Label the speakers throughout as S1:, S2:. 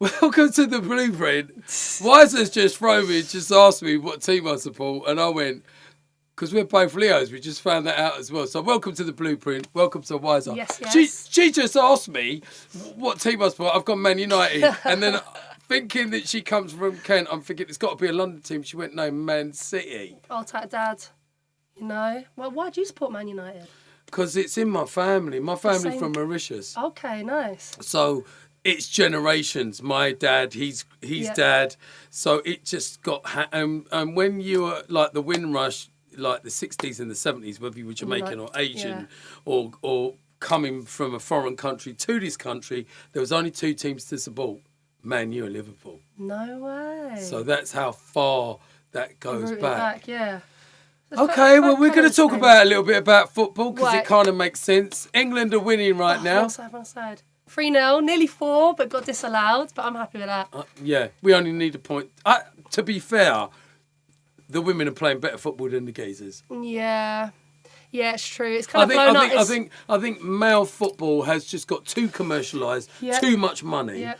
S1: Welcome to the Blueprint. Y-zer's just thrown me, just asked me what team I support, and I went, because we're both Leos, we just found that out as well. So welcome to the Blueprint. Welcome to Y-zer.
S2: Yes.
S1: She just asked me what team I support. I've got Man United, and then thinking that she comes from Kent, I'm thinking it's got to be a London team. She went, no, Man City.
S2: Old tight dad, you know. Well, why do you support Man United?
S1: Because it's in my family. My family
S2: Same.
S1: from Mauritius.
S2: Okay, nice.
S1: So it's generations. My dad, he's dad. So it just got... and when you were like the Windrush, like the 60s and the 70s, whether you were Jamaican or Asian or coming from a foreign country to this country, there was only two teams to support, Man U and Liverpool.
S2: No way.
S1: So that's how far that goes back.
S2: Yeah.
S1: Okay, well, we're going to talk about a little bit about football because it kind of makes sense. England are winning right now.
S2: One side. 3-0, nearly 4, but got disallowed, but I'm happy with that.
S1: Yeah, we only need a point. To be fair, the women are playing better football than the geezers.
S2: Yeah, it's true. It's kind of blown up.
S1: I think male football has just got too commercialised, too much money.
S2: Yeah.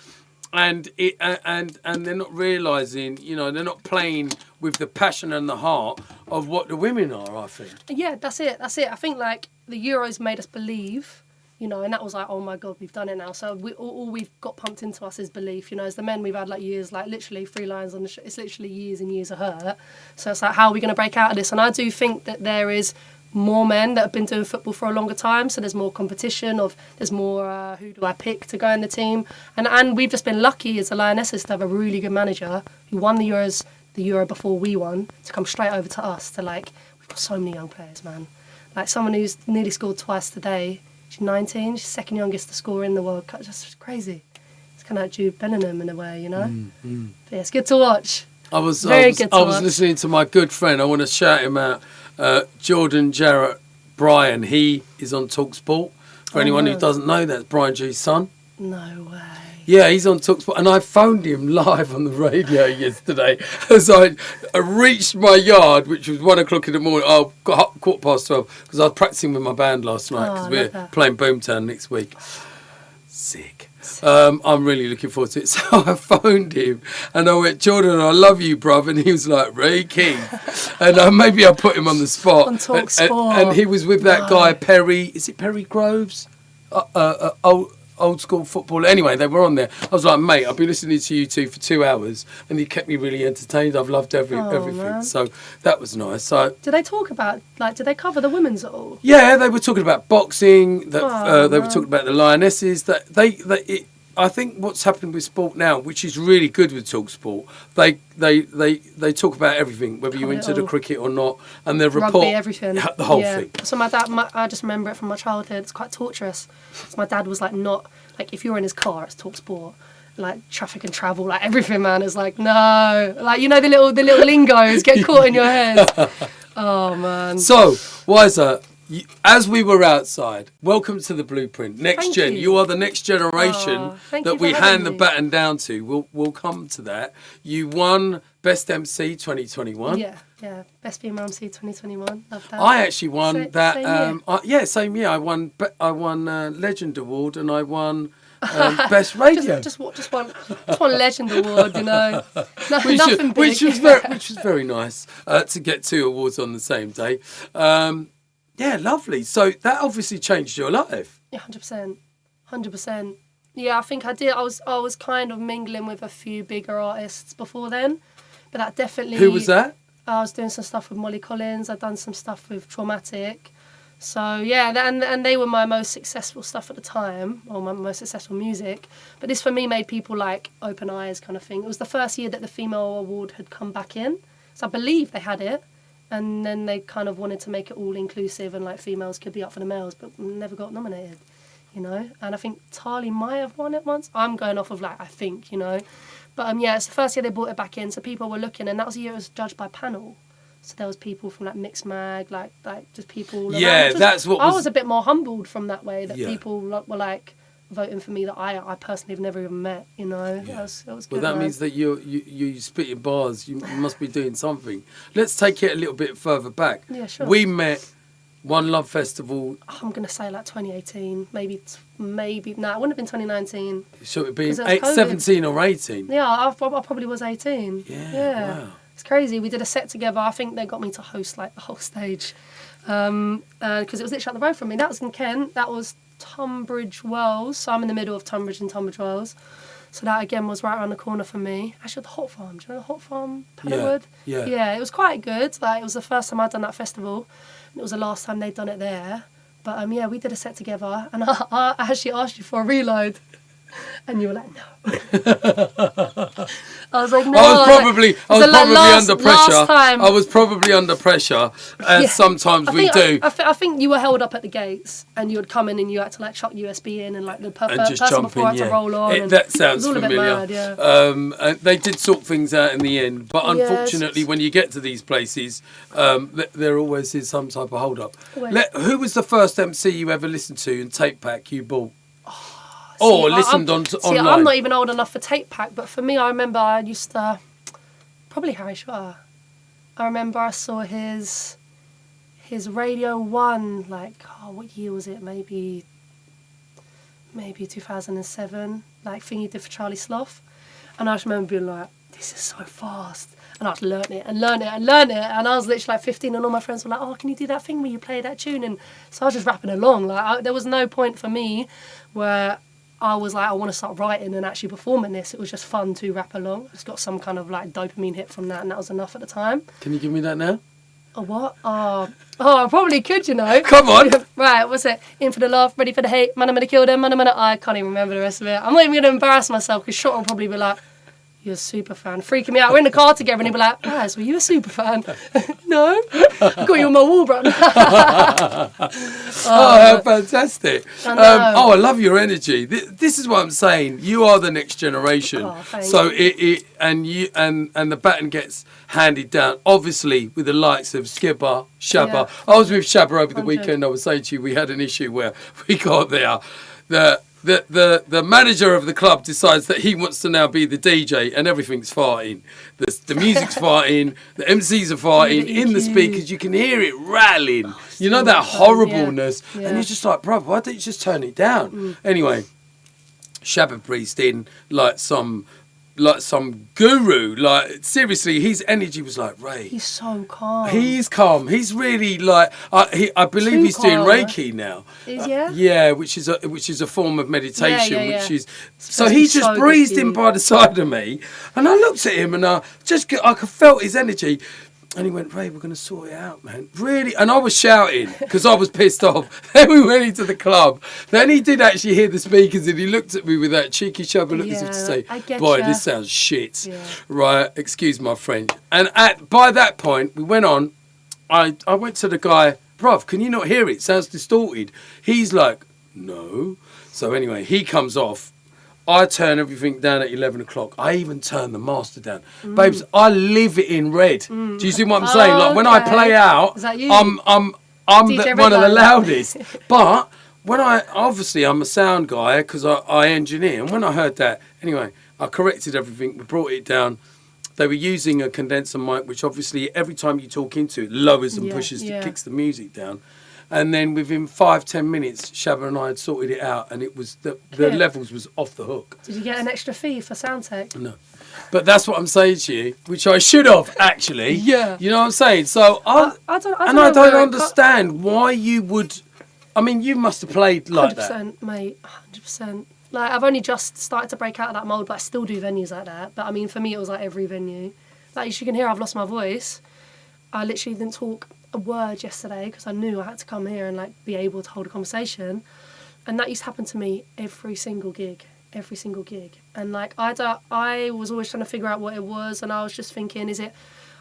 S1: And they're not realising, you know, they're not playing with the passion and the heart of what the women are, I think.
S2: Yeah, that's it. I think, like, the Euros made us believe, you know, and that was like, oh, my God, we've done it now. So all we've got pumped into us is belief, you know. As the men, we've had, like, years, like, literally 3 lines on the it's literally years and years of hurt. So it's like, how are we going to break out of this? And I do think that there is more men that have been doing football for a longer time, so there's more competition, there's more who do I pick to go in the team, and we've just been lucky as the Lionesses to have a really good manager who won the Euro before we won, to come straight over to us to, like, we've got so many young players, man. Like someone who's nearly scored twice today, she's 19, she's second youngest to score in the World Cup, just crazy. It's kind of like Jude Bellingham in a way, you know. But yeah, it's good to watch. I was
S1: listening to my good friend, I want to shout him out, Jordan Jarrett Bryan. He is on TalkSport. For anyone who doesn't know, that's Brian G's son.
S2: No way.
S1: Yeah, he's on TalkSport, and I phoned him live on the radio yesterday as I reached my yard, which was 1 o'clock in the morning. Oh, got 12:15 because I was practicing with my band last night because we're playing Boomtown next week. Sick. I'm really looking forward to it. So I phoned him and I went, Jordan, I love you, bruv. And he was like, Ray King. And maybe I put him on the spot.
S2: On TalkSport.
S1: And he was with that guy, Perry. Is it Perry Groves? Old school footballer. Anyway, they were on there. I was like, mate, I've been listening to you two for 2 hours and you kept me really entertained. I've loved everything.
S2: Man.
S1: So that was nice. So
S2: did they talk about, like, did they cover the women's at all?
S1: Yeah, they were talking about boxing. They were talking about the Lionesses. I think what's happening with sport now, which is really good with TalkSport, they talk about everything, whether you're into the cricket or not, and they report
S2: rugby, everything,
S1: the whole thing.
S2: So my dad, I just remember it from my childhood. It's quite torturous. So my dad was like, not like if you're in his car, it's TalkSport. Like traffic and travel, like everything, man, is like no, like you know the little lingos get caught in your head. Oh man.
S1: So Y-zer, as we were outside, welcome to the Blueprint. Next gen, you are the next generation that we hand the baton down to. We'll come to that. You won Best MC 2021.
S2: Yeah, Best Female MC 2021. Love that.
S1: I actually won that.
S2: Same year.
S1: I won Legend Award and I won Best Radio.
S2: just one Legend Award, you know. Nothing big.
S1: Which was very nice to get 2 awards on the same day. Yeah, lovely. So that obviously changed your life.
S2: Yeah, 100%. Yeah, I think I did. I was kind of mingling with a few bigger artists before then, but that definitely.
S1: Who was that?
S2: I was doing some stuff with Molly Collins. I'd done some stuff with Traumatic. So yeah, and they were my most successful stuff at the time, or my most successful music. But this for me made people like open eyes kind of thing. It was the first year that the female award had come back in, so I believe they had it, and then they kind of wanted to make it all inclusive and like females could be up for the males, but never got nominated, you know. And I think Tali might have won it once. I'm going off of like I think, you know, but yeah, it's the first year they brought it back in, so people were looking, and that was the year it was judged by panel. So there was people from like Mixed Mag, like just people.
S1: Yeah, that's what.
S2: I was a bit more humbled from that way that people were like voting for me that I personally have never even met. You know, that was good.
S1: Well, that means that you spitting bars. You must be doing something. Let's take it a little bit further back.
S2: Yeah, sure.
S1: We met One Love Festival.
S2: I'm going to say like 2018, maybe, no, it wouldn't have been 2019.
S1: So it would be
S2: 'Cause
S1: 17 or 18.
S2: Yeah, I probably was 18.
S1: Yeah, wow.
S2: It's crazy. We did a set together. I think they got me to host like the whole stage. Because it was literally up the road from me. That was in Kent. That was Tunbridge Wells. So I'm in the middle of Tunbridge and Tunbridge Wells. So that again was right around the corner from me. Actually, the Hot Farm. Do you know the Hot Farm? Paddockwood?
S1: Yeah.
S2: Yeah, it was quite good. Like, it was the first time I'd done that festival. And it was the last time they'd done it there. But yeah, we did a set together. And I actually asked you for a reload. And you were like, no. I was like, no.
S1: I was probably under pressure.
S2: Last time.
S1: I was probably under pressure, as sometimes we do.
S2: I think you were held up at the gates, and you would come in and you had to like chuck USB in, and like the person before had to roll on.
S1: That sounds
S2: it was all
S1: familiar.
S2: A bit mad,
S1: and they did sort things out in the end, but unfortunately, when you get to these places, there always is some type of hold up. Who was the first MC you ever listened to and tape pack you bought? Listened online.
S2: I'm not even old enough for tape pack, but for me, I remember I used to probably Harry Schwartz. I remember I saw his Radio 1, like, what year was it? Maybe 2007, like thing he did for Charlie Sloth. And I just remember being like, this is so fast. And I just learnt it. And I was literally like 15, and all my friends were like, oh, can you do that thing where you play that tune? And so I was just rapping along. Like, there was no point for me where I was like, I want to start writing and actually performing this. It was just fun to rap along. I just got some kind of like dopamine hit from that, and that was enough at the time.
S1: Can you give me that now?
S2: A what? I probably could, you know.
S1: Come on.
S2: Right, what's it? In for the laugh, ready for the hate. Man, I'm gonna kill them. Man, I can't even remember the rest of it. I'm not even gonna embarrass myself, because Shot will probably be like, you're a super fan. Freaking me out. We're in the car together, and he'd be like, Raz, were you a super fan? No. I got you on my wall, bro.
S1: How fantastic. I love your energy. This is what I'm saying. You are the next generation. So and the baton gets handed down, obviously, with the likes of Skibber, Shabba. Yeah. I was with Shabba over the weekend. I was saying to you, we had an issue where we got there. The manager of the club decides that he wants to now be the DJ, and everything's farting. The music's farting, the MCs are farting, in the speakers you can hear it rattling. You know that horribleness. Yeah. And you're just like, bro, why don't you just turn it down? Anyway, Shabba breezed in like some guru. Like, seriously, his energy was like, Ray.
S2: He's so calm.
S1: He's calm. He's really like, I believe he's doing Reiki now. Yeah, which is a form of meditation. Which is so he just breezed in by the side of me, and I looked at him and I felt his energy. And he went, Ray, we're going to sort it out, man. Really? And I was shouting because I was pissed off. Then we went into the club. Then he did actually hear the speakers, and he looked at me with that cheeky Shabba look as if to say, boy, this sounds shit. Yeah. Right? Excuse my French. And by that point, we went on. I went to the guy, bruv, can you not hear it? It sounds distorted. He's like, no. So anyway, he comes off. I turn everything down at 11 o'clock. I even turn the master down. Babes, I live it in red. Do you see what I'm saying? Like, when I play out, I'm one of the loudest. But when I'm a sound guy, because I engineer. And when I heard that, anyway, I corrected everything. We brought it down. They were using a condenser mic, which obviously every time you talk into it, lowers and pushes, kicks the music down. And then within 5-10 minutes, Shabba and I had sorted it out, and it was the levels was off the hook.
S2: Did you get an extra fee for sound tech?
S1: No. But that's what I'm saying to you, which I should have, actually. Yeah. You know what I'm saying? So I don't understand why you would. I mean, you must have played like
S2: 100%, that. Mate, 100%. Like, I've only just started to break out of that mould, but I still do venues like that. But I mean, for me, it was like every venue. Like, as you can hear, I've lost my voice. I literally didn't talk a word yesterday because I knew I had to come here and like be able to hold a conversation, and that used to happen to me every single gig. And like I was always trying to figure out what it was, and I was just thinking, is it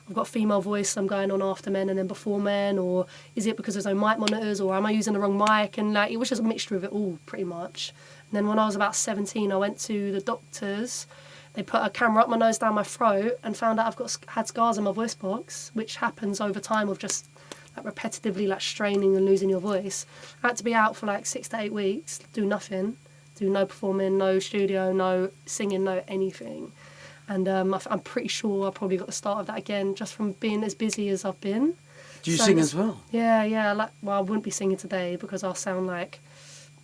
S2: I've got a female voice, I'm going on after men and then before men, or is it because there's no mic monitors, or am I using the wrong mic? And like, it was just a mixture of it all pretty much. And then when I was about 17, I went to the doctors. They put a camera up my nose, down my throat, and found out I've had scars in my voice box, which happens over time of just like repetitively like straining and losing your voice. I had to be out for like 6 to 8 weeks, do nothing, do no performing, no studio, no singing, no anything. And I'm pretty sure I probably got the start of that again just from being as busy as I've been.
S1: Do you sing as well?
S2: Yeah, yeah. Well, I wouldn't be singing today because I'll sound like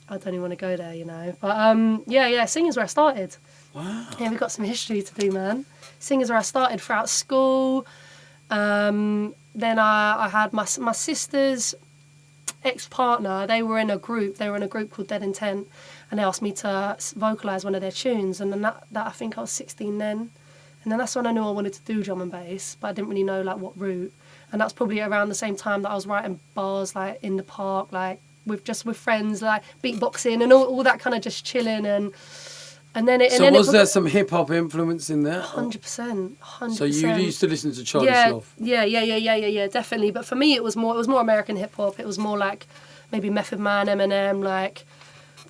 S2: I don't even want to go there, you know. But yeah, singing's where I started.
S1: Wow.
S2: Yeah, we've got some history to do, man. Singing's where I started throughout school. Then I had my sister's ex-partner. They were in a group. They were in a group called Dead Intent, and they asked me to vocalise one of their tunes. And then that I think I was 16 then. And then that's when I knew I wanted to do drum and bass, but I didn't really know like what route. And that's probably around the same time that I was writing bars like in the park, like with friends, like beatboxing and all that kind of just chilling and then it.
S1: So was there some hip hop influence in there?
S2: 100%.
S1: So you used to listen to Charlie Sloth?
S2: Yeah, definitely. But for me, it was more American hip hop. It was more like maybe Method Man, Eminem, like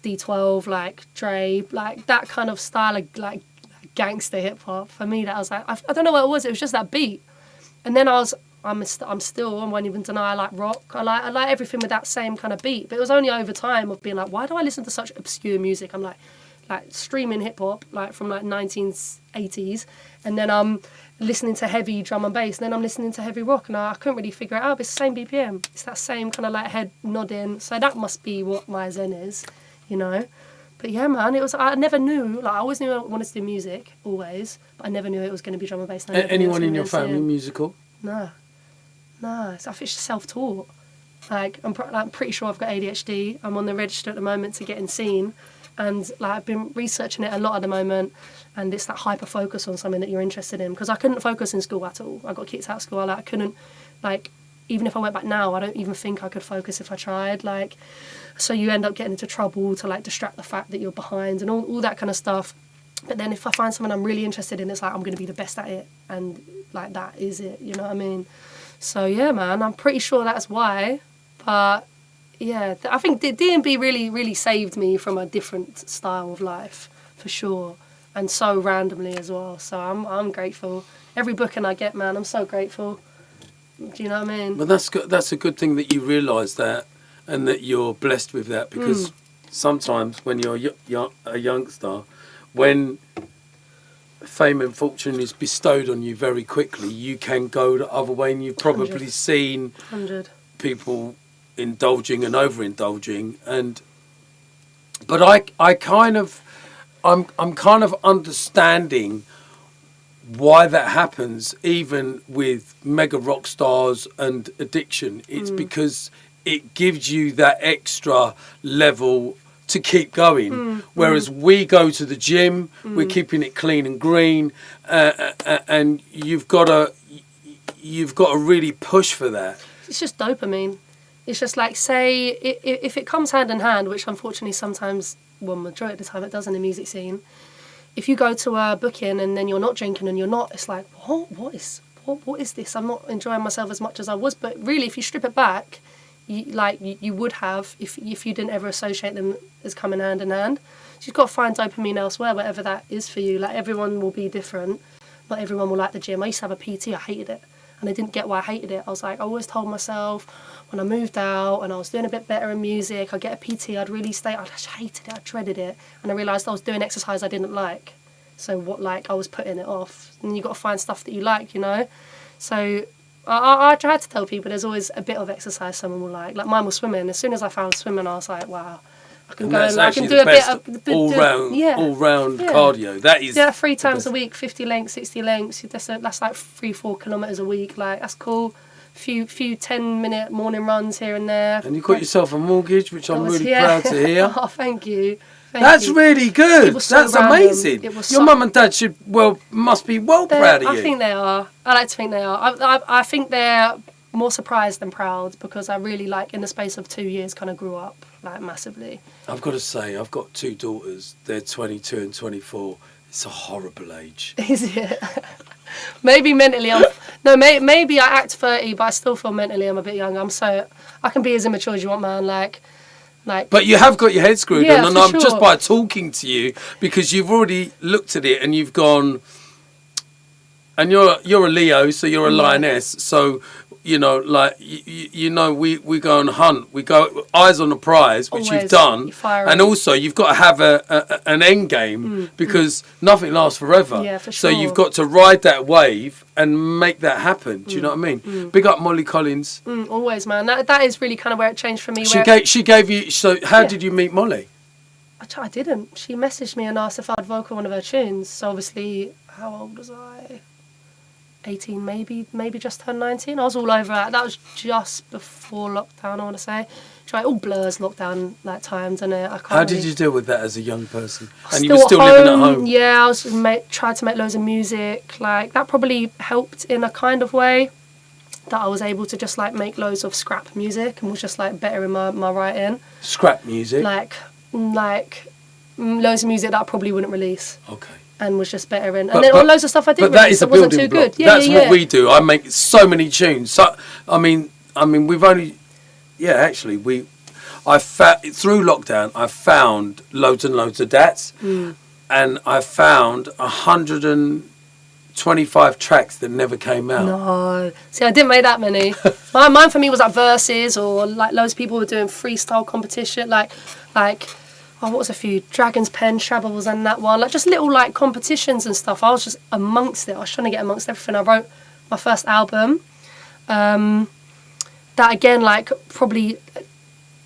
S2: D12, like Dre, like that kind of style of like gangster hip hop. For me, that was like I don't know what it was. It was just that beat. And then I won't even deny I like rock. I like everything with that same kind of beat. But it was only over time of being like, why do I listen to such obscure music? I'm like streaming hip hop like from like 1980s, and then I'm listening to heavy drum and bass, and then I'm listening to heavy rock, and I couldn't really figure it out. But it's the same BPM. It's that same kind of like head nodding. So that must be what my zen is, you know. But yeah, man, it was. I never knew. Like I always knew I wanted to do music, always, but I never knew it was going to be drum and bass.
S1: Anyone in your family musical?
S2: No. So I think it's just self-taught. Like I'm pretty sure I've got ADHD. I'm on the register at the moment to get seen, and like I've been researching it a lot at the moment. And it's that hyper focus on something that you're interested in, because I couldn't focus in school at all. I got kicked out of school. I couldn't, like, even if I went back now, I don't even think I could focus if I tried. Like, so you end up getting into trouble to like distract the fact that you're behind and all that kind of stuff. But then if I find something I'm really interested in, it's like I'm going to be the best at it, and like that is it. You know what I mean? So yeah, man, I'm pretty sure that's why. But yeah, I think D&B really, really saved me from a different style of life for sure. And so randomly as well. So I'm grateful. Every booking I get, man, I'm so grateful. Do you know what I mean?
S1: Well, that's good. That's a good thing that you realise that, and that you're blessed with that. Because sometimes when you're a youngster, when fame and fortune is bestowed on you very quickly, you can go the other way. And you've probably
S2: 100.
S1: seen
S2: 100.
S1: people indulging and overindulging. But I'm kind of understanding why that happens, even with mega rock stars and addiction. It's because it gives you that extra level to keep going. Whereas we go to the gym, we're keeping it clean and green, and you've got to really push for that.
S2: It's just dopamine. It's just like, say, if it comes hand in hand, which unfortunately sometimes, well, majority of the time it does in the music scene. If you go to a booking and then you're not drinking and you're not, it's like, what is this? I'm not enjoying myself as much as I was. But really, if you strip it back, you would have if you didn't ever associate them as coming hand in hand. So you've got to find dopamine elsewhere, whatever that is for you. Like, everyone will be different. Not everyone will like the gym. I used to have a PT. I hated it. And I didn't get why I hated it. I was like, I always told myself when I moved out and I was doing a bit better in music, I'd get a PT, I'd really stay. I just hated it, I dreaded it. And I realised I was doing exercise I didn't like. So I was putting it off. And you've got to find stuff that you like, you know? So I tried to tell people there's always a bit of exercise someone will like. Like mine was swimming. As soon as I found swimming, I was like, wow. I can go and I can do a bit of
S1: all round cardio. That is
S2: 3 times a week, 50 lengths, 60 lengths. That's like 3-4 kilometres a week. Like, that's cool. Few 10-minute morning runs here and there.
S1: And you got yourself a mortgage, which I'm really proud to hear.
S2: Oh, thank you.
S1: That's really good. That's amazing. Your mum and dad must be proud of you.
S2: I think they are. I like to think they are. I think they're more surprised than proud, because I really, like, in the space of 2 years, kind of grew up like massively.
S1: I've got to say, I've got 2 daughters. They're 22 and 24. It's a horrible age.
S2: Is it? Maybe mentally maybe I act 30, but I still feel mentally I'm a bit young. I can be as immature as you want, man. Like. But
S1: you have got your head screwed on, and I'm
S2: sure.
S1: just by talking to you, because you've already looked at it and you've gone. And you're a Leo, so you're a lioness. So you know, like you know, we go and hunt. We go eyes on the prize, which
S2: Always.
S1: you've done,
S2: You fire
S1: and
S2: it.
S1: also you've got to have an end game because nothing lasts forever.
S2: Yeah, for
S1: So
S2: sure.
S1: you've got to ride that wave and make that happen. Do you know what I mean? Big up Molly Collins.
S2: Always, man. That is really kind of where it changed for me.
S1: She gave you. So how
S2: Yeah.
S1: did you meet Molly?
S2: I didn't. She messaged me and asked if I'd vocal one of her tunes. So obviously, how old was I? 18, maybe just turned 19. I was all over that. That was just before lockdown, I want to say. It all blurs lockdown like times, and I can't.
S1: How did
S2: really-
S1: you deal with that as a young person?
S2: I
S1: And you were still living at home.
S2: Yeah, I was tried to make loads of music. Like that probably helped in a kind of way. That I was able to just like make loads of scrap music and was just like better in my writing.
S1: Scrap music.
S2: Like loads of music that I probably wouldn't release.
S1: Okay.
S2: And was just better in. And then loads of stuff I did
S1: But that
S2: release
S1: is a
S2: that wasn't
S1: building
S2: too
S1: block.
S2: good. Yeah,
S1: That's what we do. I make so many tunes. So I mean, we've only, actually through lockdown I found loads and loads of dats, and I found 125 tracks that never came out.
S2: No, see, I didn't make that many. Mine for me was like verses, or like loads of people were doing freestyle competition, like. Oh, what was a few? Dragon's Pen, Shabba was in that one. Like just little like competitions and stuff. I was just amongst it. I was trying to get amongst everything. I wrote my first album. That again, like probably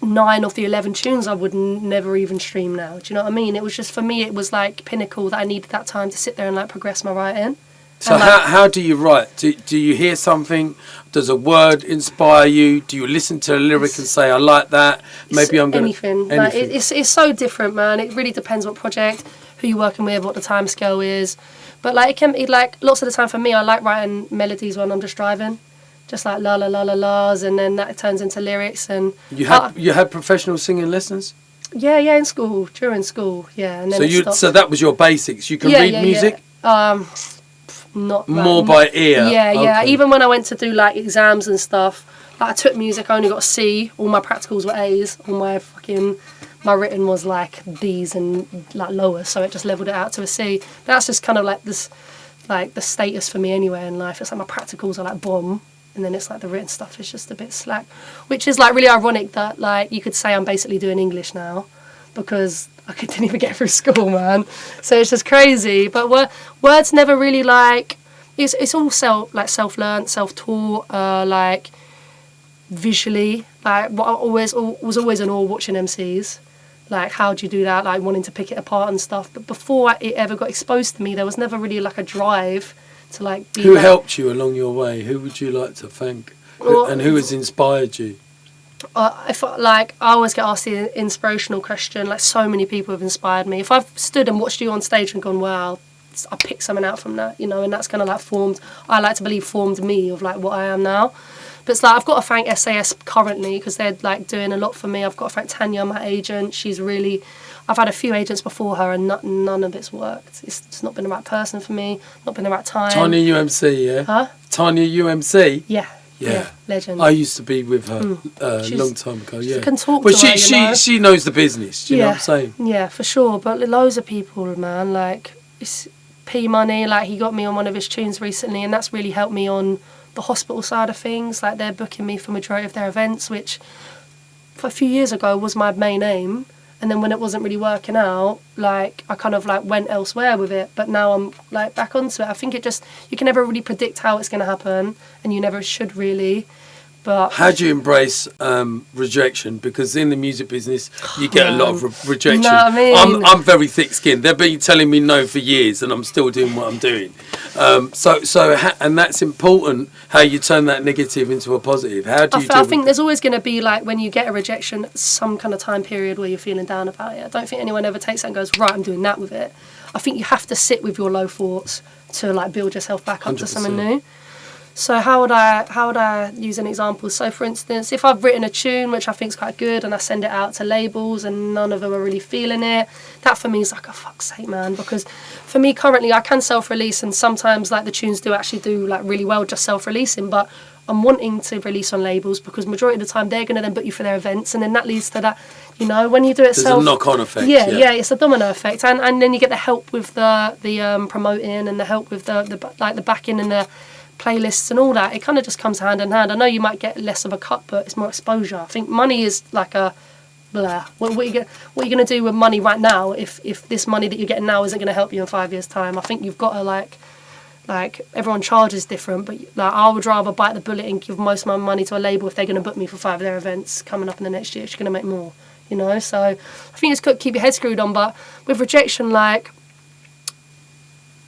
S2: 9 of the 11 tunes I would never even stream now. Do you know what I mean? It was just, for me, it was like pinnacle that I needed that time to sit there and like progress my writing.
S1: So how do you write? Do you hear something? Does a word inspire you? Do you listen to a lyric and say, I like that? Maybe I'm going to...
S2: Anything. Like, it's so different, man. It really depends what project, who you're working with, what the time scale is. But like, it can be like, lots of the time for me, I like writing melodies when I'm just driving. Just like la la la la la's, and then that turns into lyrics. And
S1: you had professional singing lessons?
S2: Yeah, in school, during school, yeah. And then
S1: so that was your basics. You can read music?
S2: Yeah. Not
S1: more by ear.
S2: Yeah.
S1: Okay.
S2: Even when I went to do like exams and stuff, like I took music, I only got a C. All my practicals were A's. All my written was like B's and like lower, so it just leveled it out to a C. But that's just kind of like this, like the status for me anyway in life. It's like my practicals are like bomb, and then it's like the written stuff is just a bit slack, which is like really ironic that like you could say I'm basically doing English now, because I didn't even get through school, man. So it's just crazy. But words never really like, it's all self-learned, self-taught, like visually. Like what I was always in awe watching MCs. Like how do you do that? Like wanting to pick it apart and stuff. But before it ever got exposed to me, there was never really like a drive to like be.
S1: Who helped you along your way? Who would you like to thank? And who has inspired you?
S2: I always get asked the inspirational question. Like so many people have inspired me. If I've stood and watched you on stage and gone, wow, I picked something out from that, and that's kind of like formed me of like what I am now. But it's like I've got to thank SAS currently because they're like doing a lot for me. I've got to thank Tanya, my agent. I've had a few agents before her and none of it's worked. It's just not been the right person for me, not been the right time.
S1: Tanya UMC, yeah?
S2: Huh?
S1: Tanya UMC?
S2: Yeah, legend.
S1: I used to be with her a long time ago, yeah.
S2: She can talk
S1: but
S2: to her,
S1: she knows the business, do you know what I'm saying?
S2: Yeah, for sure. But loads of people, man, like, it's P Money, like, he got me on one of his tunes recently, and that's really helped me on the hospital side of things. Like, they're booking me for majority of their events, which for a few years ago was my main aim. And then when it wasn't really working out, like, I kind of like went elsewhere with it. But now I'm like back onto it. I think you can never really predict how it's going to happen, and you never should really. But
S1: how do you embrace rejection? Because in the music business, you get a lot of rejection.
S2: You know what I mean?
S1: I'm very thick-skinned. They've been telling me no for years, and I'm still doing what I'm doing. And that's important. How you turn that negative into a positive. How do you? I think
S2: there's always going to be like when you get a rejection, some kind of time period where you're feeling down about it. I don't think anyone ever takes that and goes, right, I'm doing that with it. I think you have to sit with your low thoughts to like build yourself back up 100%. To something new. So how would I use an example? So for instance, if I've written a tune which I think is quite good and I send it out to labels and none of them are really feeling it, that for me is like, oh fuck's sake, man. Because for me currently I can self-release, and sometimes like the tunes do actually do like really well just self-releasing, but I'm wanting to release on labels because majority of the time they're going to then book you for their events, and then that leads to that, when you do it
S1: there's
S2: self.
S1: a knock-on effect.
S2: Yeah, it's a domino effect, and then you get the help with the promoting and the help with the backing and the playlists and all that, it kind of just comes hand in hand. I know you might get less of a cut, but it's more exposure. I think money is like a blah. What are you going to do with money right now if this money that you're getting now isn't going to help you in 5 years' time? I think you've got to like everyone charges different, but like I would rather bite the bullet and give most of my money to a label if they're going to book me for 5 of their events coming up in the next year. She's going to make more, you know. So I think it's got to keep your head screwed on. But with rejection, like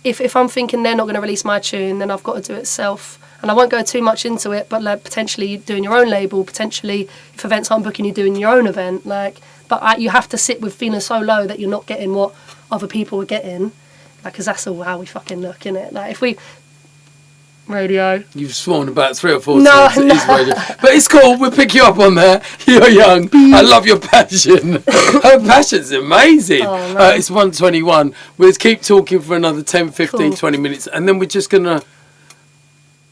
S2: if I'm thinking they're not going to release my tune, then I've got to do it self. And I won't go too much into it, but like potentially doing your own label, potentially if events aren't booking you, doing your own event. But you have to sit with feeling so low that you're not getting what other people are getting. Like, because that's all how we fucking look, innit? Like, if we... Radio.
S1: You've sworn about 3 or 4
S2: No,
S1: times. It is radio. But it's cool. We'll pick you up on that. You're young. I love your passion. Her passion's amazing.
S2: Oh,
S1: It's 1:21. We'll keep talking for another 10, 15,
S2: Cool.
S1: 20 minutes. And then we're just going to...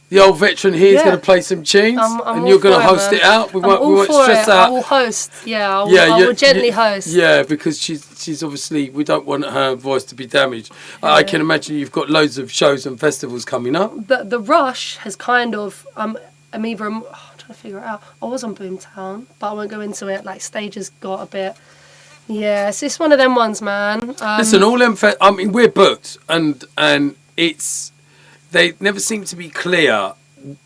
S1: The old veteran here is
S2: Yeah.
S1: going to play some tunes.
S2: I'm
S1: and
S2: all
S1: you're going to
S2: for it,
S1: host
S2: man.
S1: it out. We
S2: I'm all
S1: won't
S2: for
S1: stress
S2: it.
S1: out.
S2: I will host. Yeah, I
S1: Yeah,
S2: will gently host.
S1: Yeah, because she's obviously, we don't want her voice to be damaged. I can imagine you've got loads of shows and festivals coming up.
S2: The rush has kind of... I'm either... I'm trying to figure it out. I was on Boomtown, but I won't go into it. Like, stages got a bit... Yeah, it's one of them ones, man.
S1: Listen, all them... I mean, we're booked, and it's... They never seem to be clear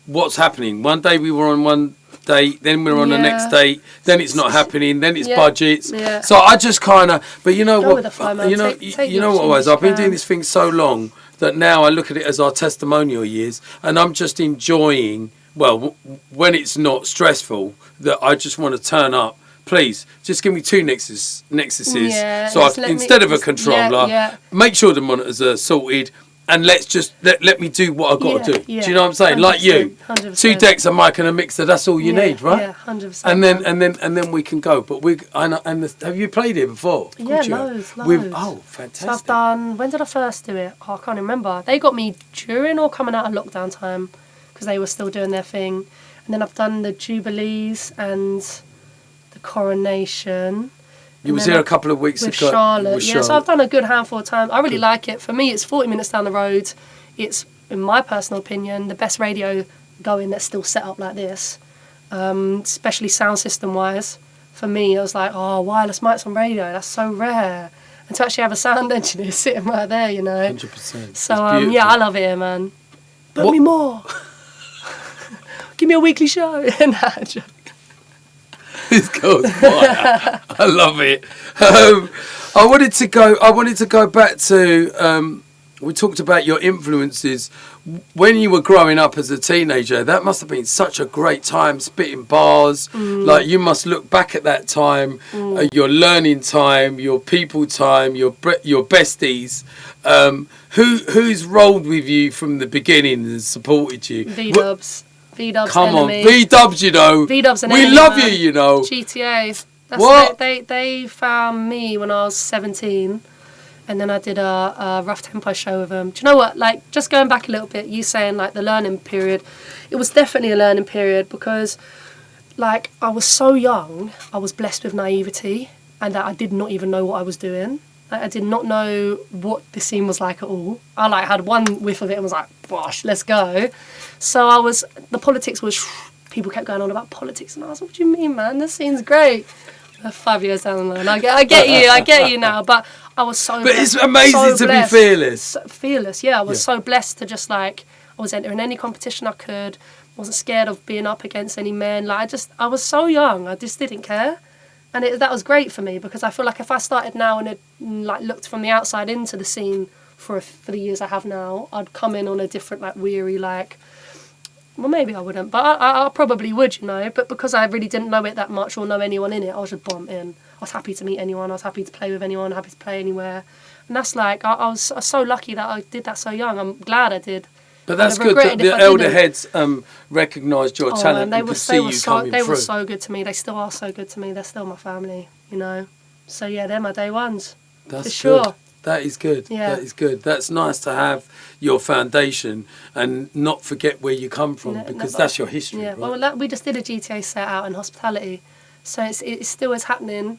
S1: what's happening. One day we were on one date, then we're on the next date, then it's not happening, then it's budgets.
S2: Yeah.
S1: So I just kind of... But you know
S2: Go
S1: what?
S2: with the flow, man.
S1: You know,
S2: Take
S1: you
S2: the
S1: know what it was?
S2: opportunities
S1: I've been
S2: you
S1: doing
S2: can.
S1: this thing so long that now I look at it as our testimonial years, and I'm just enjoying... Well, when it's not stressful, that I just want to turn up. Please, just give me 2 Nexuses.
S2: Yeah,
S1: So
S2: just let me-
S1: instead of a
S2: just-
S1: controller,
S2: yeah.
S1: make sure the monitors are sorted, and let's just let me do what I've got to do.
S2: Yeah,
S1: Do you know what I'm saying? Like you,
S2: 100%.
S1: 2 decks, a mic, and a mixer. That's all you need, right?
S2: Yeah, 100%.
S1: And then we can go. But have you played here before? Of
S2: Yeah,
S1: course you have.
S2: loads.
S1: Oh, fantastic!
S2: So I've done... When did I first do it? Oh, I can't remember. They got me during or coming out of lockdown time because they were still doing their thing. And then I've done the Jubilees and the Coronation.
S1: You was here a couple of weeks
S2: with
S1: ago.
S2: Charlotte.
S1: with
S2: Yeah, so I've done a good handful of times. I really like it. For me, it's 40 minutes down the road. It's, in my personal opinion, the best radio going that's still set up like this, especially sound system wise. For me, I was like, oh, wireless mics on radio, that's so rare. And to actually have a sound engineer sitting right there, you know.
S1: 100%.
S2: So, yeah, I love it here, man. Book me more. Give me a weekly show. Nah, joke.
S1: This goes fire. I love it. I wanted to go back to. We talked about your influences when you were growing up as a teenager. That must have been such a great time, spitting bars. Like you must look back at that time, your learning time, your people time, your besties. Who's rolled with you from the beginning and supported you?
S2: V-dubs. V-dubs.
S1: Come
S2: Enemy.
S1: on, V-dubs, you know.
S2: V-dubs and
S1: we
S2: Enemy,
S1: love
S2: man.
S1: you, you know.
S2: GTA. That's
S1: What?
S2: They found me when I was 17, and then I did a rough tempo show with them. Do you know what? Like, just going back a little bit, you saying like the learning period, it was definitely a learning period because, like, I was so young. I was blessed with naivety, and that I did not even know what I was doing. Like, I did not know what the scene was like at all. I like had one whiff of it and was like, "Gosh, let's go." So the politics was. People kept going on about politics, and I was like, what do you mean, man? This scene's great. 5 years down the line, I get you now. But I was so.
S1: But it's amazing to be fearless.
S2: Fearless, yeah. I was so blessed to just like I was entering any competition I could. Wasn't scared of being up against any men. Like I was so young. I just didn't care, and that was great for me because I feel like if I started now and had, like looked from the outside into the scene for the years I have now, I'd come in on a different like weary like. Well, maybe I wouldn't, but I probably would, you know. But because I really didn't know it that much or know anyone in it, I was just bombed in. I was happy to meet anyone. I was happy to play with anyone. Happy to play anywhere. And that's like, I was so lucky that I did that so young. I'm glad I did.
S1: But that's good that the elder heads recognised your talent and could see you coming through.
S2: They were so good to me. They still are so good to me. They're still my family, you know. So, yeah, they're my day ones.
S1: That's
S2: for sure.
S1: Good. That is good.
S2: Yeah.
S1: That is good. That's nice to have your foundation and not forget where you come from because that's your history.
S2: Yeah.
S1: Right?
S2: Well, we just did a GTA set out in hospitality, so it still is happening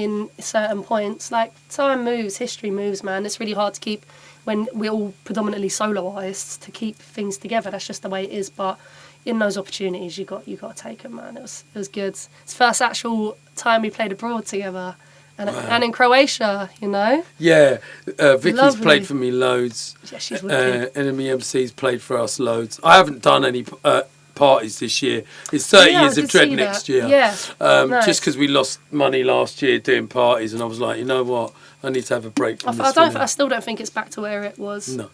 S2: in certain points. Like, time moves, history moves, man. It's really hard to keep, when we're all predominantly solo artists, to keep things together. That's just the way it is. But in those opportunities, you got to take them, man. It was good. It's the first actual time we played abroad together. And in Croatia, you know?
S1: Yeah, Vicky's
S2: Lovely.
S1: played for me loads.
S2: Yeah, she's wicked.
S1: Enemy MC's played for us loads. I haven't done any parties this year. It's 30
S2: Yeah, I
S1: years of
S2: did
S1: Dread
S2: see
S1: next
S2: that.
S1: year.
S2: Yeah, nice.
S1: Just because we lost money last year doing parties, and I was like, you know what? I need to have a break from this.
S2: I still don't think it's back to where it was.
S1: No.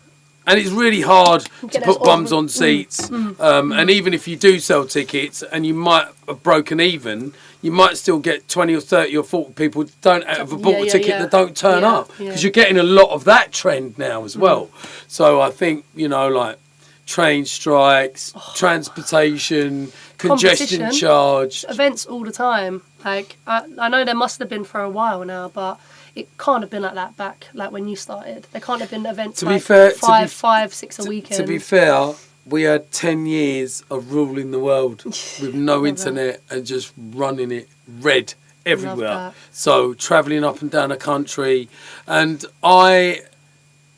S1: And it's really hard to
S2: Get
S1: put
S2: those
S1: bums
S2: old-
S1: on seats. And even if you do sell tickets and you might have broken even, you might still get 20 or 30 or 40 people don't have a bought a ticket that don't turn up. Because you're getting a lot of that trend now as well. So I think, you know, like train strikes, transportation, congestion
S2: Competition.
S1: charge.
S2: Events all the time. Like, I know there must have been for a while now, but it can't have been like that back, like when you started. There can't have been events
S1: To be
S2: like
S1: fair-
S2: five, six a weekend.
S1: To be fair, we had 10 years of ruling the world with no internet and just running it red everywhere.
S2: that.
S1: So travelling up and down the country. And I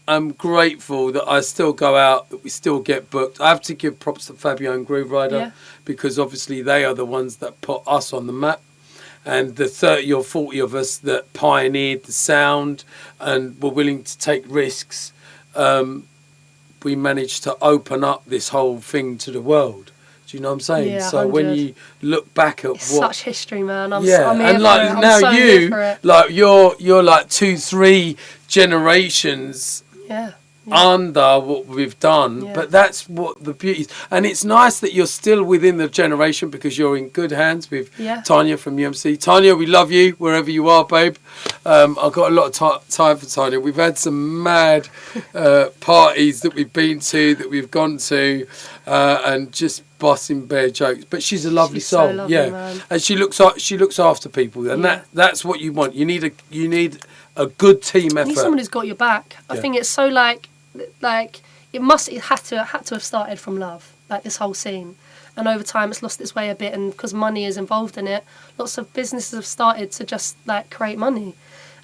S1: am grateful that I still go out, that we still get booked. I have to give props to Fabio and Groove Rider because obviously they are the ones that put us on the map. And the 30 or 40 of us that pioneered the sound and were willing to take risks, we managed to open up this whole thing to the world. Do you know what I'm saying?
S2: Yeah,
S1: so when
S2: 100.
S1: you look back at
S2: It's
S1: what...
S2: such history, man. I'm
S1: yeah,
S2: here
S1: and
S2: for
S1: like
S2: it. I'm
S1: now
S2: so here
S1: you,
S2: for it.
S1: like you're like 2-3 generations
S2: Yeah.
S1: under what we've done, but that's what the beauty is. And it's nice that you're still within the generation because you're in good hands with Tanya from UMC. Tanya, we love you wherever you are, babe. I've got a lot of time for Tanya. We've had some mad parties that we've been to, that we've gone to, and just busting bare jokes. But she's a lovely soul,
S2: so lovely, man.
S1: And she looks after people, and that's what you want. You need a good team effort.
S2: You need someone who's got your back. I think it's so like it had to have started from love, like this whole scene. And over time it's lost its way a bit, and because money is involved in it, lots of businesses have started to just like create money.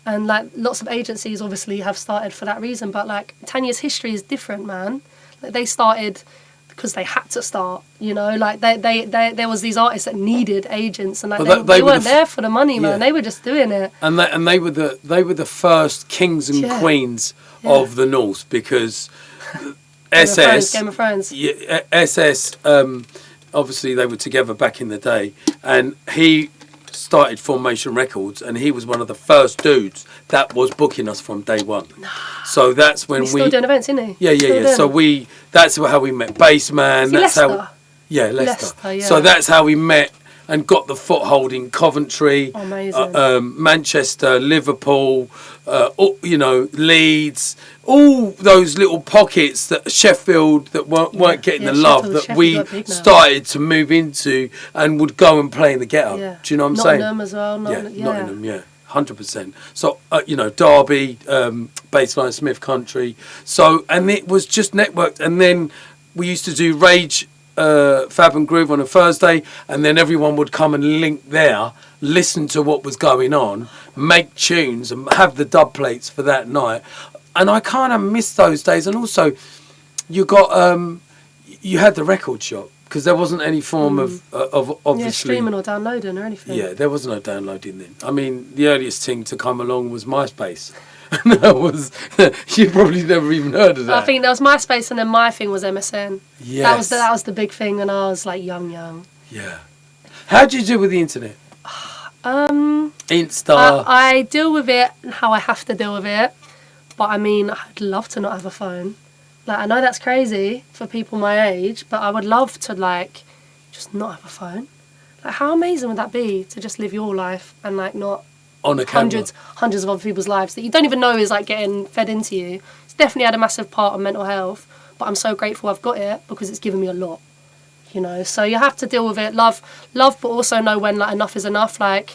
S2: And like lots of agencies obviously have started for that reason, but like Tanya's history is different, man. Like they started because they had to start, you know, like there was these artists that needed agents, and like they weren't there for the money, man. They were just doing it.
S1: And they were the first kings and queens of the North, because
S2: Game of Thrones.
S1: Yeah, SS. Obviously, they were together back in the day, and he started Formation Records, and he was one of the first dudes that was booking us from day one. So that's when
S2: He's still doing events, isn't he?
S1: Yeah. So that's how we met Bassman. That's
S2: Leicester?
S1: Leicester.
S2: Yeah.
S1: So that's how we met and got the foothold in Coventry, Manchester, Liverpool, Leeds, all those little pockets that Sheffield that weren't getting the love that we started to move into and would go and play in the ghetto.
S2: Yeah.
S1: Do you know what I'm saying?
S2: Nottingham as well.
S1: Nottingham, 100%. So, Derby, Baseline Smith Country. So, and it was just networked. And then we used to do Rage, Fab and Groove on a Thursday, and then everyone would come and link there, listen to what was going on, make tunes and have the dub plates for that night. And I kind of miss those days. And also, you had the record shop, because there wasn't any form of obviously
S2: streaming or downloading or anything.
S1: Yeah, there was no downloading then. I mean, the earliest thing to come along was MySpace. That was, you probably never even heard of that.
S2: I think there was MySpace, and then my thing was MSN.
S1: Yes.
S2: That was the big thing when I was like young.
S1: Yeah. How do you do with the internet? Insta.
S2: I deal with it how I have to deal with it, but I mean, I'd love to not have a phone. Like, I know that's crazy for people my age, but I would love to like just not have a phone. Like, how amazing would that be to just live your life and like not
S1: on a camera.
S2: hundreds of other people's lives that you don't even know is like getting fed into you. It's definitely had a massive part on mental health, but I'm so grateful I've got it because it's given me a lot, you know. So you have to deal with it, love, but also know when like enough is enough. Like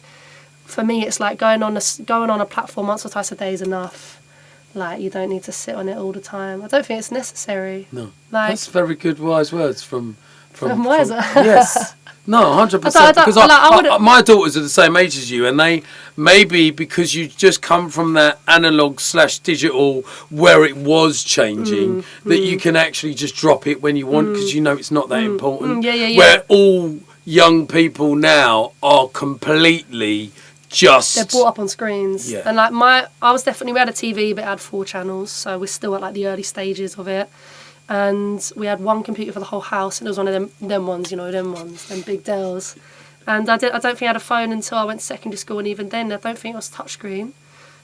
S2: for me, it's like going on a platform once or twice a day is enough. Like, you don't need to sit on it all the time. I don't think it's necessary.
S1: No,
S2: like,
S1: that's very good, wise words from
S2: Y-zer.
S1: Yes, No, 100%. Because my daughters are the same age as you, and they maybe because you just come from that analog/digital where it was changing, that you can actually just drop it when you want because you know it's not that important. Where all young people now are completely just
S2: they're brought up on screens.
S1: Yeah.
S2: And like we had a TV, but it had 4 channels, so we're still at like the early stages of it. And we had one computer for the whole house, and it was one of them ones, them big Dells. And I don't think I had a phone until I went to secondary school, and even then I don't think it was touchscreen.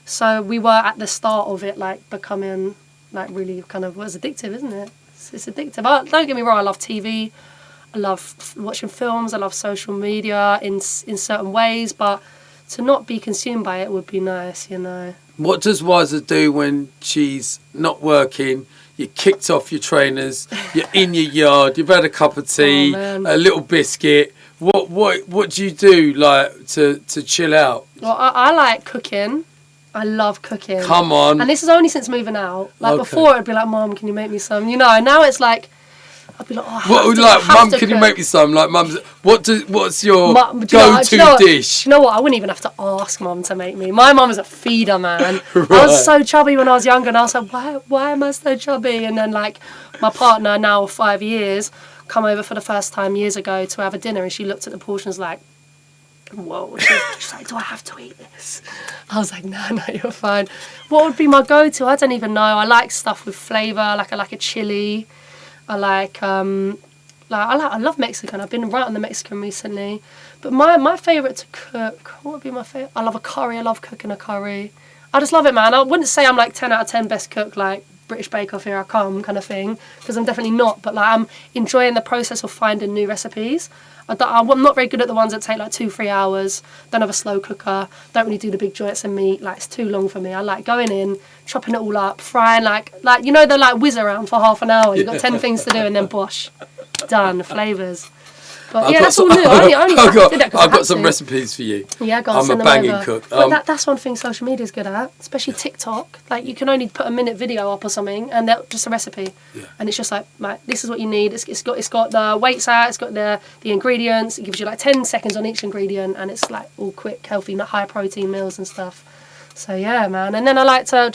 S2: So we were at the start of it, like becoming like really kind of was addictive, isn't it? It's addictive. Don't get me wrong, I love TV, I love watching films, I love social media in certain ways, but to not be consumed by it would be nice,
S1: What does Y-zer do when she's not working? You're kicked off your trainers. You're in your yard. You've had a cup of tea, a little biscuit. What do you do like to chill out?
S2: Well, I like cooking. I love cooking.
S1: Come on.
S2: And this is only since moving out. Like before, it'd be like, Mum, can you make me some? Now it's like, I'd be like,
S1: Mum, can you make me some? Like, Mum's. What's your go-to dish?
S2: You know what? I wouldn't even have to ask Mum to make me. My mum is a feeder, man.
S1: Right.
S2: I was so chubby when I was younger, and I was like, why am I so chubby? And then like my partner, now of 5 years, come over for the first time years ago to have a dinner, and she looked at the portions like, whoa. She's like, do I have to eat this? I was like, no, you're fine. What would be my go-to? I don't even know. I like stuff with flavour. Like I like a chili. I love Mexican. I've been right on the Mexican recently. But my favourite to cook, what would be my favourite? I love a curry. I love cooking a curry. I just love it, man. I wouldn't say I'm like 10 out of 10 best cook, like British Bake Off, here I come kind of thing, because I'm definitely not. But like I'm enjoying the process of finding new recipes. I'm not very good at the ones that take like 2-3 hours. Don't have a slow cooker. Don't really do the big joints of meat. Like it's too long for me. I like going in, chopping it all up, frying like they're like whiz around for half an hour. You've got 10 things to do, and then bosh, done. Flavours. But yeah, that's all new. I've
S1: got some recipes for you.
S2: Yeah, go on,
S1: I'm a banging cook.
S2: But that's one thing social media is good at, especially TikTok. Like you can only put a minute video up or something, and just a recipe, and it's just like this is what you need. It's got the weights out, it's got the ingredients. It gives you like 10 seconds on each ingredient, and it's like all quick, healthy, high protein meals and stuff. So yeah, man. And then I like to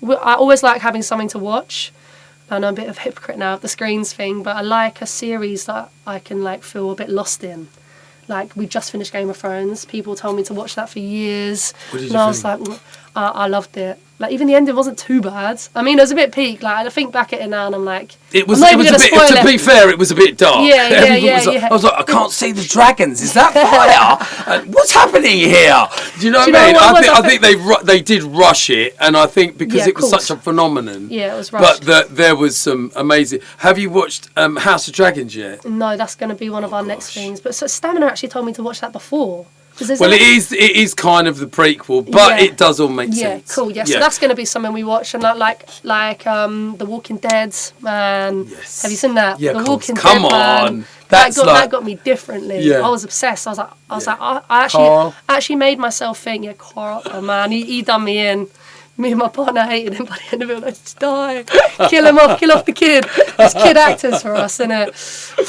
S2: I always like having something to watch. I know I'm a bit of a hypocrite now of the screens thing, but I like a series that I can like feel a bit lost in. Like we just finished Game of Thrones. People told me to watch that for years.
S1: What did you
S2: think? I was like, I loved it. Like even the ending wasn't too bad. I mean, it was a bit peak. Like I think back at it now, and I'm like,
S1: it was a bit. To be fair, it was a bit dark.
S2: Yeah.
S1: I was like, I can't see the dragons. Is that fire? And what's happening here? Do you know what I mean? I think they did rush it, and I think because it was such a phenomenon.
S2: Yeah, it was rushed.
S1: But there was some amazing. Have you watched House of Dragons yet?
S2: No, that's going to be one of our next things. But Stamina actually told me to watch that before.
S1: Well, it is kind of the prequel, but it does all make sense.
S2: Cool. Yeah, so that's going to be something we watch, and like The Walking Dead, man.
S1: Yes.
S2: Have you seen that?
S1: Yeah,
S2: The
S1: Walking
S2: Dead,
S1: Come on.
S2: Man. That got me differently. Yeah. I was obsessed. I was like, I actually made myself think. Yeah, Carl, oh man, he done me in. Me and my partner hated him by the end of it. Like, just die, kill him off, kill off the kid. It's kid actors for us, isn't it?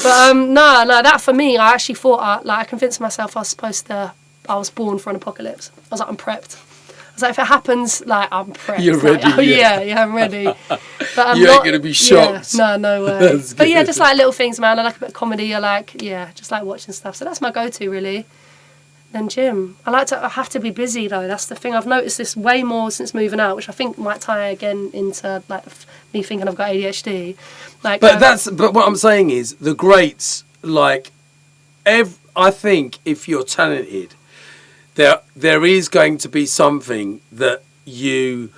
S2: But no, that for me, I actually thought, I convinced myself I was born for an apocalypse. I was like, I'm prepped. I was like, if it happens, like, I'm prepped.
S1: You're ready.
S2: Like, yeah, I'm ready. But I'm
S1: you ain't going to be shocked.
S2: Yeah, no way. But yeah, just like little things, man. I like a bit of comedy. I like, just like watching stuff. So that's my go-to, really. Then gym. I have to be busy though. That's the thing. I've noticed this way more since moving out, which I think might tie again into like me thinking I've got ADHD. Like,
S1: but what I'm saying is the greats. Like, I think if you're talented, there is going to be something that you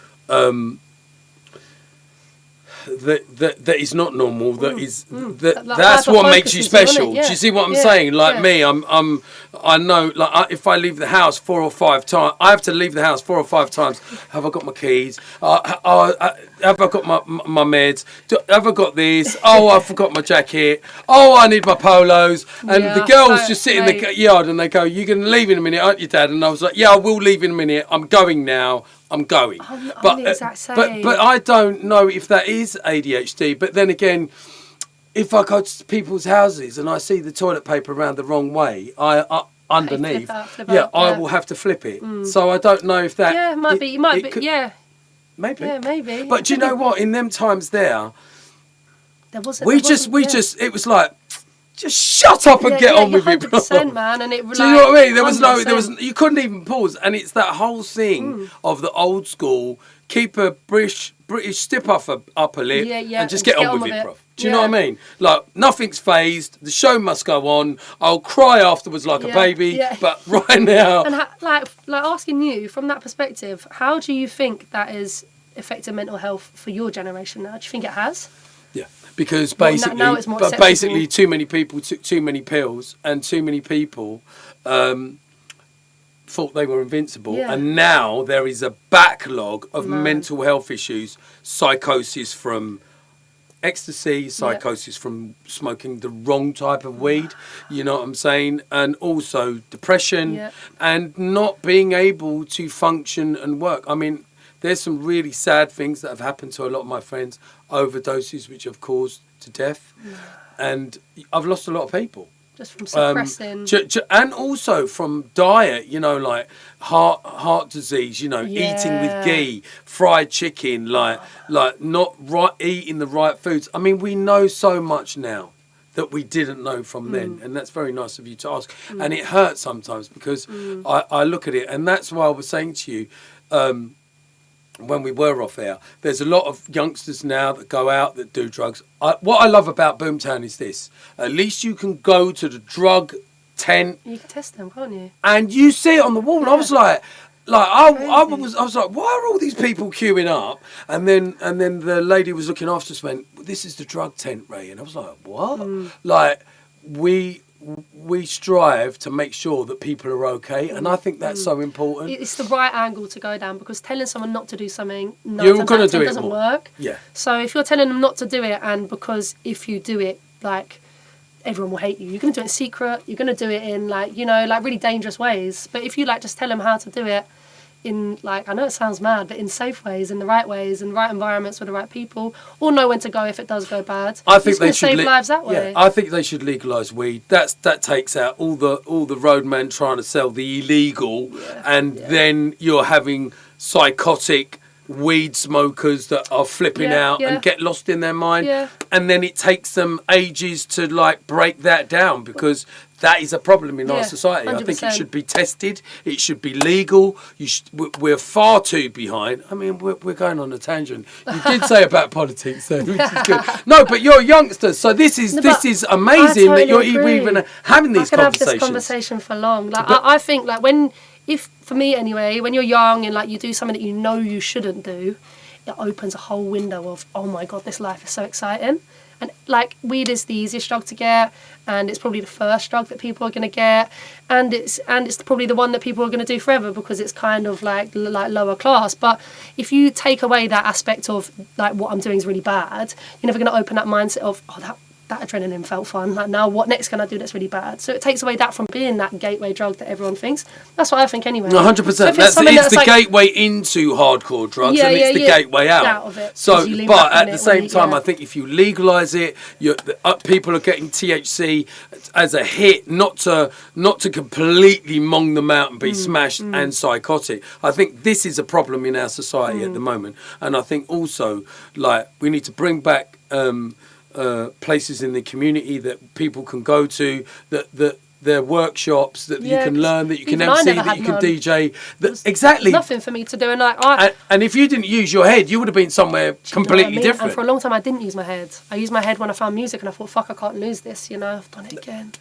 S1: that is not normal. That's what makes you special.
S2: Yeah.
S1: Do you see what I'm saying? Like me, I know. Like if I leave the house 4 or 5 times, I have to leave the house 4 or 5 times. Have I got my keys? Have I got my meds? Have I got this? Oh, I forgot my jacket. Oh, I need my polos. And the girls just sit in the yard and they go, "You're going to leave in a minute, aren't you, Dad?" And I was like, "Yeah, I will leave in a minute. I'm going now. I'm going."
S2: I'm the exact same.
S1: But I don't know if that is ADHD. But then again, if I go to people's houses and I see the toilet paper around the wrong way, I underneath,
S2: flip out,
S1: I will have to flip it. So I don't know if that.
S2: Yeah, might be. You might be. Yeah.
S1: Maybe.
S2: Yeah, maybe.
S1: But do you know what? In them times there
S2: wasn't.
S1: It was like, just shut up and get on with it, bro.
S2: 100%, man. And it.
S1: Do you know what I mean? There was you couldn't even pause, and it's that whole thing of the old school. Keep a British stiff upper lip, and just get on with it, bro. Do you know what I mean? Like, nothing's phased. The show must go on. I'll cry afterwards like a baby, but right now.
S2: And like asking you from that perspective, how do you think that has affected mental health for your generation now? Do you think it has?
S1: Yeah, because basically,
S2: now it's more acceptable.
S1: too many people took too many pills, and too many people thought they were invincible, and now there is a backlog of mental health issues, psychosis from ecstasy, psychosis from smoking the wrong type of weed, you know what I'm saying, and also depression and not being able to function and work. I mean, there's some really sad things that have happened to a lot of my friends, overdoses which have caused to death, and I've lost a lot of people.
S2: Just from suppressing.
S1: And also from diet, you know, like heart disease, you know, eating with ghee, fried chicken, like not eating the right foods. I mean, we know so much now that we didn't know from then, and that's very nice of you to ask. And it hurts sometimes because I look at it, and that's why I was saying to you, when we were off air, there's a lot of youngsters now that go out that do drugs. What I love about Boomtown is this: at least you can go to the drug tent.
S2: You can test them, can't you?
S1: And you see it on the wall. And I was like I was like, why are all these people queuing up? And then the lady was looking after us, went, "This is the drug tent, Ray." And I was like, what? Like we strive to make sure that people are okay, and I think that's so important.
S2: It's the right angle to go down, because telling someone not to do something
S1: you're gonna do it
S2: doesn't
S1: more.
S2: work.
S1: Yeah.
S2: So if you're telling them not to do it, and because if you do it, like, everyone will hate you. You're gonna do it in secret. You're gonna do it in, like, you know, like really dangerous ways. But if you like just tell them how to do it in, like, I know it sounds mad, but in safe ways, in the right ways, in right environments with the right people, or know when to go if it does go bad.
S1: I think they should
S2: save lives that way.
S1: Yeah, I think they should legalise weed. That takes out all the roadmen trying to sell the illegal, then you're having psychotic weed smokers that are flipping out and get lost in their mind, and then it takes them ages to like break that down, because that is a problem in our society. 100%. I think it should be tested. It should be legal. We're far too behind. I mean, we're going on a tangent. You did say about politics, though, which is good. No, but you're youngsters, so this is amazing that you're even having these conversations. I could have this
S2: conversation for long. Like, I think, like, for me anyway, when you're young and like you do something that you know you shouldn't do, it opens a whole window of, oh my God, this life is so exciting. And like, weed is the easiest drug to get, and it's probably the first drug that people are going to get, and it's probably the one that people are going to do forever, because it's kind of like lower class. But if you take away that aspect of like what I'm doing is really bad, you're never going to open that mindset of, oh, that adrenaline felt fun. Like, now what next can I do that's really bad? So it takes away that from being that gateway drug that everyone thinks. That's what I think anyway.
S1: 100%. So it's the like, gateway into hardcore drugs, and it's the gateway out
S2: of it.
S1: So, but at the same time, I think if you legalise it, people are getting THC as a hit, not to completely mong them out and be smashed and psychotic. I think this is a problem in our society at the moment, and I think also like we need to bring back places in the community that people can go to, that there are workshops that you can learn, that you can MC, that you can DJ. Exactly.
S2: Nothing for me to do,
S1: and if you didn't use your head, you would have been somewhere completely different.
S2: And for a long time, I didn't use my head. I used my head when I found music, and I thought, fuck, I can't lose this. You know, I've done it again.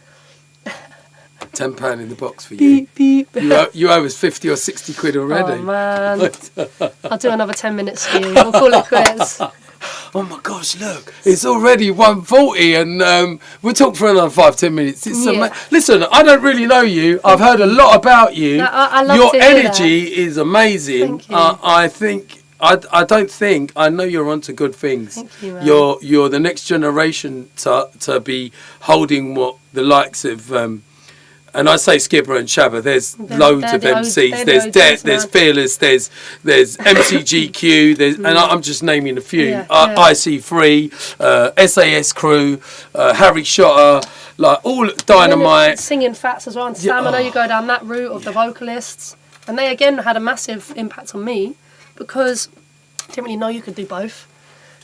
S1: £10 in the box for you.
S2: Beep, beep.
S1: You owe us 50 or 60 quid already.
S2: Oh man, I'll do another 10-minute scheme. We'll call it quits.
S1: Oh my gosh, look, it's already 1:40 and we'll talk for another 5-10 minutes. Listen, I don't really know you. I've heard a lot about you.
S2: No, I love
S1: your
S2: to hear
S1: energy
S2: that.
S1: Is amazing.
S2: Thank you.
S1: I know you're onto good things.
S2: Thank you, man.
S1: You're the next generation to be holding what the likes of and I say Skipper and Shabba, there's loads of MCs. There's Debt, there's Fearless, there's MCGQ, and I'm just naming a few. IC3, SAS Crew, Harry Shotter, like all Dynamite.
S2: Singing Fats as well, and Sam, I know you go down that route of the vocalists. And they, again, had a massive impact on me because I didn't really know you could do both.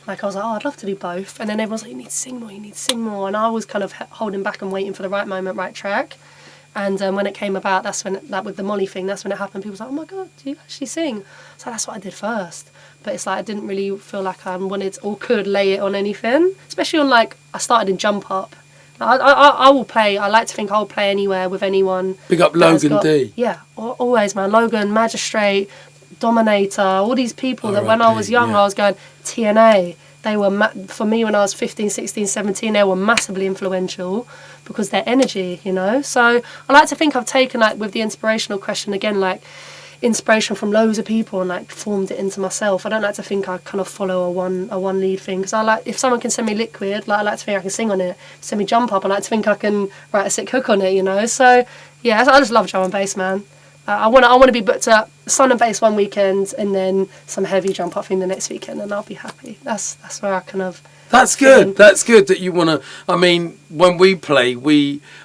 S2: Like, I was like, oh, I'd love to do both. And then everyone's like, you need to sing more, you need to sing more. And I was kind of holding back and waiting for the right moment, right track. And when it came about, that's when, with the Molly thing, that's when it happened. People was like, oh my God, do you actually sing? So that's what I did first. But it's like I didn't really feel like I wanted or could lay it on anything. Especially on, like, I started in Jump Up. I will play, I like to think I'll play anywhere with anyone.
S1: Big up Logan D.
S2: Yeah, always, man. Logan, Magistrate, Dominator, all these people that when I was young, I was going, TNA. They were, for me when I was 15, 16, 17, they were massively influential because their energy, you know. So I like to think I've taken, like, with the inspirational question again, like, inspiration from loads of people and, like, formed it into myself. I don't like to think I kind of follow a one lead thing because I like, if someone can send me Liquid, like, I like to think I can sing on it. Send me Jump Up, I like to think I can write a sick hook on it, you know. So yeah, I just love drum and bass, man. I want to be booked at Sun and Bass one weekend and then some heavy Jump Up thing the next weekend, and I'll be happy. That's where I kind of.
S1: That's good. That's good that you want to. I mean, when we play,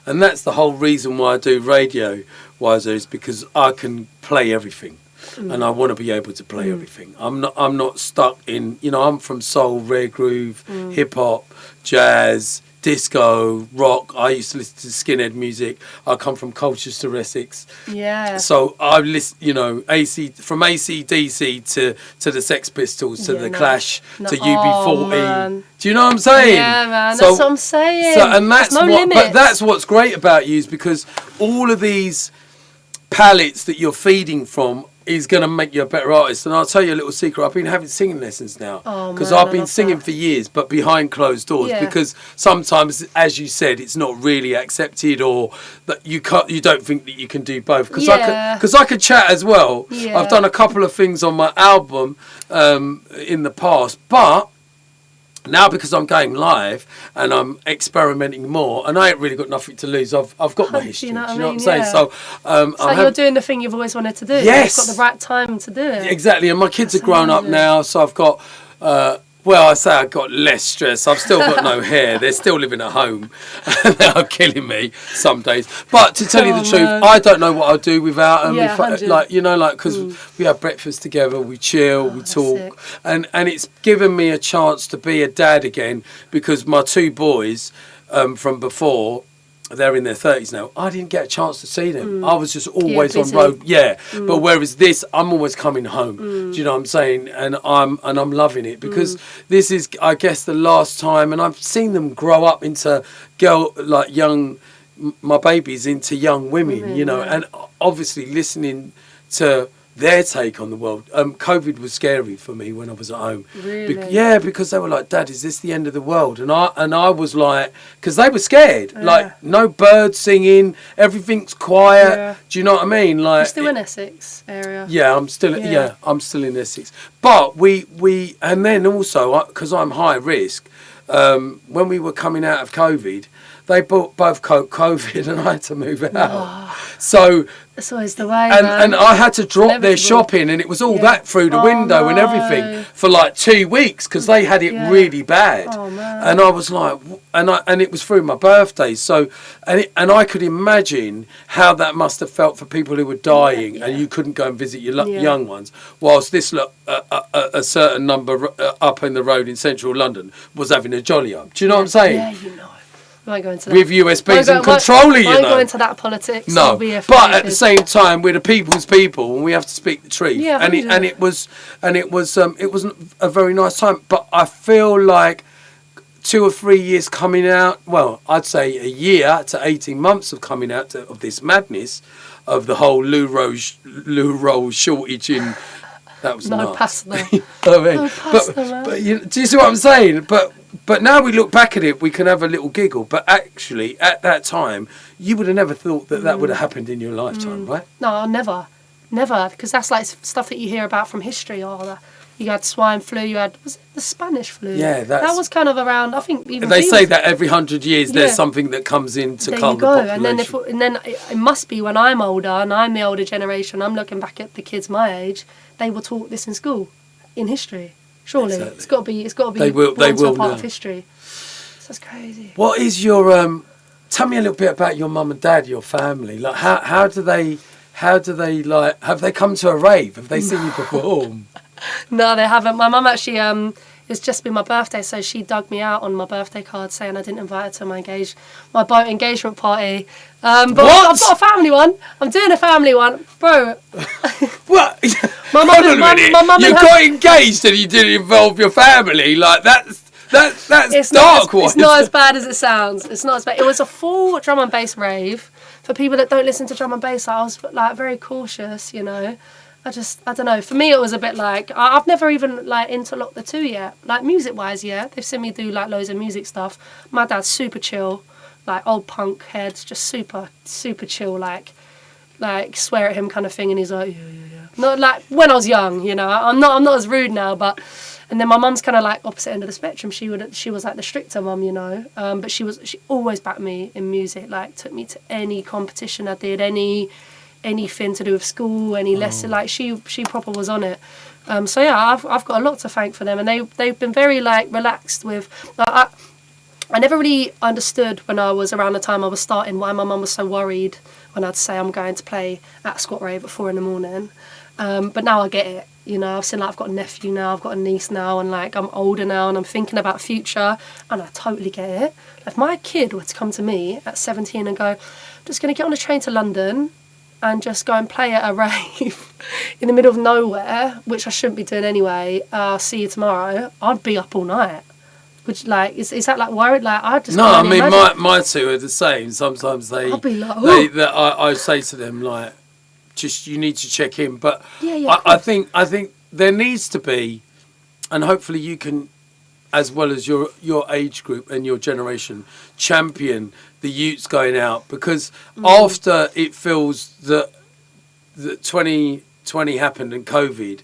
S1: and that's the whole reason why I do radio, Y-zer, is because I can play everything, and I want to be able to play everything. I'm not stuck in. You know, I'm from soul, rare groove, hip hop, jazz, disco, rock. I used to listen to skinhead music. I come from Colchester, Essex.
S2: Yeah.
S1: So I listen, you know, from AC/DC to the Sex Pistols to the Clash to UB40.
S2: Man.
S1: Do you know what I'm saying?
S2: Yeah, man. That's what I'm saying.
S1: And that's
S2: no limits.
S1: But that's what's great about you is because all of these palettes that you're feeding from is going to make you a better artist. And I'll tell you a little secret. I've been having singing lessons now because I've been singing for years, but behind closed doors because sometimes, as you said, it's not really accepted or that you don't think that you can do both. Because I could chat as well. Yeah. I've done a couple of things on my album in the past, but now because I'm going live and I'm experimenting more, and I ain't really got nothing to lose. I've got my history. Do you know what I'm saying? So,
S2: you're doing the thing you've always wanted to do.
S1: Yes,
S2: you've got the right time to do it.
S1: Exactly, and my kids are grown up now, so I've got. Well, I say I've got less stress. I've still got no hair. They're still living at home. They're killing me some days. But to tell you the truth, I don't know what I'll do without them. Because we have breakfast together, we chill, we talk. And it's given me a chance to be a dad again because my two boys from before, they're in their 30s now. I didn't get a chance to see them. I was just always on road. Yeah. But whereas this, I'm always coming home. Do you know what I'm saying? And I'm loving it because this is, I guess, the last time. And I've seen them grow up into my babies into young women, you know, and obviously listening to their take on the world. COVID was scary for me when I was at home.
S2: Really?
S1: Because they were like, Dad, is this the end of the world? And I was like, because they were scared. Like, no birds singing, everything's quiet. Yeah. Do you know what I mean? Like,
S2: you're still in Essex area?
S1: Yeah, I'm still in Essex. But we and then also, because I'm high risk, when we were coming out of COVID, they both caught COVID and I had to move out. So
S2: that's always the way.
S1: And I had to drop their shopping, and it was all that through the window and everything for like 2 weeks because they had it really bad.
S2: Oh, man.
S1: And I was like, and it was through my birthday. So and I could imagine how that must have felt for people who were dying and you couldn't go and visit your young ones. Whilst this a certain number up in the road in central London was having a jolly up. Do you know what I'm saying?
S2: Yeah, you know. I won't go into that.
S1: With USBs and controller, you know.
S2: I won't go into that politics.
S1: No, but at the same time, we're the people's people, and we have to speak the truth. Yeah, and it was a very nice time. But I feel like 2 or 3 years coming out. Well, I'd say a year to 18 months of coming out of this madness of the whole loo roll shortage in. That was
S2: no
S1: nuts.
S2: pasta.
S1: No pasta, man. But do you see what I'm saying? But now we look back at it, we can have a little giggle. But actually, at that time, you would have never thought that would have happened in your lifetime, right?
S2: No, never. Because that's like stuff that you hear about from history. You had swine flu. You had, was it the Spanish flu?
S1: Yeah,
S2: that was kind of around. I think even
S1: they say that every 100 years there's something that comes in to calm the population.
S2: And then it must be when I'm older and I'm the older generation. I'm looking back at the kids my age. They were taught this in school, in history. Surely it's got to be. They will part of history. So that's crazy.
S1: What is your tell me a little bit about your mum and dad, your family. Like how do they like, have they come to a rave? Have they seen you perform?
S2: No, they haven't. My mum actually, it's just been my birthday, so she dug me out on my birthday card saying I didn't invite her to my engagement party. But
S1: what?
S2: I've got a family one. I'm doing a family one, bro.
S1: What?
S2: My mum
S1: you got engaged and you didn't involve your family. Like that's dark.
S2: It's not as bad as it sounds. It's not as bad. It was a full drum and bass rave. For people that don't listen to drum and bass, I was like very cautious, you know. I don't know. For me, it was a bit like, I've never even like interlocked the two yet. Like music wise, yeah, they've seen me do like loads of music stuff. My dad's super chill, like old punk heads, just super chill, like swear at him kind of thing, and he's like, yeah. Not like when I was young, you know. I'm not as rude now, but. And then my mum's kind of like opposite end of the spectrum. She was like the stricter mum, you know. But she always backed me in music. Like took me to any competition I did, anything to do with school, any lesson. Like she proper was on it. So yeah, I've got a lot to thank for them, and they've been very like relaxed with. Like, I never really understood when I was around the time I was starting why my mum was so worried when I'd say I'm going to play at a squat rave at 4 a.m. But now I get it. You know, I've got a nephew now, I've got a niece now, and like I'm older now and I'm thinking about future, and I totally get it. If my kid were to come to me at 17 and go, I'm just going to get on a train to London and just go and play at a rave in the middle of nowhere, which I shouldn't be doing anyway, see you tomorrow, I'd be up all night. Which, like, is that like worried? Like, I just
S1: I mean, my two are the same. Sometimes
S2: I'll be like,
S1: I say to them like, just you need to check in, but
S2: yeah,
S1: I think there needs to be, and hopefully you can, as well as your age group and your generation, champion the youths going out, because after it feels that 2020 happened and COVID,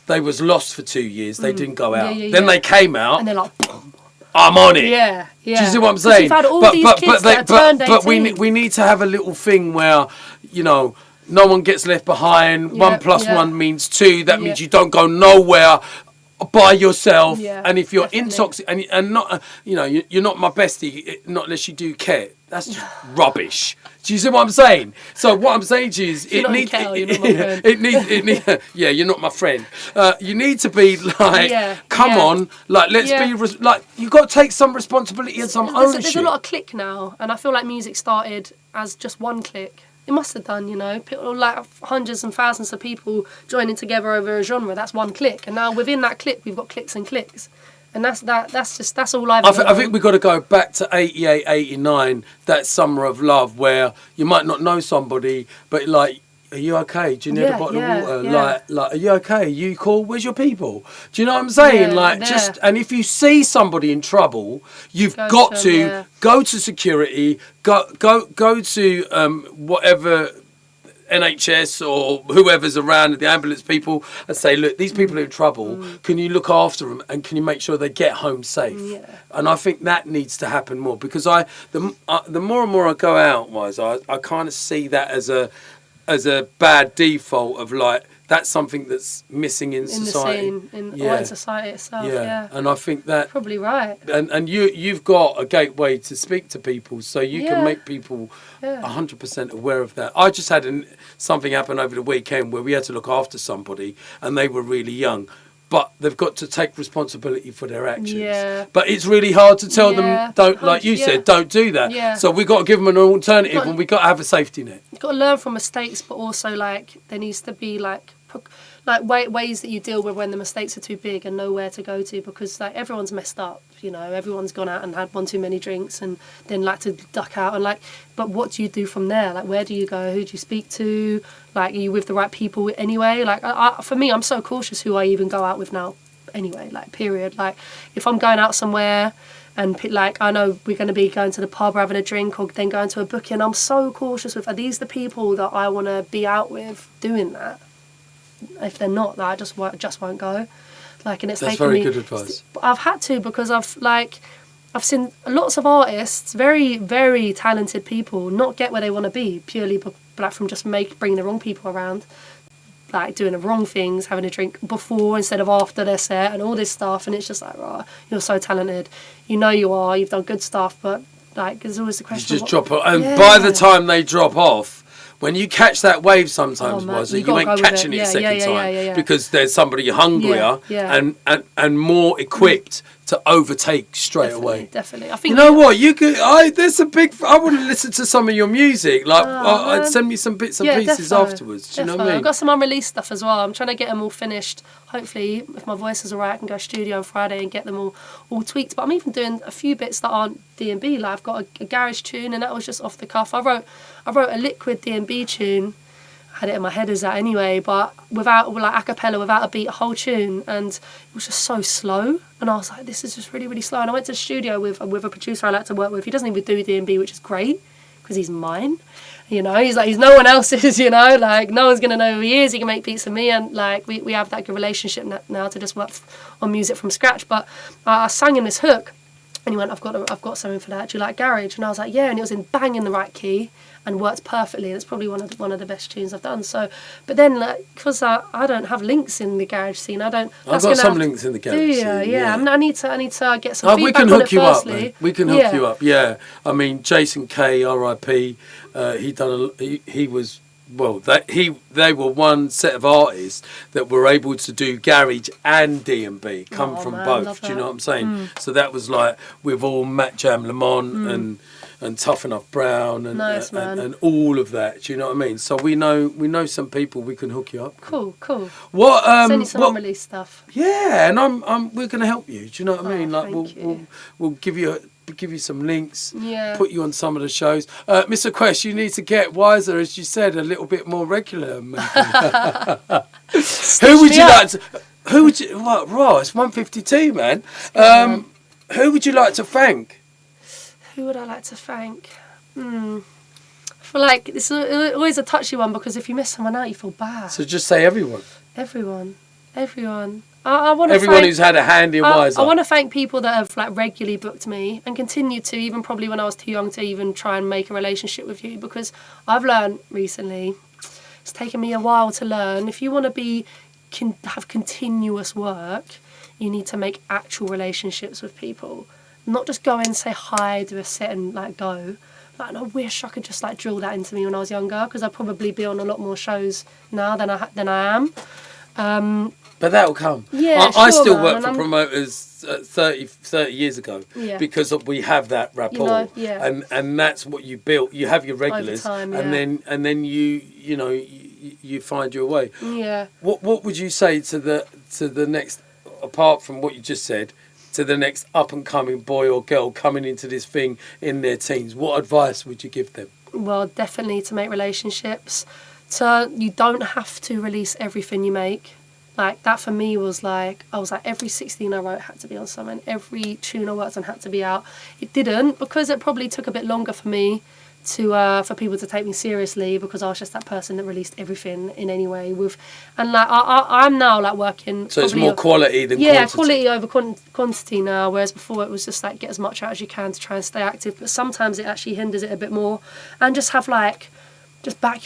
S1: they was lost for 2 years. They didn't go out. Then they came out
S2: and they're like,
S1: I'm on it.
S2: Yeah.
S1: Do you see what I'm saying?
S2: You've had all these kids that turned 18.
S1: But we need to have a little thing where, you know, no one gets left behind. 1 + 1 means 2. That means you don't go nowhere by yourself.
S2: Yeah,
S1: and if you're intoxicated and not, you know, you're not my bestie, not unless you do care. That's just rubbish. Do you see what I'm saying? So what I'm saying to you is,
S2: you're not my friend.
S1: You need to be like, come on, like let's be like, you got to take some responsibility and some ownership.
S2: There's a lot of click now, and I feel like music started as just one click. It must have done, you know, people, like hundreds and thousands of people joining together over a genre. That's one click, and now within that click, we've got clicks and clicks, and that's all I've.
S1: I think we've got to go back to 88, 89, that summer of love, where you might not know somebody, but like, are you okay? Do you need a bottle of water?
S2: Yeah.
S1: Like, are you okay? Are you cool? Where's your people? Do you know what I'm saying? And if you see somebody in trouble, you've got to go to security, go to whatever NHS or whoever's around, the ambulance people, and say, look, these people are in trouble. Can you look after them and can you make sure they get home safe?
S2: Yeah.
S1: And I think that needs to happen more, because the more and more I go out, I kind of see that as a bad default of like, that's something that's missing in society.
S2: In society itself. Yeah.
S1: And I think that
S2: probably right.
S1: And you've got a gateway to speak to people, so you can make people 100% aware of that. I just had something happen over the weekend where we had to look after somebody, and they were really young. But they've got to take responsibility for their actions. Yeah. But it's really hard to tell them, don't, like you said, don't do that.
S2: Yeah.
S1: So we've got to give them an alternative, and we've got to have a safety net.
S2: You've got to learn from mistakes, but also, like, there needs to be, like ways that you deal with when the mistakes are too big and know where to go to, because, like, everyone's messed up, you know. Everyone's gone out and had one too many drinks and then like to duck out. And, like, but what do you do from there? Like, where do you go? Who do you speak to? Like, are you with the right people anyway? Like, for me, I'm so cautious who I even go out with now anyway, like, period. Like, if I'm going out somewhere and, like, I know we're going to be going to the pub or having a drink or then going to a booking, I'm so cautious with, are these the people that I want to be out with doing that? If they're not, I just won't go. Like, and it's
S1: That's
S2: taken
S1: very
S2: me.
S1: good advice.
S2: I've had to, because I've seen lots of artists, very, very talented people, not get where they want to be purely like from just bringing the wrong people around, like doing the wrong things, having a drink before instead of after their set and all this stuff. And it's just like, right, you're so talented. You know you are, you've done good stuff, but like there's always the question.
S1: You just drop off. And by the time they drop off, when you catch that wave sometimes,
S2: man,
S1: you ain't catching it a second time. Because there's somebody hungrier and more equipped to overtake straight away.
S2: Definitely. I think
S1: you know what? You could. There's a big. I want to listen to some of your music. Like, send me some bits and pieces afterwards. Do you know what I mean?
S2: I've got some unreleased stuff as well. I'm trying to get them all finished. Hopefully, if my voice is alright, I can go studio on Friday and get them all tweaked. But I'm even doing a few bits that aren't D&B. Like, I've got a garage tune, and that was just off the cuff. I wrote a liquid D&B tune. Had it in my head as that anyway, but without, like, a cappella, without a beat, a whole tune, and it was just so slow. And I was like, this is just really, really slow. And I went to the studio with a producer I like to work with. He doesn't even do D&B, which is great because he's mine. You know, he's no one else's. You know, like, no one's gonna know who he is. He can make beats of me, and like we have that good relationship now to just work on music from scratch. But I sang in this hook, and he went, I've got something for that. Do you like garage? And I was like, yeah. And it was in bang in the right key and worked perfectly. And it's probably one of the best tunes I've done. So, but then, like, because I don't have links in the garage scene,
S1: I've got some links in the garage scene.
S2: Yeah. I mean, I need to get some feedback
S1: we can hook you up,
S2: firstly.
S1: man. We can hook you up. Yeah. I mean, Jason K, R.I.P. He was. Well, they were one set of artists that were able to do garage and D&B, come from both. Do you know what I'm saying? So that was like with all Matt Jam Lamont and Tough Enough Brown and all of that. Do you know what I mean? So we know some people we can hook you up.
S2: Cool.
S1: What
S2: send you some unreleased stuff.
S1: Yeah, and we're gonna help you. Do you know what I mean? Like we'll give you some links, put you on some of the shows. Mr. Quest, you need to get Y-zer, as you said, a little bit more regular. Who would you like to? It's 1:52, man. Who would you like to thank?
S2: Who would I like to thank? I feel like it's always a touchy one because if you miss someone out, you feel bad.
S1: So just say everyone.
S2: Everyone. I want to
S1: everyone who's had a hand in Y-zer.
S2: I want to thank people that have like regularly booked me and continue to, even probably when I was too young to even try and make a relationship with you, because I've learned recently, it's taken me a while to learn, if you want to have continuous work, you need to make actual relationships with people. Not just go in, say hi, do a set and like go. Like, and I wish I could just like drill that into me when I was younger, because I'd probably be on a lot more shows now than I am.
S1: But that'll come.
S2: Yeah,
S1: I still work for promoters 30 years ago because we have that rapport, and that's what you built. You have your regulars, and then you find your way.
S2: Yeah.
S1: What would you say to the next, apart from what you just said, to the next up and coming boy or girl coming into this thing in their teens? What advice would you give them?
S2: Well, definitely to make relationships. So you don't have to release everything you make. Like, that for me was like, I was like, every 16 I wrote had to be on something. Every tune I worked on had to be out. It didn't, because it probably took a bit longer for me for people to take me seriously, because I was just that person that released everything in any way and like I'm now like working.
S1: So it's more quality than quantity.
S2: Yeah, quality over quantity now, whereas before it was just like get as much out as you can to try and stay active. But sometimes it actually hinders it a bit more, and just back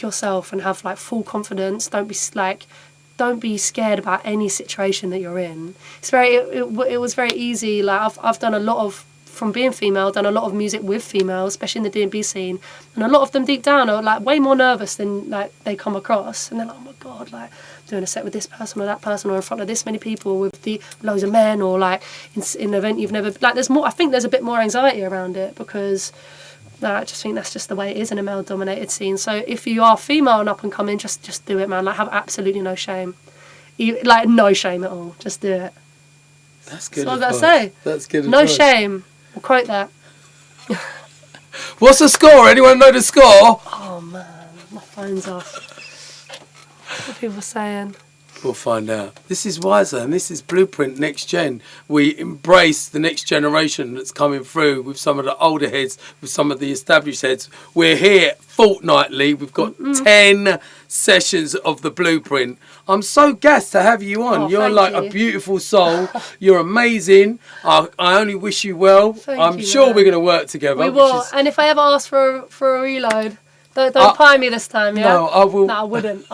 S2: yourself and have like full confidence. Don't be scared about any situation that you're in. It was very easy. Like I've done a lot of, from being female, done a lot of music with females, especially in the D&B scene, and a lot of them deep down are like way more nervous than like they come across, and they're like, oh my god, like doing a set with this person or that person, or in front of this many people with loads of men, or like in an event you've never, like there's more. I think there's a bit more anxiety around it, because I just think that's just the way it is in a male-dominated scene. So if you are female and up and coming, just do it, man. Like, have absolutely no shame. No shame at all. Just do it.
S1: That's good.
S2: That's what I've got to say.
S1: That's good.
S2: No shame. We'll quote that.
S1: What's the score? Anyone know the score?
S2: Oh man, my phone's off. What are people saying?
S1: We'll find out. This is Y-zer, and this is Blueprint Next Gen. We embrace the next generation that's coming through with some of the older heads, with some of the established heads. We're here fortnightly. We've got 10 sessions of the Blueprint. I'm so gassed to have you on. You're like a beautiful soul. You're amazing. I only wish you well. I'm sure we're going to work together.
S2: We will. And if I ever ask for a reload, don't pie me this time, yeah?
S1: No, I will.
S2: No, I wouldn't.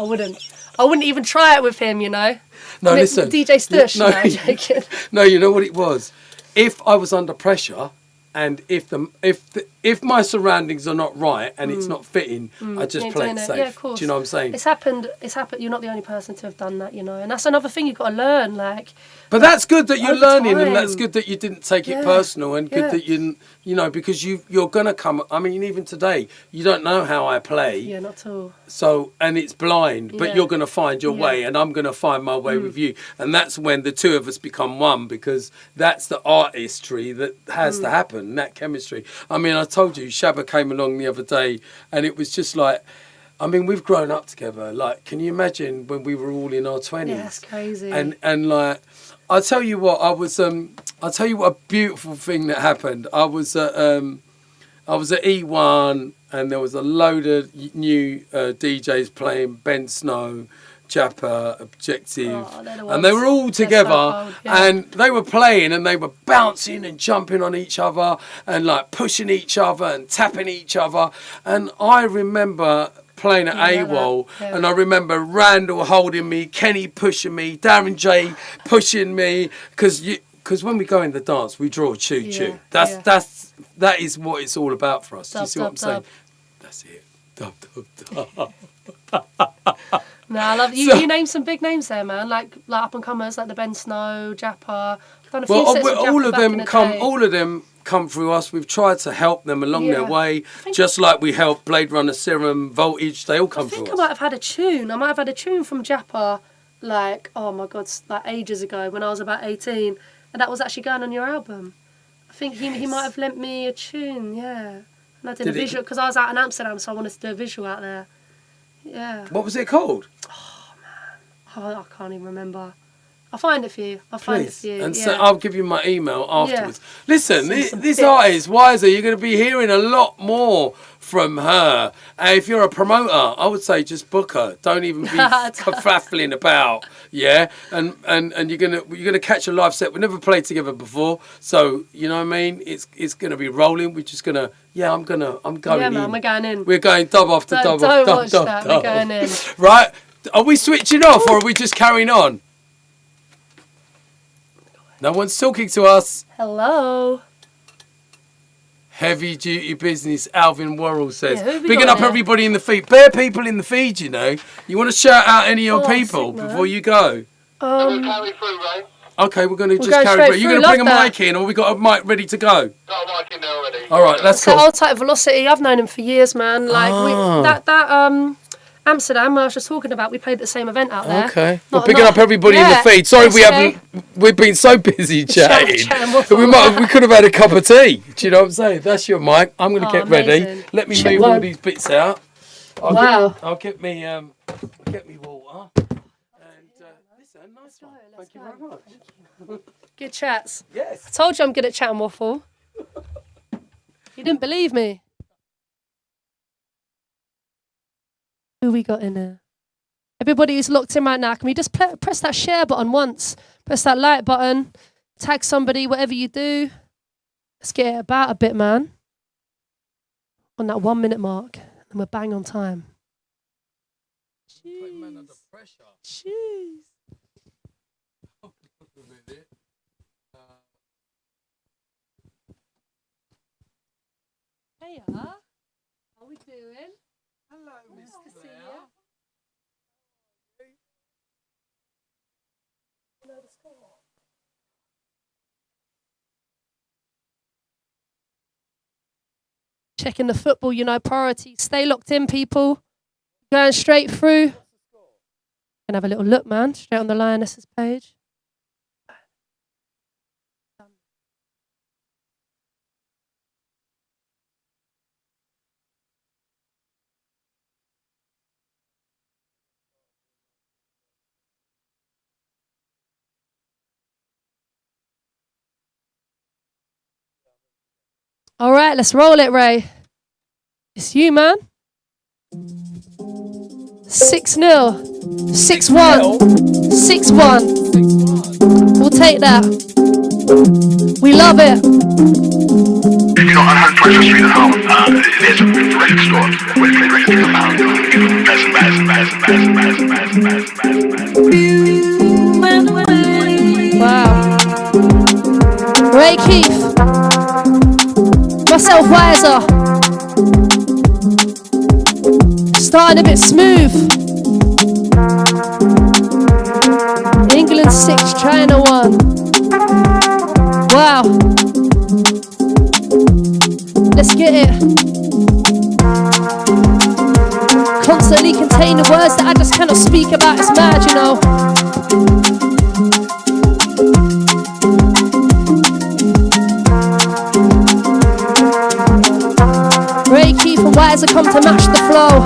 S2: I wouldn't even try it with him, you know.
S1: No, listen.
S2: DJ Stush. No, I'm joking.
S1: No, you know what it was? If I was under pressure, and if my surroundings are not right and it's not fitting, I just play it safe.
S2: Yeah, of course.
S1: Do you know what I'm saying?
S2: It's happened. You're not the only person to have done that, you know. And that's another thing you've got to learn, like.
S1: But that's good that you're learning,
S2: time.
S1: and that's good that you didn't take it personal, and good that you know, because you're gonna come. I mean, even today, you don't know how I play.
S2: Yeah, not at all.
S1: So, and it's blind, but you're gonna find your way, and I'm gonna find my way with you, and that's when the two of us become one, because that's the artistry that has to happen, that chemistry. I mean, I told you, Shabba came along the other day, and it was just like. I mean, we've grown up together. Like, can you imagine when we were all in our 20s?
S2: Yeah, that's crazy.
S1: And like, I'll tell you what, I'll tell you what a beautiful thing that happened. I was at E1, and there was a load of new DJs playing Ben Snow, Japper, Objective, and they were all together, so cold, and they were playing, and they were bouncing and jumping on each other, and like pushing each other and tapping each other. And I remember playing at AWOL, and I remember Randall holding me, Kenny pushing me, Darren J pushing me, because when we go in the dance, we draw choo-choo. That is what it's all about for us. Do you see what I'm saying? That's it. Dub, dub, dub.
S2: No, I love you. You named some big names there, man. Like up and comers, like the Ben Snow, Japper. Done a few sets with
S1: all of them come through us. We've tried to help them along their way, just like we helped Blade Runner, Serum, Voltage. They all come through us. I think I
S2: might have had a tune. I might have had a tune from Japper, like, oh my God, like ages ago when I was about 18, and that was actually going on your album. I think he might have lent me a tune, yeah. And I did a visual because I was out in Amsterdam, so I wanted to do a visual out there. Yeah.
S1: What was it called?
S2: Oh man, I can't even remember. I'll find it for you.
S1: And so I'll give you my email afterwards. Yeah. Listen, this artist, Y-zer, you're going to be hearing a lot more from her. If you're a promoter, I would say just book her. Don't even be kerfuffling about. Yeah, and you're gonna catch a live set. We never played together before, so you know what I mean. It's gonna be rolling. We're just gonna. Yeah, I'm going
S2: yeah,
S1: in.
S2: Man, we're going in.
S1: We're going dub after dub.
S2: Don't watch that. We're going in.
S1: Right? Are we switching off, or are we just carrying on? No one's talking to us.
S2: Hello.
S1: Heavy duty business, Alvin Worrell says. Bigging up everybody in the feed. Bare people in the feed, you know. You want to shout out any of your people before you go?
S3: Carry through, Ray.
S1: Okay, we're going to just carry through. You're going to bring a mic in, or we got a mic ready to go?
S3: Got a mic in there already.
S1: All right, that's cool.
S2: Old type Velocity, I've known him for years, man. Like that Amsterdam, I was just talking about, we played at the same event out there.
S1: Okay. We're picking up everybody in the feed. Sorry, we've been so busy chatting. We could have had a cup of tea. Do you know what I'm saying? That's your mic. I'm going to get ready. Let me move all these bits out. I'll get me water. And listen, nice one. Thank you very much.
S2: Good chats.
S1: Yes.
S2: I told you I'm good at chat and waffle. You didn't believe me. Who we got in there? Everybody who's locked in right now, can we just press that share button once? Press that like button. Tag somebody, whatever you do. Let's get it about a bit, man. On that 1 minute mark. And we're bang on time. Jeez. Jeez. Hey, how we doing?
S1: Hello, Mr. Blair.
S2: Checking the football, you know, priorities. Stay locked in, people. Going straight through. Gonna have a little look, man. Straight on the Lioness's page. All right, let's roll it, Ray. It's you, man. 6-0, 6-1, 6-1. We'll take that. We love it.
S4: You know, on 121st Street at home, there's a record store where they play records from around,
S2: Wow. Ray Keith. Myself, Y-zer. Starting a bit smooth. England 6, China 1. Wow. Let's get it. Constantly containing words that I just cannot speak about. It's mad, you know. Ray Keith and Y-zer come to match the flow.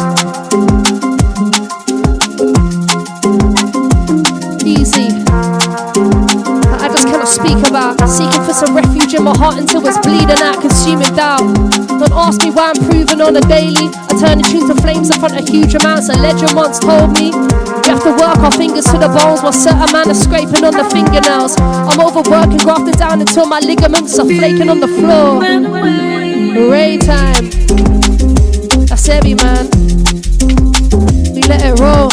S2: Easy. I just cannot speak about. Seeking for some refuge in my heart until it's bleeding out, consuming doubt. Don't ask me why I'm proving on a daily. I turn the tune to flames in front of huge amounts. A legend once told me we have to work our fingers to the bones while certain man are scraping on the fingernails. I'm overworking, grafted down until my ligaments are flaking on the floor. Ray time. That's heavy, man. We let it roll.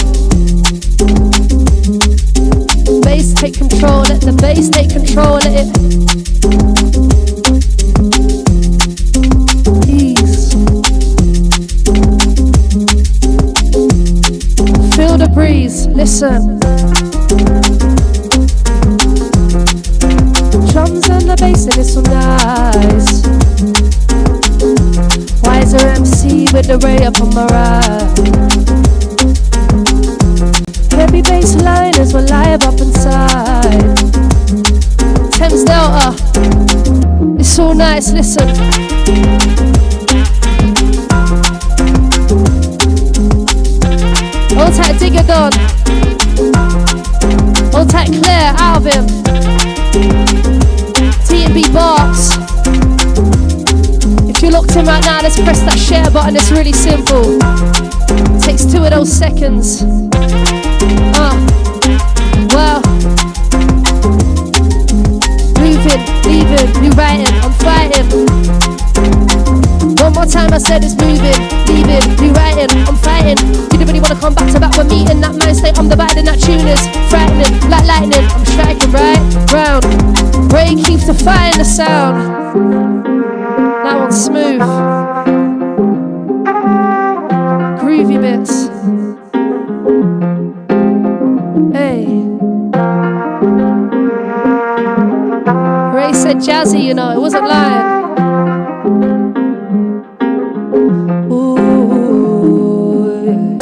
S2: Bass take control, let the bass take control, let it. Ease. Feel the breeze, listen. Drums and the bass and it's so nice. Y-zer MC with the ray up on my right. Heavy bass liners will live up inside. Thames Delta, it's so nice, listen. Hold tight, Digger Don. Hold tight, Claire, out of him. T&B Barks. If you're locked in right now, let's press that share button, it's really simple. Takes 2 of those seconds. Well, moving, leaving, rewriting, I'm fighting. One more time I said it's moving, leaving, rewriting, I'm fighting. You didn't really want to come back to back with me in that mind state. I'm dividing that tune is frightening, like lightning. I'm striking right round. Ray keeps defying the sound. That one's smooth. Groovy bits. Hey. Ray said jazzy, you know, it wasn't lying. Ooh, yeah.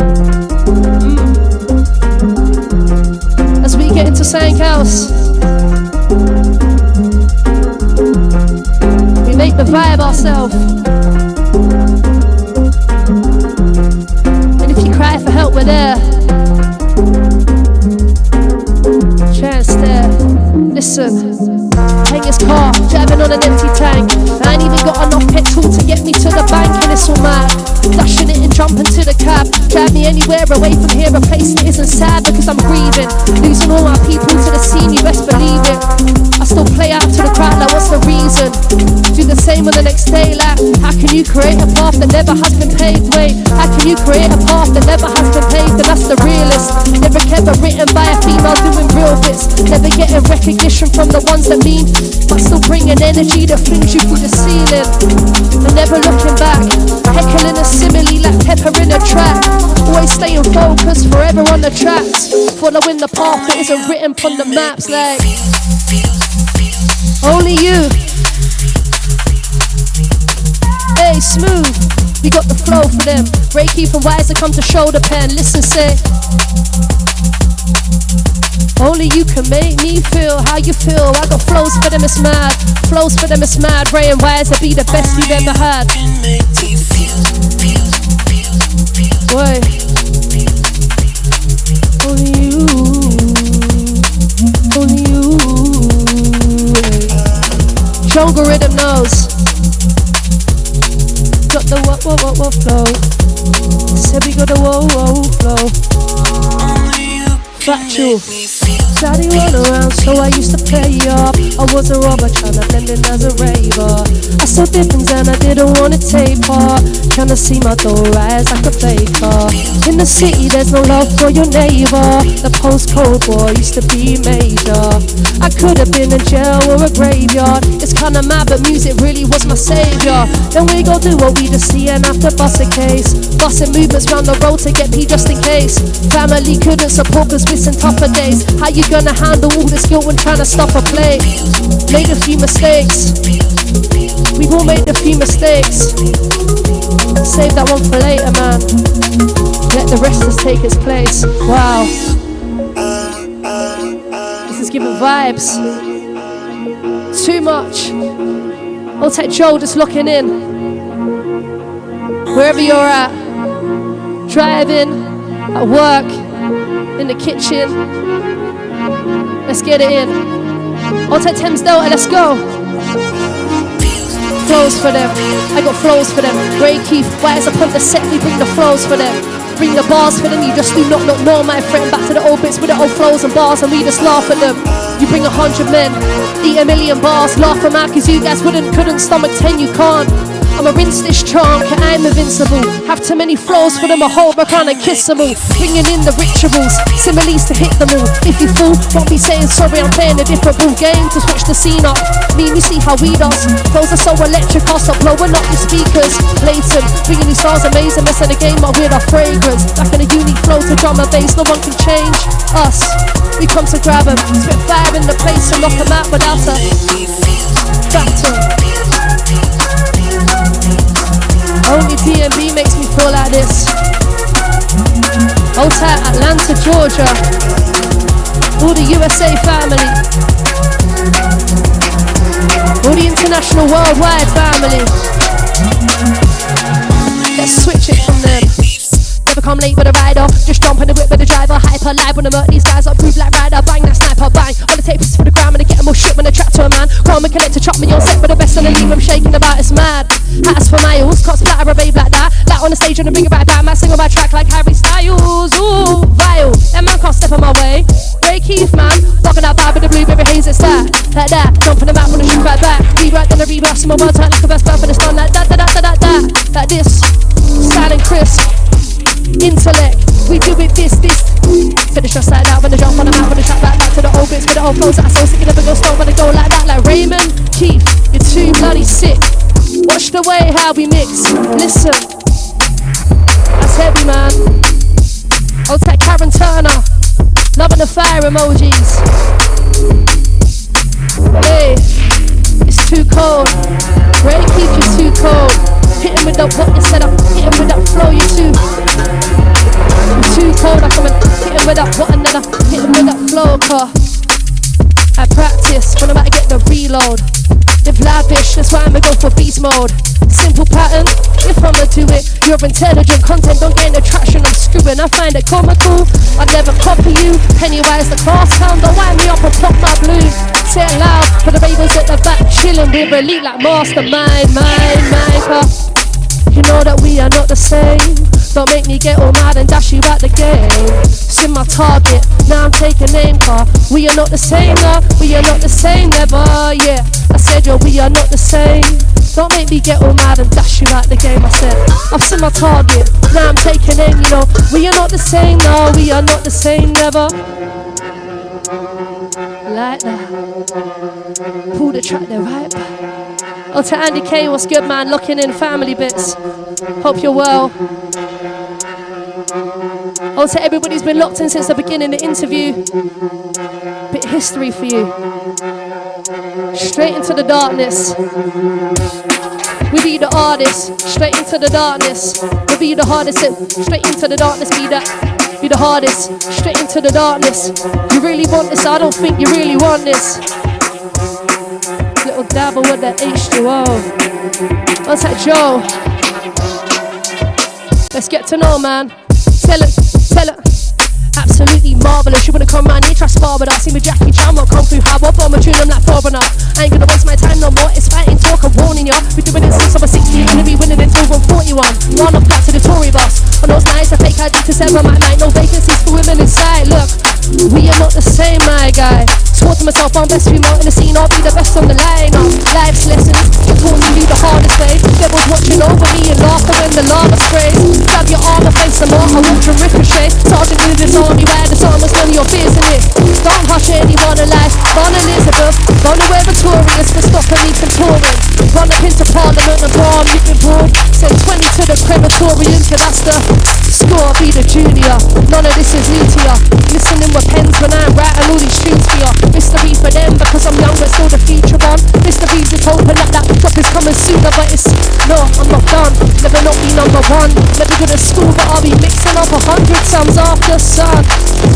S2: As we get into something else, we make the vibe ourselves. And if you cry for help, we're there. Listen, hang his car, driving on an empty tank. I ain't even got enough petrol to get me to the bank, and it's all mad. Dashing it and jumping to the cab. Drive me anywhere away from here, a place that isn't sad because I'm grieving. Losing all my people to the scene, you best believe it. I still play out to the crowd, like what's the reason? Do the same on the next day, like how can you create a path that never has been paved? Wait, how can you create a path that never has been paved? And that's the realist. Never ever written by a female doing real bits. Never getting recognition from the ones that mean, but still bringing energy that flings you through the ceiling. And never looking back, heckling a simile like pepper in a track. Always staying focused, forever on the tracks. Following the path that isn't written from the maps, like only you. Hey, smooth, we got the flow for them. Ray Keith and Y-zer come to shoulder pen. Listen, say only you can make me feel how you feel. I got flows for them, it's mad. Flows for them, it's mad. Ray and Y-zer be the best you've ever had. Boy, only you, only you. Jungle rhythm knows. Got the what flow. Said we got the whoa flow. Factual. Daddy run around, so I used to play up. I was a robber trying to blend in as a raver. I saw dippings and I didn't want to taper. Trying to see my dough rise like a faker. In the city there's no love for your neighbor. The postcode war used to be major. I could have been in jail or a graveyard. It's kinda mad but music really was my saviour. Then we go do what we just see and have to bust a case. Busting movements round the road to get P just in case. Family couldn't support cause missing tougher days. How you gonna handle all this guilt when trying to stop a play? Made a few mistakes. We've all made a few mistakes. Save that one for later, man. Let the rest just take its place. Wow. This is giving vibes. Too much. I'll take Joe just looking in. Wherever you're at. Driving, at work, in the kitchen. Let's get it in. I'll take Thames Delta, let's go. Flows for them, I got flows for them. Ray Keith, Y-zer upon the set, we bring the flows for them. Bring the bars for them, you just do not know my friend. Back to the old bits with the old flows and bars and we just laugh at them. You bring 100 men, eat 1,000,000 bars, laugh them out cause you guys couldn't stomach 10, you can't. I'ma rinse this charm, cause I'm invincible. Have too many flows for them, I hold my crown and kiss them all. Bringing in the rituals, similes to hit them all. If you fool, won't be saying sorry, I'm playing a different ball game. To switch the scene up, me see how we does. Flows are so electric, I'll stop blowing up your speakers. Blatant, bringing these stars amazing, messing the game up with our fragrance. Back in a unique flow to drum and bass, no one can change us. We come to grab them, spit fire in the place and knock them out without a factor. Only B&B makes me feel like this. Old tight Atlanta, Georgia. All the USA family. All the international worldwide family. Let's switch it from them. Never come late with a rider. Just jump in the whip with the driver. Hyper live when I murk these guys up. Proof like rider. Bang that sniper. Bang. On the tapes for the gram and they get them all shit when they trap to a man. Come and connect to chop me on set with the best and they leave them shaking about. It's mad. Hats for miles. Can't splatter a babe like that. Like on the stage and I bring it right back. Man sing on my track like Harry Styles. Ooh, vile. That man can't step on my way. Ray Keith, man. Walking out vibe with the blueberry haze. It's that. Like that. Jumping them out when I shoot right back. Rewrite then I read. See my words like a verse birth and it's done like that. Like this. Silent crisp. Intellect, we do it this. Finish just like that when I jump on the map, when I track back to the old bits with the old flows that I so sick, you never go stone when I go like that. Like Raymond, Keith, you're too bloody sick. Watch the way how we mix. Listen, that's heavy, man. I'll take Karen Turner, loving the fire emojis. Hey, it's too cold. Ray Keith, you're too cold. Hit him with the what you set up, hit him with that flow, you're too cold. I come and hit him with that what and then I hit him with that flow, car. I practice when I'm about to get the reload. Live lavish, that's why I'ma go for beast mode. Simple pattern, if I'ma do it, you're intelligent content, don't gain attraction, I'm screwing. I find it comical, I'd never copy you. Pennywise the class town, don't wind me up and pop my blue. Say it loud, for the ravens at the back, chilling with elite like mastermind, car. You know that we are not the same. Don't make me get all mad and dash you out the game. It's in my target, now I'm taking aim, car. We are not the same, no, we are not the same, never, yeah. I said, yo, we are not the same. Don't make me get all mad and dash you out the game, I said. I've seen my target, now I'm taking aim, you know. We are not the same, no, we are not the same, never. Like that. Pull the track there, right back. Oh, to Andy K, what's good, man? Locking in family bits. Hope you're well. Oh, to everybody who's been locked in since the beginning of the interview. Bit of history for you. Straight into the darkness. We be the artists. Straight into the darkness. We be the hardest. Straight into the darkness. Be that. Be the hardest. Straight into the darkness. You really want this? I don't think you really want this. Little dabble with that H2O. What's that, Joe? Let's get to know, man. Tell it. Absolutely. absolutely marvellous. You wanna come round here, try spar with us. See me Jackie Chan, won't come through how up, I'ma tune them like far enough. I ain't gonna waste my time no more, it's fighting talk, I'm warning ya. We're doing it since I was 16, gonna be winning until I'm 41. Run off back to the Tory bus. On those nights I take ID to 7 at night, no vacancies for women inside. Look, we are not the same, my guy. Swore to myself, I'm best female in the scene, I'll be the best on the lineup. Life's lessons, you taught me the hardest way. Devil's watching over me and laughing when the lava sprays. Grab your arm and face some more, I watch a ricochet. Sergeant in this army, where the sun was none of your business. Don't hush anyone alive, Born Elizabeth. Gonna wear Victorious for stopping me from touring. Run up into Parliament and bomb, you can broad. Send 20 to the crematorium, so that's the score, be the junior. None of this is new to ya. Listening with pens when I'm writing all these tunes for ya. Mystery for them because I'm young but still the future one. Mystery just hoping that drop is coming sooner, but it's no, I'm not done. Never not be number one. Never good at school, but I'll be mixing up 100 sums after sun.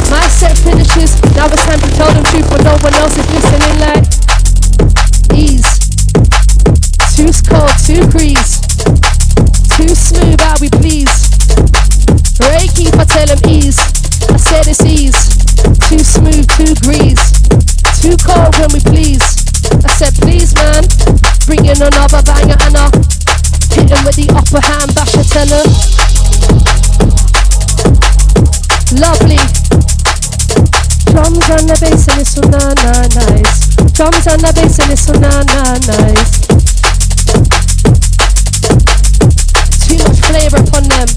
S2: My set finishes, now it's time to tell them truth when no one else is listening. Like ease, too cold, too grease, too smooth, how we please. Ray keep, I tell him ease. I said it's ease. Too smooth, too grease. Too cold when we please. I said please man. Bring in another banger and I hit him with the upper hand bash, I tell him. Lovely. Drums and the bass and it's so nice. Drums and the bass and it's so nice. Too much flavour upon them.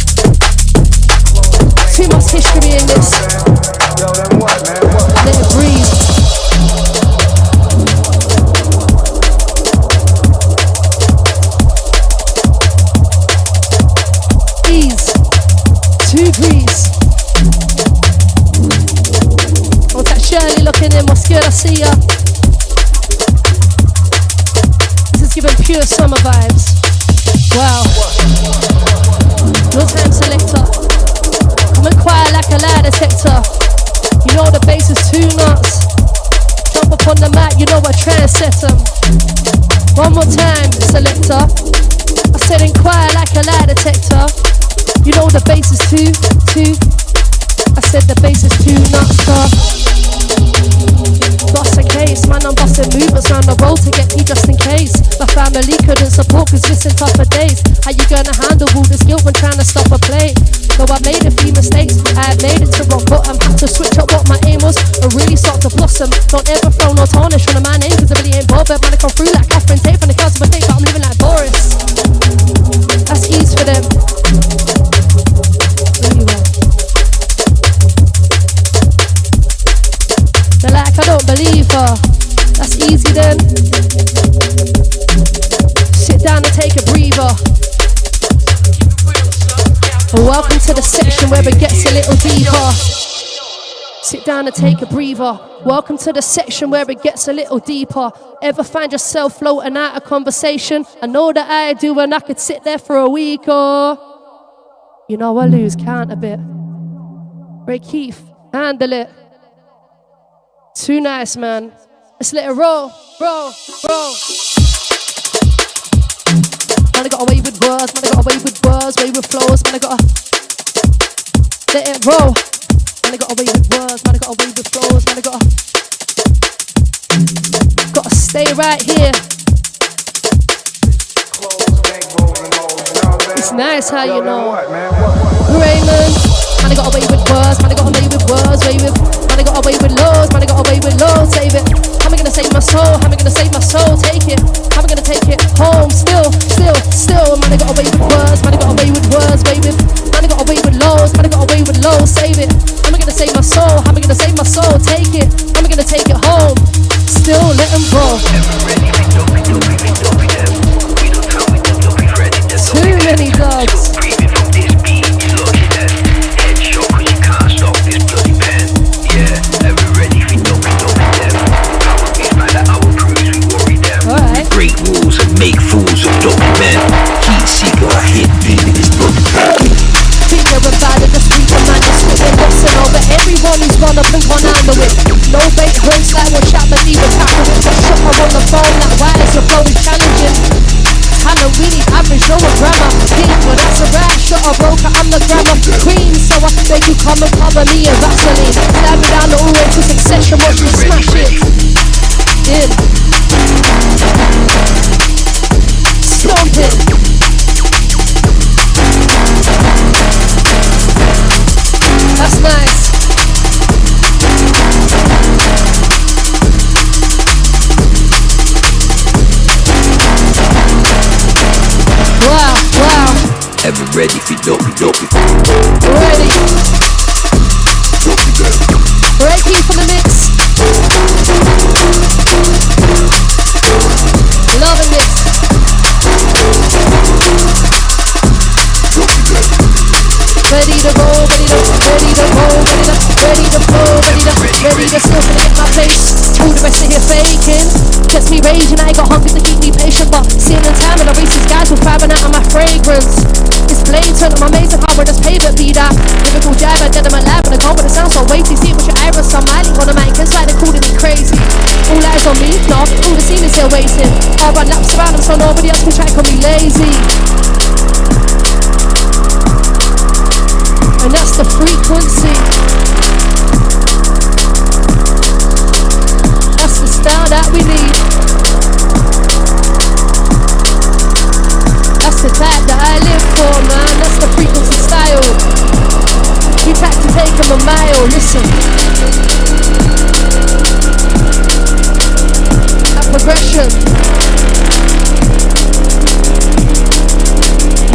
S2: Too much history in this. Let it breathe. Ease. 2 degrees. What's that Shirley looking in? What's good? I see ya. This is giving pure summer vibes. Wow. Your time, selector. Coming quiet like a lie detector. You know the bass is too nuts. Jump up on the mat, you know I try and set them. One more time, selector. I said in quiet like a lie detector. You know the bass is too. I said the bass is too nuts, Bust a case, man, I'm busting movements round the road to get me just in case. My family couldn't support cause it's in tougher days. How you gonna handle all this guilt when trying to stop a play? Though I made a few mistakes, I had made it to rock bottom. Had to switch up what my aim was and really start to blossom. Don't ever throw no tarnish on my name cause I really ain't bothered. Man, I come through like Catherine Tate from the clouds of a but I'm living like Boris. That's ease for them. Anyway. They're like, I don't believe her. That's easy then. Sit down and take a breather. Welcome to the section where it gets a little deeper. Sit down and take a breather. Welcome to the section where it gets a little deeper. Ever find yourself floating out of conversation? I know that I do, and I could sit there for a week or... You know I lose count a bit. Ray Keith, handle it. Too nice, man. Let's let it roll. Man, I got away with words, man, I got away with words, way with flows, man, I gotta let it roll. Man, I got away with words, man, I got away with flows, man, I gotta stay right here. It's nice how you know. Raymond, man, I got away with words, man, I got away with words, way with, man, I got away with lows, man, I got away with lows, save it. How am I gonna save my soul? How am I gonna save my soul? Take it. How am I gonna take it home? Still. Man, I got away with words. Man, I got away with words. Man, I got away with lows. Man, I got away with lows. Save it. How am I gonna save my soul? How am I gonna save my soul? Take it. How am I gonna take it home? Still, let them go. Too many dogs.
S5: Break rules and make fools of dopey men. Heat seeker, I hit big in this book.
S2: Think you're a bad at the street, a man is spitting boxing over everyone who's run up and gone handle it. No bait hurts like what Chapman leave a tackle with. Just shut her on the phone, that wires your flow is challenging. Talent, we need average, no one grammar. King, well that's a rat, shut her broker, I'm the grammar queen. So I beg you come and cover me in Vaseline.
S5: Ever ready for dopey.
S2: Ready. Reiki for the mix. Loving this. Ready to go, ready to flow, ready to still hit my place. All the rest of here faking gets me raging. I ain't got hunger to keep me patient, but seeing the time and the racist guys were fabbing out of my fragrance. It's blatant, I'm amazing how we're just pavement be that lyrical jive. I did them alive and I go, but it sounds so weighty. See it with your iris, I'm mighty on the mic. It's like they're calling me crazy. All eyes on me, no, all the scene is here waiting. I run laps around them so nobody else can try to call me lazy. And that's the frequency. That's the style that we need. That's the type that I live for, man. That's the frequency style. We pack to take them a mile, listen. That progression.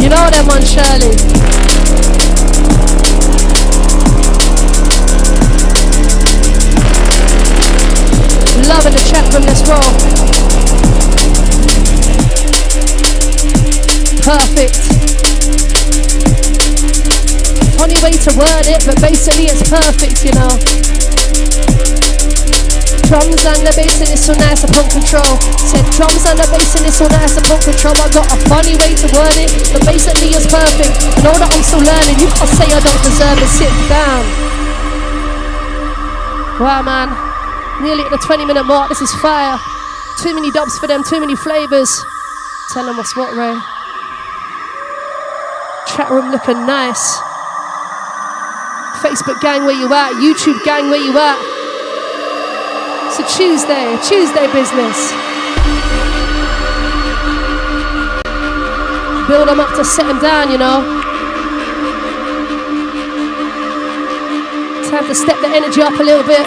S2: You know them on Shirley. Loving the chat room, let's roll. Perfect. Funny way to word it, but basically it's perfect, you know. Drums and the bass and it's so nice upon control. Said drums and the bass and it's so nice upon control. I got a funny way to word it, but basically it's perfect. I know that I'm still learning, you can't say I don't deserve it. Sit down. Wow, man. Nearly at the 20-minute mark, this is fire. Too many dubs for them, too many flavours. Tell them what's what, Ray. Chat room looking nice. Facebook gang, where you at? YouTube gang, where you at? It's a Tuesday business. Build them up to set them down, you know. Time to step the energy up a little bit.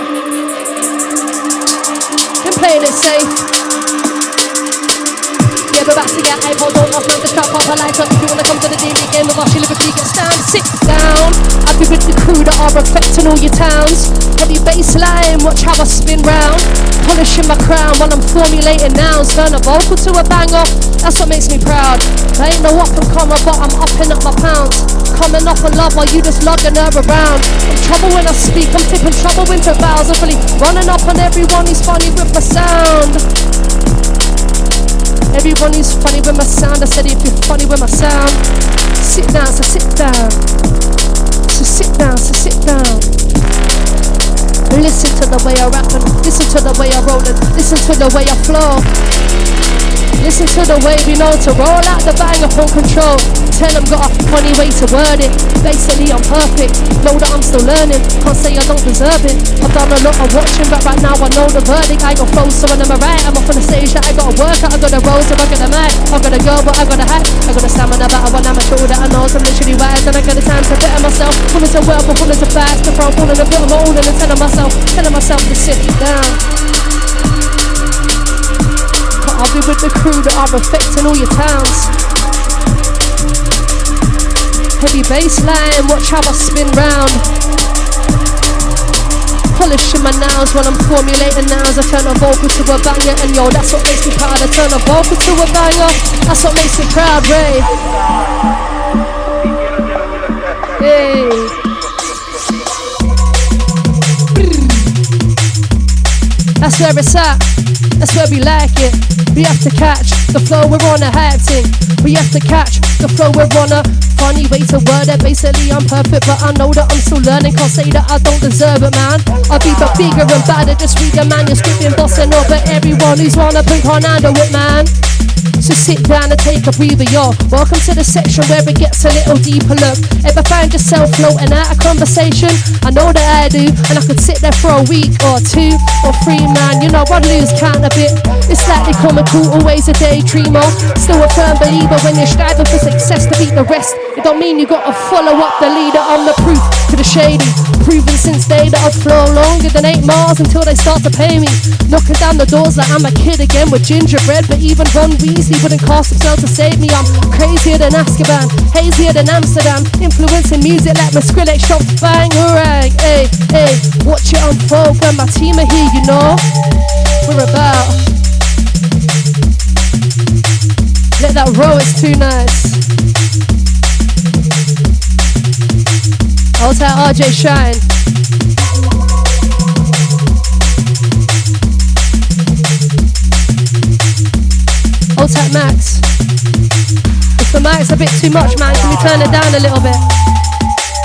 S2: Playing it safe. Yeah, we're about to get iPod on off, man. Just drop off a light up. If you wanna come to the daily game with us, you live a get down, sit down. I'll be with the crew that are affecting all your towns. Heavy bass line, watch how I spin round. Polishing my crown while I'm formulating nouns. Turn a vocal to a banger, that's what makes me proud. I ain't no up and comer, but I'm upping up my pounds. Coming up on love while you just lugging her around. I'm trouble when I speak, I'm tipping trouble into vowels. I'm really running up on everyone who's funny with my sound. Everyone who's funny with my sound. I said if you're funny with my sound, sit down, so sit down. So sit down, so sit down. Listen to the way I rap and listen to the way I roll it. Listen to the way I flow. Listen to the way we know to roll out the bang upon control. Tell them got a funny way to word it. Basically I'm perfect, know that I'm still learning. Can't say I don't deserve it. I've done a lot of watching, but right now I know the verdict. I got flow, so when I'm right, I'm up on the stage that I gotta work out. I gotta roll, so I gotta mic. I gotta go, but I gotta hack. I gotta stamina better when I'm sure that I know I'm literally wise. And I got the time to better myself. Pulling to work, but pulling to fast. The front, pulling to put them all in and telling myself to sit down. I'll be with the crew that are affecting all your towns. Heavy bass line, watch how I spin round. Polishing my nouns when I'm formulating nouns. I turn a vocal to a banger, and yo, that's what makes me proud. I turn a vocal to a banger, that's what makes me proud, Ray. Hey. That's where it's at, that's where we like it. We have to catch the flow, we're on a hype thing. We have to catch the flow, we're on a funny way to word it. Basically I'm perfect, but I know that I'm still learning. Can't say that I don't deserve it, man. I'll be the bigger and badder, just read the manuscript and bossing over everyone who's wanna put on handle it, man. So sit down and take a breather, yo. Welcome to the section where it gets a little deeper. Look, ever find yourself floating out of conversation? I know that I do, and I could sit there for a week or two or three, man. You know, I'd lose count a bit. It's slightly comical, always a daydreamer. Still a firm believer when you're striving for success to beat the rest. It don't mean you gotta follow up the leader. I'm the proof to the shady. Proven since day that I'd flow longer than 8 miles until they start to pay me. Knocking down the doors like I'm a kid again with gingerbread. But even Ron Weasley wouldn't cast himself to save me. I'm crazier than Azkaban, hazier than Amsterdam. Influencing music like my Skrillex shot bang. Alright, hey, hey, watch it unfold when my team are here, you know. We're about. Let that roll, it's too nice. I'll tell RJ Shine. I'll tap Max. If the mic's a bit too much, man, can we turn it down a little bit?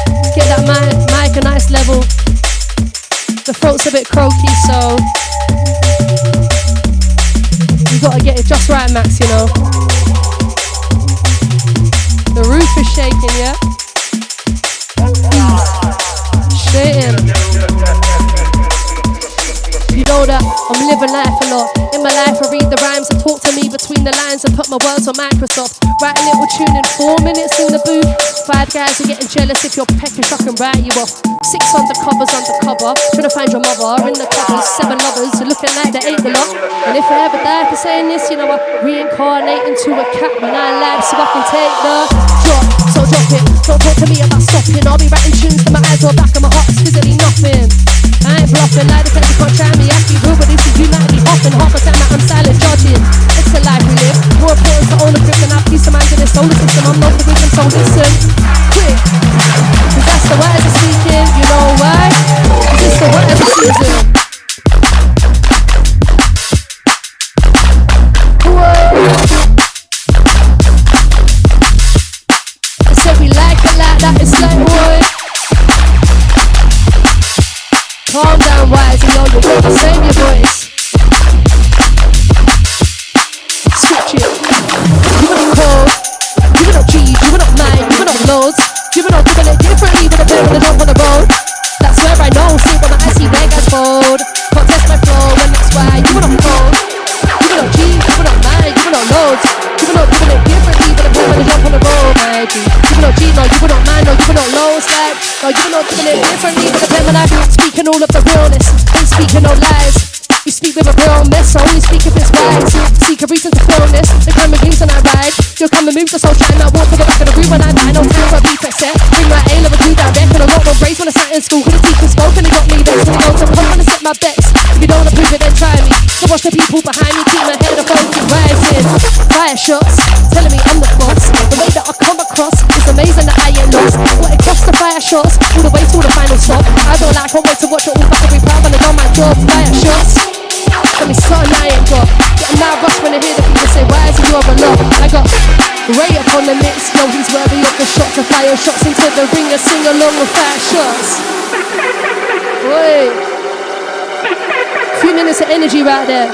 S2: Let's get that mic a nice level. The throat's a bit croaky, so you gotta get it just right, Max, you know. The roof is shaking, yeah? Straight in. You know that I'm living life a lot. In my life I read the rhymes and talk to me between the lines and put my words on Microsoft. Write a little tune in 4 minutes in the booth. 5 guys are getting jealous if you're peckish, I can write you off. 6 undercovers undercover, trying to find your mother in the covers. 7 lovers are looking like they ate the lot. And if I ever die for saying this, you know I reincarnate into a cat when I live so I can take the drop. So drop it, don't talk to me about stopping. I'll be writing tunes to my eyes or back and my heart is physically nothing. I ain't bluffing, like the feds, you can't try me. I be real, but this is you might be hopping. Half the time that I'm silent judging. It's a life we live. More important to own a grip than have peace of mind in this solar system. I'm not the weak, so listen quick. Cause that's the word of speaking. You know why? Cause it's the word of the season. Whoa. I said we like it like that. It's like what? Calm down, Y-zer, yo, you gotta save your voice. Switch it. You were not cold, you were not G's, you were not mine, you were not loads. You were not doing it differently with a pair of the jump on the road. That's where I know, see when my icy leg has fold. Can't test my flow, and that's why you were not cold. You were not G's, you were not mine, you were not loads. You were not doing it differently with a pair of the jump on the road, my G. You were not G, no, you were not mine, no, you were not loads, like. No, you were not doing it differently with a pair of the speaking all of the realness, ain't speaking no lies. You speak with a real mess, I only speak if it's wise. Seek a reason to film this, the camera gleams and I ride. You'll come and move the soul shine, I walk to the back of the room when I die. No time for a reflex set, bring my A-level 2 direct. And I got no brace when I sat in school, cause the teacher spoke and it got me vexed. And I go to the pump and I set my bets. If you don't approve it, then try me. So watch the people behind me, keep my head up, keep rising. Fire shots, telling me I'm the boss. The way that I come across, it's amazing that I ain't lost. What it costs to fire shots, all the way to the final stop. I don't like, can't wait to watch it all back and be proud when I done my job. Fire shots. Tell me something I ain't got. Getting mad rush when I hear the people say, Y-zer, you have a lot. I got Ray up on the mix, yo, he's worthy of the shot. To fire shots into the ring and sing along with fire shots. Wait. Few minutes of energy right there.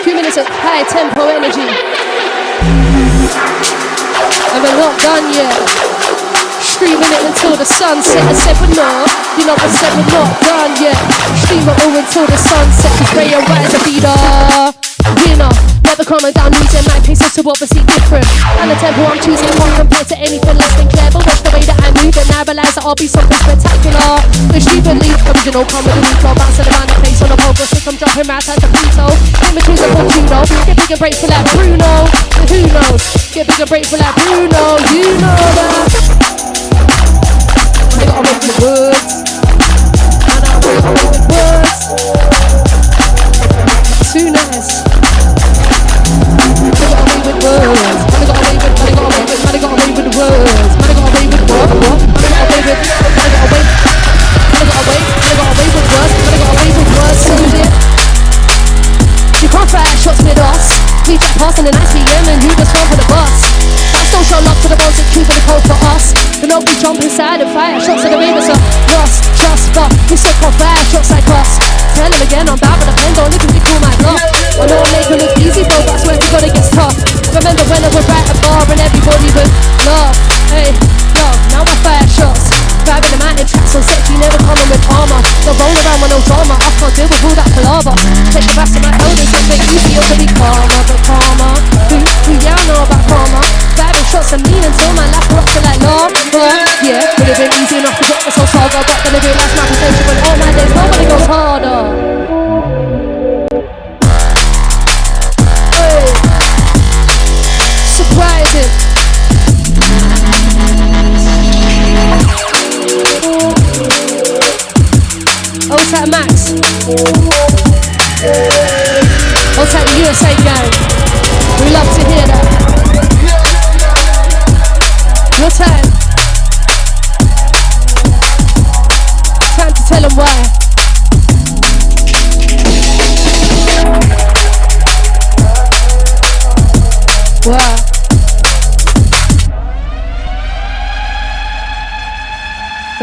S2: Few minutes of high tempo energy. And we're not done yet. Screaming it until the sunset. I said we're not, you know I said we're not done yet. Stream it all until the sunset. Cause Ray and Y-zer be the winner. Never calming down, losing my pace is so obviously different. And the tempo I'm choosing can't compare to anything less than clever. Watch the way that I move and I realise that I'll be something spectacular. But stupidly, original comedy flow, bouncing around the place on the pole. Sick, I'm jumping right out the Pluto. In between the Fortuno, get big and breakful like Bruno. But who knows? Get big and breakful like Bruno. You know that. I gotta make the words. And I gotta make the words. Too nice. Money got away with words. Money got away with words. Money got away with what? Money got away. Money got away with words. Money got away with words. So yeah. You can't fire shots with us. We just pass in the nice PM and you just run for the bus. That's don't show love to the ones that keep it cold for us. The nobody jump inside and fire shots to the ravens are Russ, just but we still can't fire shots like us. Tell him again, I'm bad with a pen, don't even be cool my bluff. I know I make it look easy, bro, but I swear everybody gets tough. Remember when I would write a bar and everybody would laugh. Hey, yo, now I fire shots. Driving the mountain tracks on set, you never coming with armor. Don't roll around with no drama, I can't deal with all that palaver. Take the rest of my elders and make you feel to be calmer, but calmer. Who yeah, I know about karma. Driving shots and mean until my lap are up to like lava. Yeah, would have been easy enough to get this whole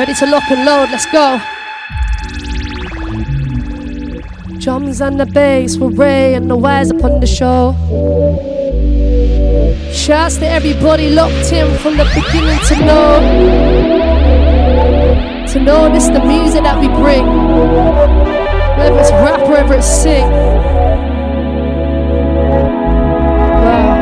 S2: Ready to lock and load, let's go. Drums and the bass for Ray and the Y-zer upon the show. Shouts to everybody locked in from the beginning to know this the music that we bring. Whether it's rap or whether it's sing. Wow.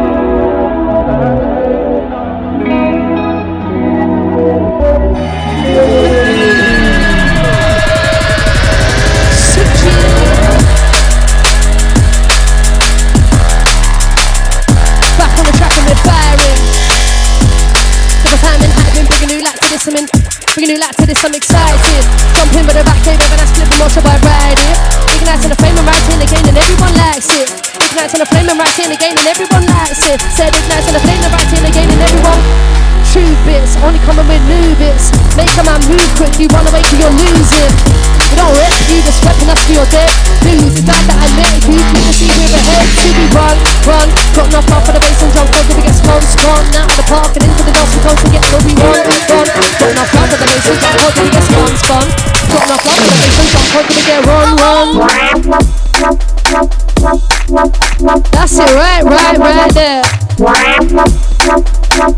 S2: Bringing new light to this, I'm excited. Jumping with the back table and I split the motor by riding. Igniting the flame and writing again and everyone likes it. Igniting the flame and writing again and everyone likes it. Said igniting the flame and writing again and everyone. True bits, only coming with new bits. Make a man move quickly, run away till you're losing. We don't rip you, just weapon us to your dead. Lose the fact that I met you, you can see we're ahead. To be run, got enough love for the bass and drum, till we get spun, out of the park and into the dance, we go to get what we want, run. Got enough love for the bass and drum, till we get spun. Got enough love for the bass and drum, till we get run. That's it, right there.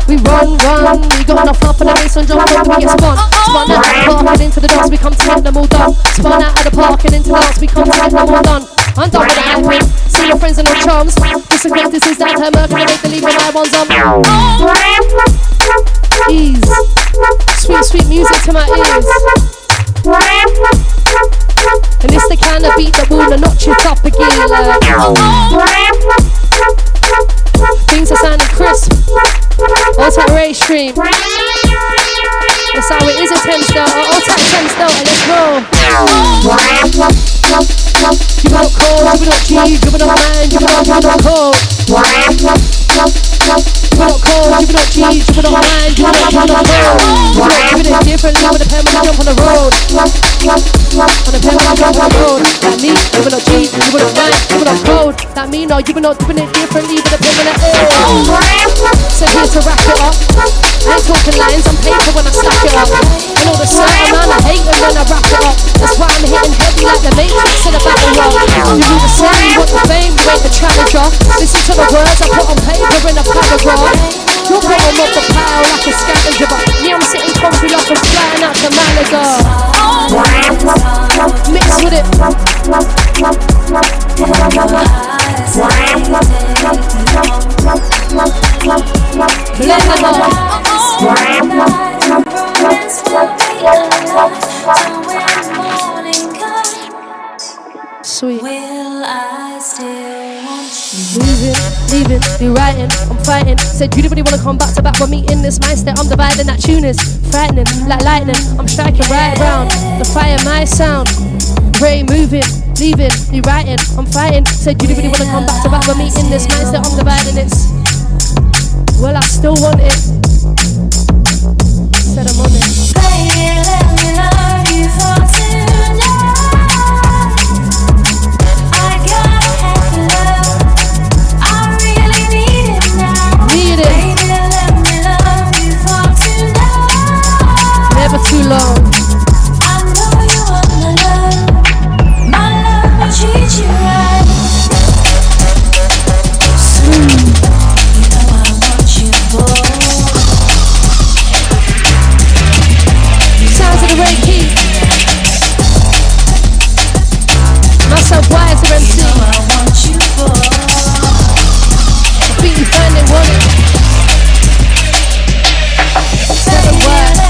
S2: We run, we got enough love for the bass and drum, till we get spun. Spun out of the park and into the dance, we come to get them all done. Spun out of the park and into the dance, we come to get them all done. I'm done with the hype, see your friends and their charms. This is that time, gonna make the leave when I one's on. Ease, sweet music to my ears. And it's the kind of beat that wanna notch it up again, like. Things are sounding crisp. All-type Ray stream. That's how it is at Thames Delta. All-type Thames Delta, let's roll. You got cold, you got G, you got mind, you got cold. You got cold, you got G, you got mind, you got cold. You got it differently with a pen when you jump on the road. On the pen when you jump on the road. That me, you got G, you got mind, you got cold. That me, no, you got doing it differently with a pen when I So here to wrap it up. I ain't talking lines on paper when I stack it up. I know the certain man, I hate them when I wrap it up. That's why I'm hitting heavy like the Matrix in a battle rock. You do the same, you want the fame, you ain't the challenger. Listen to the words I put on paper in a paragraph. You're bottom of the pile like a scavenger, but me, I'm sitting comfy like I'm flying out to Malaga. Mix with it. Sweet. Will I still want you? Moving, leaving, be writing, I'm fighting. Said you didn't really wanna come back to back with me in this mindset. I'm dividing, that tune is frightening, like lightning. I'm striking right round, the fire my sound. Ray moving, leaving, be writing, I'm fighting. Said you didn't really wanna come back to back with me in this mindset. I'm dividing, it's well, I still want it. Said I'm on it. Baby, let me love you for tonight. I gotta have love. I really need it now. Need it. Baby, let me love you for tonight. Never too long. I know you want my love. My love will treat you right. Smooth. You know I want you, boy. Sounds of the Ray Key. Myself, Y-zer MC. You know I want you, boy. I think you finally want it. 7 words.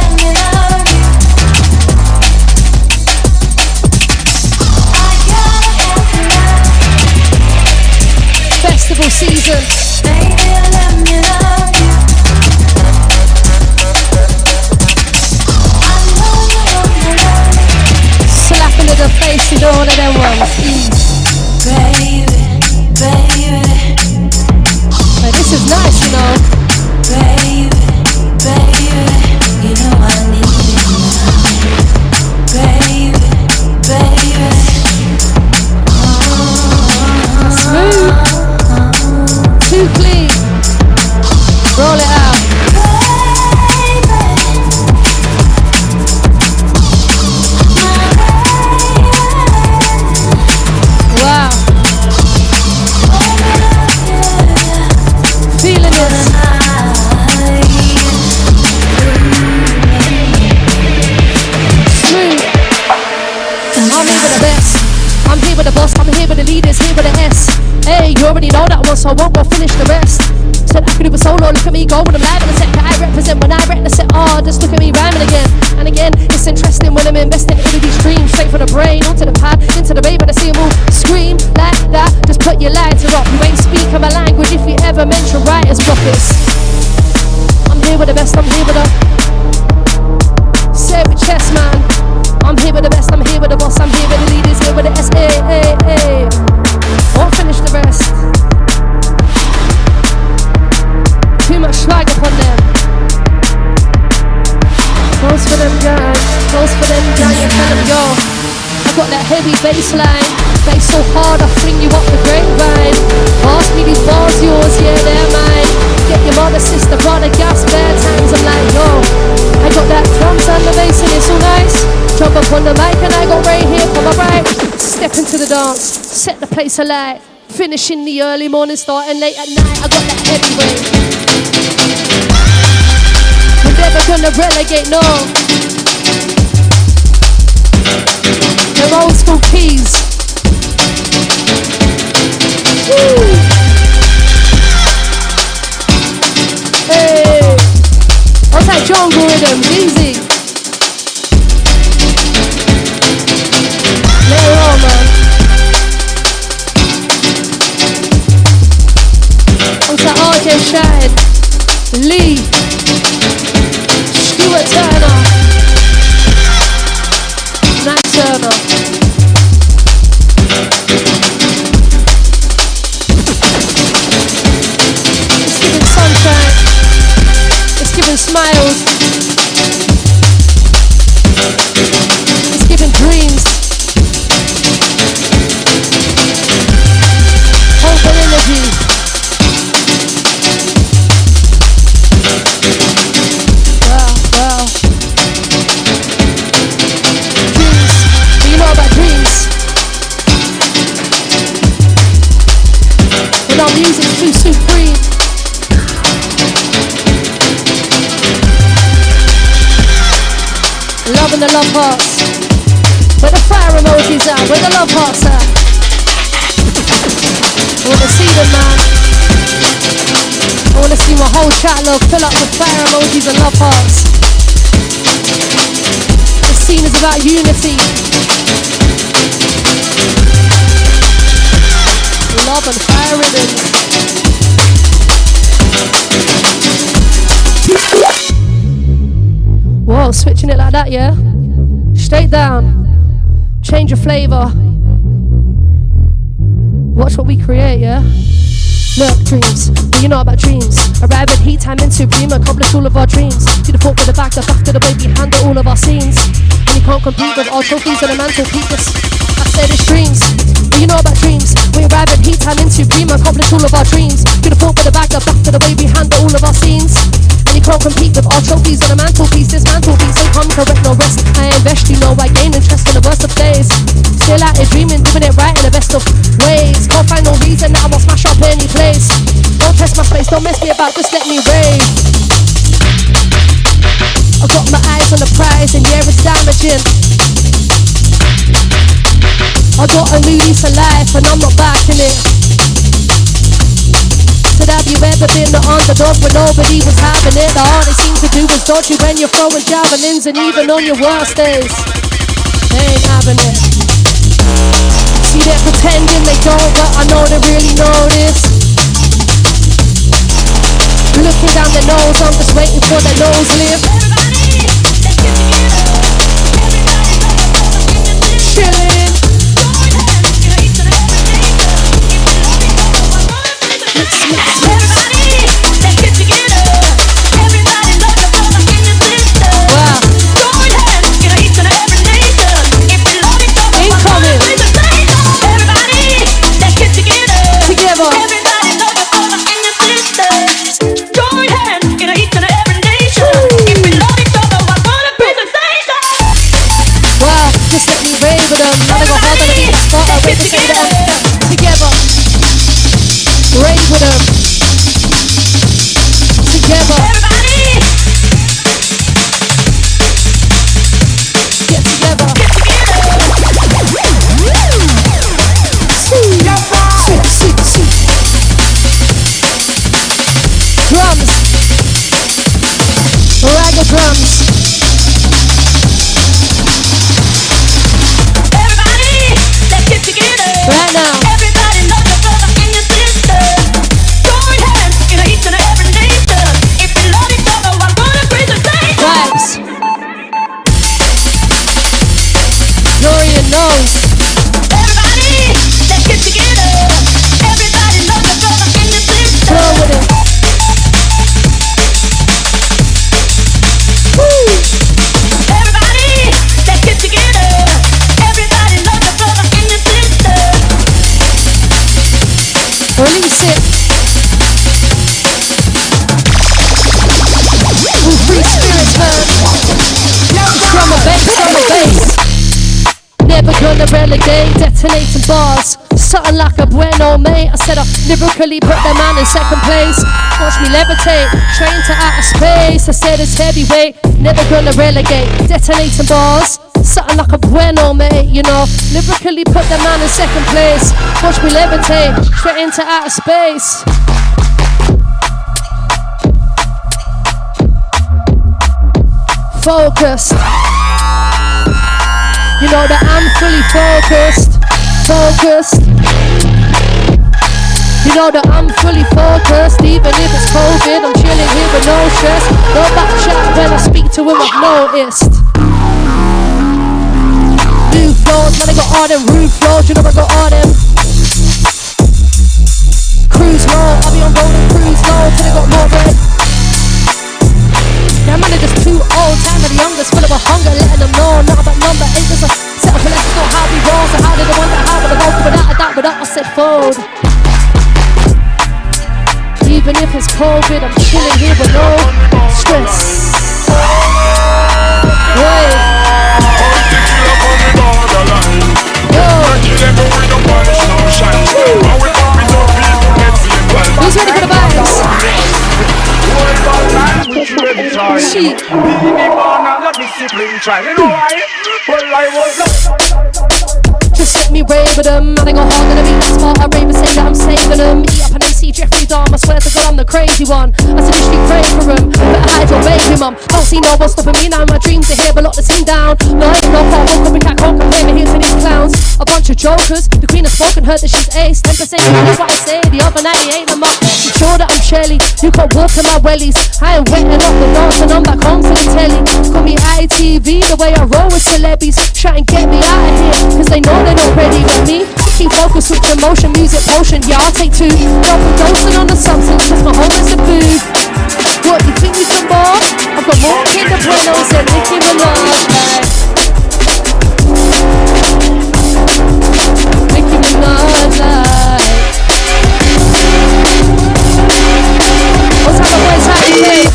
S2: Festival season. Baby, let me love you. I know you want me love. Slapping to the face in all of them ones. Baby, baby. But this is nice, you know. Baby, baby. You know I need it now. Baby, baby. Smooth. Too clean. Roll it out. so I won't go finish the rest. Said I could do a solo, look at me go when I'm live in a set. I represent when I wreck the set. Oh, just look at me rhyming again and again. It's interesting when I'm investing into these dreams. Straight from the brain, onto the pad, into the babe, and I see them all scream like that. Just put your lighter up. You ain't speaking my language if you ever mention writer's blockers. I'm here with the best, I'm here with the say it with chest, man. I'm here with the best, I'm here with the boss, I'm here with the leaders, here with the SE02. Won't finish the rest. Too much swag upon them. Close for them, gang. Close for them, gang. You tell them, yo. I got that heavy bass line. Bass so hard, I fling you up the grapevine. Ask me these bars yours, yeah, they're mine. Get your mother, sister, brother, gas, bare times. I'm like, yo. I got that drums and the bass and it's so nice. Jump up on the mic and I go right here for my right. Step into the dance, set the place alight. Finish in the early morning, starting late at night. I got that heavyweight. We're never gonna relegate, no. They're old school keys. Woo. Hey, what's that jungle rhythm? Easy. Later on, man. What's that RJ Shine? Lee. Stuart Turner. Nat Turner. It's giving sunshine. It's giving smiles. It's giving dreams. Hope and energy. Wow. Dreams. Do you know about dreams? When our music's too supreme. Love and the love hearts. Where the fire emojis are, where the love hearts are. I wanna see them, man. I wanna see my whole chat log fill up with fire emojis and love hearts. This scene is about unity. Love and fire rhythms. Whoa, switching it like that, yeah? Straight down. Change your flavour. Watch what we create, yeah? Look, dreams, what you know about dreams? Arrive at heat time into dream, accomplish all of our dreams. To the fork with the back to the way we handle all of our scenes. And you can't compete with our trophies and the mantelpiece. I said it's dreams, what you know about dreams? We arrive at heat time into dream, accomplish all of our dreams. To the fork with the back to the way we handle all of our scenes. And you can't compete with our trophies on the mantelpiece. This mantelpiece ain't come correct, no rest. I invest, you know I gain interest in the worst of days. Still out here dreaming, doing it right in the best of ways. Can't find no reason that I won't smash up any place. Don't test my space, don't mess me about, just let me rave. I got my eyes on the prize and yeah, it's damaging. I got a new lease of life and I'm not backing it. Said have you ever been the underdog when nobody was having it? The all they seem to do is dodge you when you're throwing javelins. And even on your worst days, they ain't having it. See they're pretending they don't, but I know they really know this. Looking down their nose, I'm just waiting for their nose lift. Chillin'. Drum and bass, drum and bass. Never gonna relegate, detonating bars. Something like a bueno, mate. I said I lyrically put the man in second place. Watch me levitate, straight into outer space. I said it's heavyweight, never gonna relegate, detonating bars. Something like a bueno, mate, you know. Lyrically put the man in second place. Watch me levitate, straight into outer space. Focused. You know that I'm fully focused. Focused. You know that I'm fully focused. Even if it's COVID, I'm chilling here with no stress. No back chat when I speak to him, I've noticed. New flows, man, I got all them roof flows. You know I got all them. Cruise low, I'll be on rolling cruise low till I got more bread. Yeah, man, they're just too old. Time of the youngest, full of a hunger, letting them know. Not about number 8, just a set up and let's know how we roll. So how did they wonder how would I go without a doubt, without I said fold. Even if it's COVID, I'm chilling here with no stress. Wait. Who's ready for the vibes? Sheep. Just let me rave with them. I ain't got hard gonna be that smart. I rave and say that I'm saving them. Eat up and MC Jeffrey's arm. I swear to God I'm the crazy one. I said literally pray for him. Better hide your baby mum. Don't see no one stopping me now. My dreams are here, but lock the team down. No, I ain't no car. Won't come back. Can't compare me here to these clowns. A bunch of jokers. The queen has spoken. Heard that she's ace. 10% is what I say. The other 98 them up. She's sure that I'm Shelly. You can't walk in my wellies. I ain't waiting up the doors and I'm back home to the telly. Call me ITV. The way I roll with celebs. Try and get me out of here. Cause they know they're not ready with me. Keep focus with emotion, music potion. Yeah, I'll take 2. Double dosing on the substance, cause my home is the food. What, you think you can more? I've got more Kinder Buenos than Nicki Minaj. Nicki Minaj. What's up, boys? How you doing?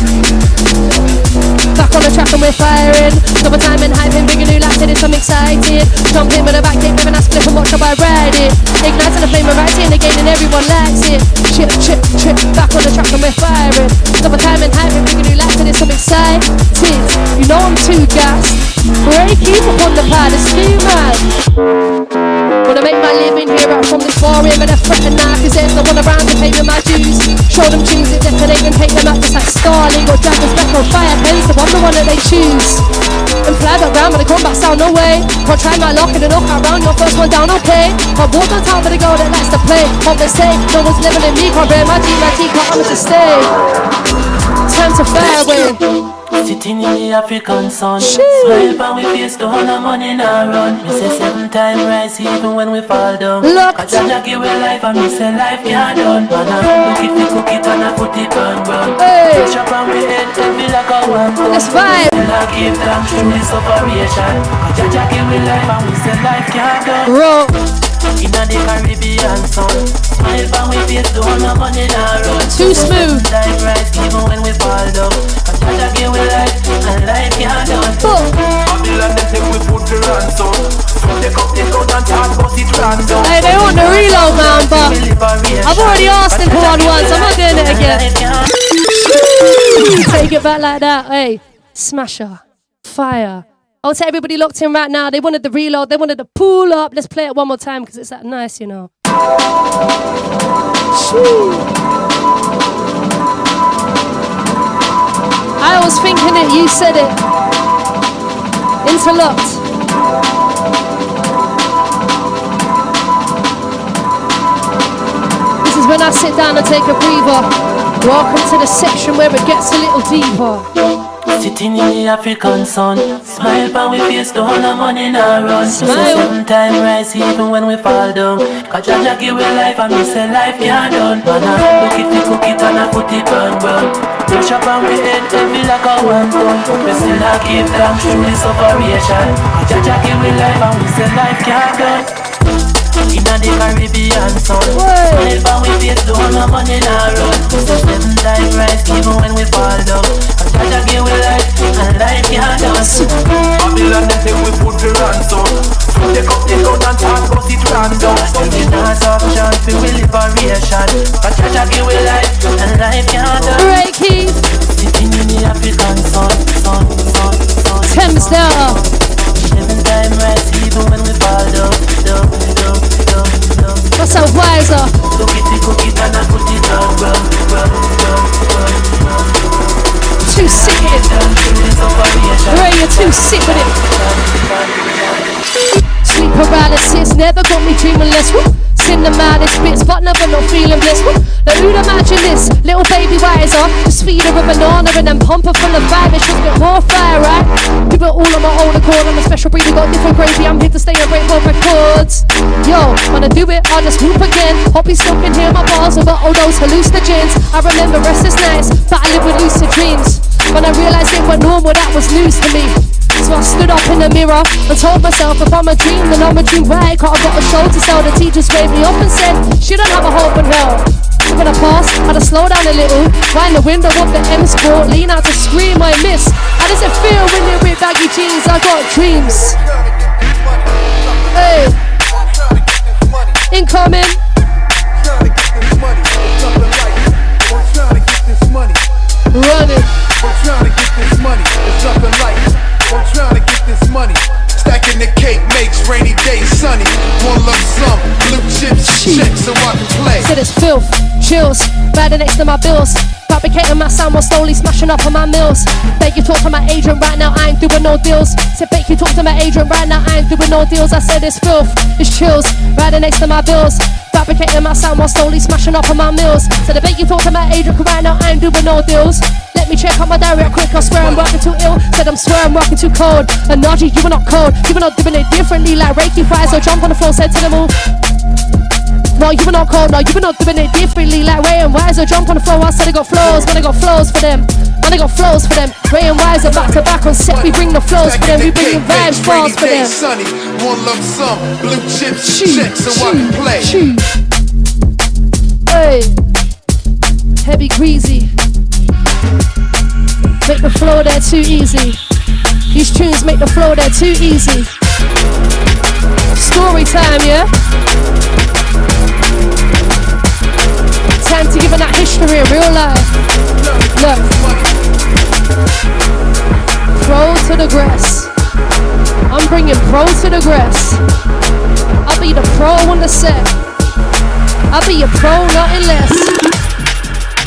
S2: Back on the track and we're firing. Double time and hyping, bring a new life to this, I'm excited. Jump in with a back kick, living that split and watch how I ride it. Igniting the flame, we're right in the game and everyone likes it. Chip, chip, chip, back on the track and we're firing. Double time and hyping, bring a new life to this, I'm excited. You know I'm too gassed. Break keep up on the pad, it's too mad. Wanna make my living here out from this bar in, but they're fretting now, cause there's no one around to pay me my dues. Show them tunes that detonate and take them out just like Starling or Dragons back on fire pens, so I'm the one that they choose. And fly back round, but they come back sound, no way. Can't try my luck in the knockout round, your first one down, okay. Can't walk on top of the girl that likes to play. Can't mistake, no one's living in me, can't bear my team, can't I'm to stay. Time to fire away.
S6: Sitting in the African sun, smile and we face down and money now run. We say 7 times rise even when we fall down. Cause I give it life and we say life can't done. Man, I look it, we cook it and I put it on ground. Push up on we head, heavy like a one.
S2: Let's vibe.
S6: Still I give thanks through this operation. Cause I give it life and we say life can't done.
S2: Bro.
S6: In the Caribbean sun, smile and we face down and money now run.
S2: Too smooth.
S6: Time rise even when we fall down. Cause give we life and life can't done. Babylon them take we put the ransom. So take up and charge but it random.
S2: Hey, they want the reload, man, but I've already asked them for one once. I'm not doing it again. Take it back like that. Hey, smasher, fire. I'll tell everybody locked in right now. They wanted the reload. They wanted the pull up. Let's play it one more time because it's that nice, you know. I was thinking it, you said it. Interlocked. This is when I sit down and take a breather. Welcome to the section where it gets a little deeper.
S6: Sitting in the African sun, smile and we face down and money now run.
S2: Smile.
S6: 7 times rise even when we fall down. Cause Jaja give we life and we say life can't done. Man, I look it, we cook it and I put it on ground. Push up on we head, heavy like a 1 ton. We still I give thanks through this operation. Cause Jaja give we life and we say life can't done. In the Caribbean sun, smile and we face down and money now run. So 7 times rise even when we fall down. Cause Jaja give we life and life can't done. done. But Jaja give we life, and life can't done.
S2: Reiki.
S6: Sitting in the African sun.
S2: Thames Delta.
S6: 7 times right, even when we fall down.
S2: What's up, Y-zer?
S6: Look it, cook it, and I put it on.
S2: Too sick with it. Ray, you're too sick with it. Sleep paralysis never got me dreaming less. Cinematic bits, but never not feeling bliss. Now who'd imagine this? Little baby Y-zer, just feed her a banana and then pump her full of vibe. It's just a bit more fire, right? People all on my own accord. I'm a special breed, got different gravy. I'm here to stay and break both records. Yo, when I do it, I'll just whoop again. Hope you still can hear my bars about all those hallucinogens. I remember restless nights, but I live with lucid dreams. When I realised it went normal, that was news to me. So I stood up in the mirror and told myself, if I'm a dream, then I'm a dream right. Cause I got a show to sell. The teachers waved me up and said, she don't have a hope in hell. I'm gonna pass, had to slow down a little. Wind the window of the M Sport, lean out to scream, I miss. How does it feel when you're with baggy jeans? I got dreams. Hey, incoming. Running.
S7: I'm trying to get this money, it's nothing like it. I'm trying to get this money. Stacking the cake makes rainy days sunny. One lump sum, blue chips, check so I can play.
S2: Said it's filth, chills, riding next to my bills. Fabricating my sound while slowly smashing up on my mills. Beg you talk to my agent right now, I ain't doing no deals. Said beg you talk to my agent right now, I ain't doing no deals. I said it's filth, it's chills, riding next to my bills. Fabricating my sound while slowly smashing up on my mills. Said I beg you talk to my agent right now, I ain't doing no deals. Let me check out my diary real quick, I swear I'm working too ill. Said I'm swear I'm working too cold. And Naji, you were not cold, you were not doing it differently like Reiki fries. So jump on the floor, said to them all. No, you were not cold, no, you were not doing it differently like Ray and Y-zer. Jump on the floor, I said I got flows, man, I got flows for them. Man, I got flows for them. Ray and Y-zer back to back on set, we bring the flows for them. We bring the vibes fast for them.
S7: Sunny, one lump sum, blue chips, check so I can play.
S2: Hey, heavy greasy. Make the flow there too easy. These tunes make the flow there too easy. Story time, yeah? Time to give it that history in real life. Look. Pro to the grass. I'm bringing pro to the grass. I'll be the pro on the set. I'll be a pro, nothing less.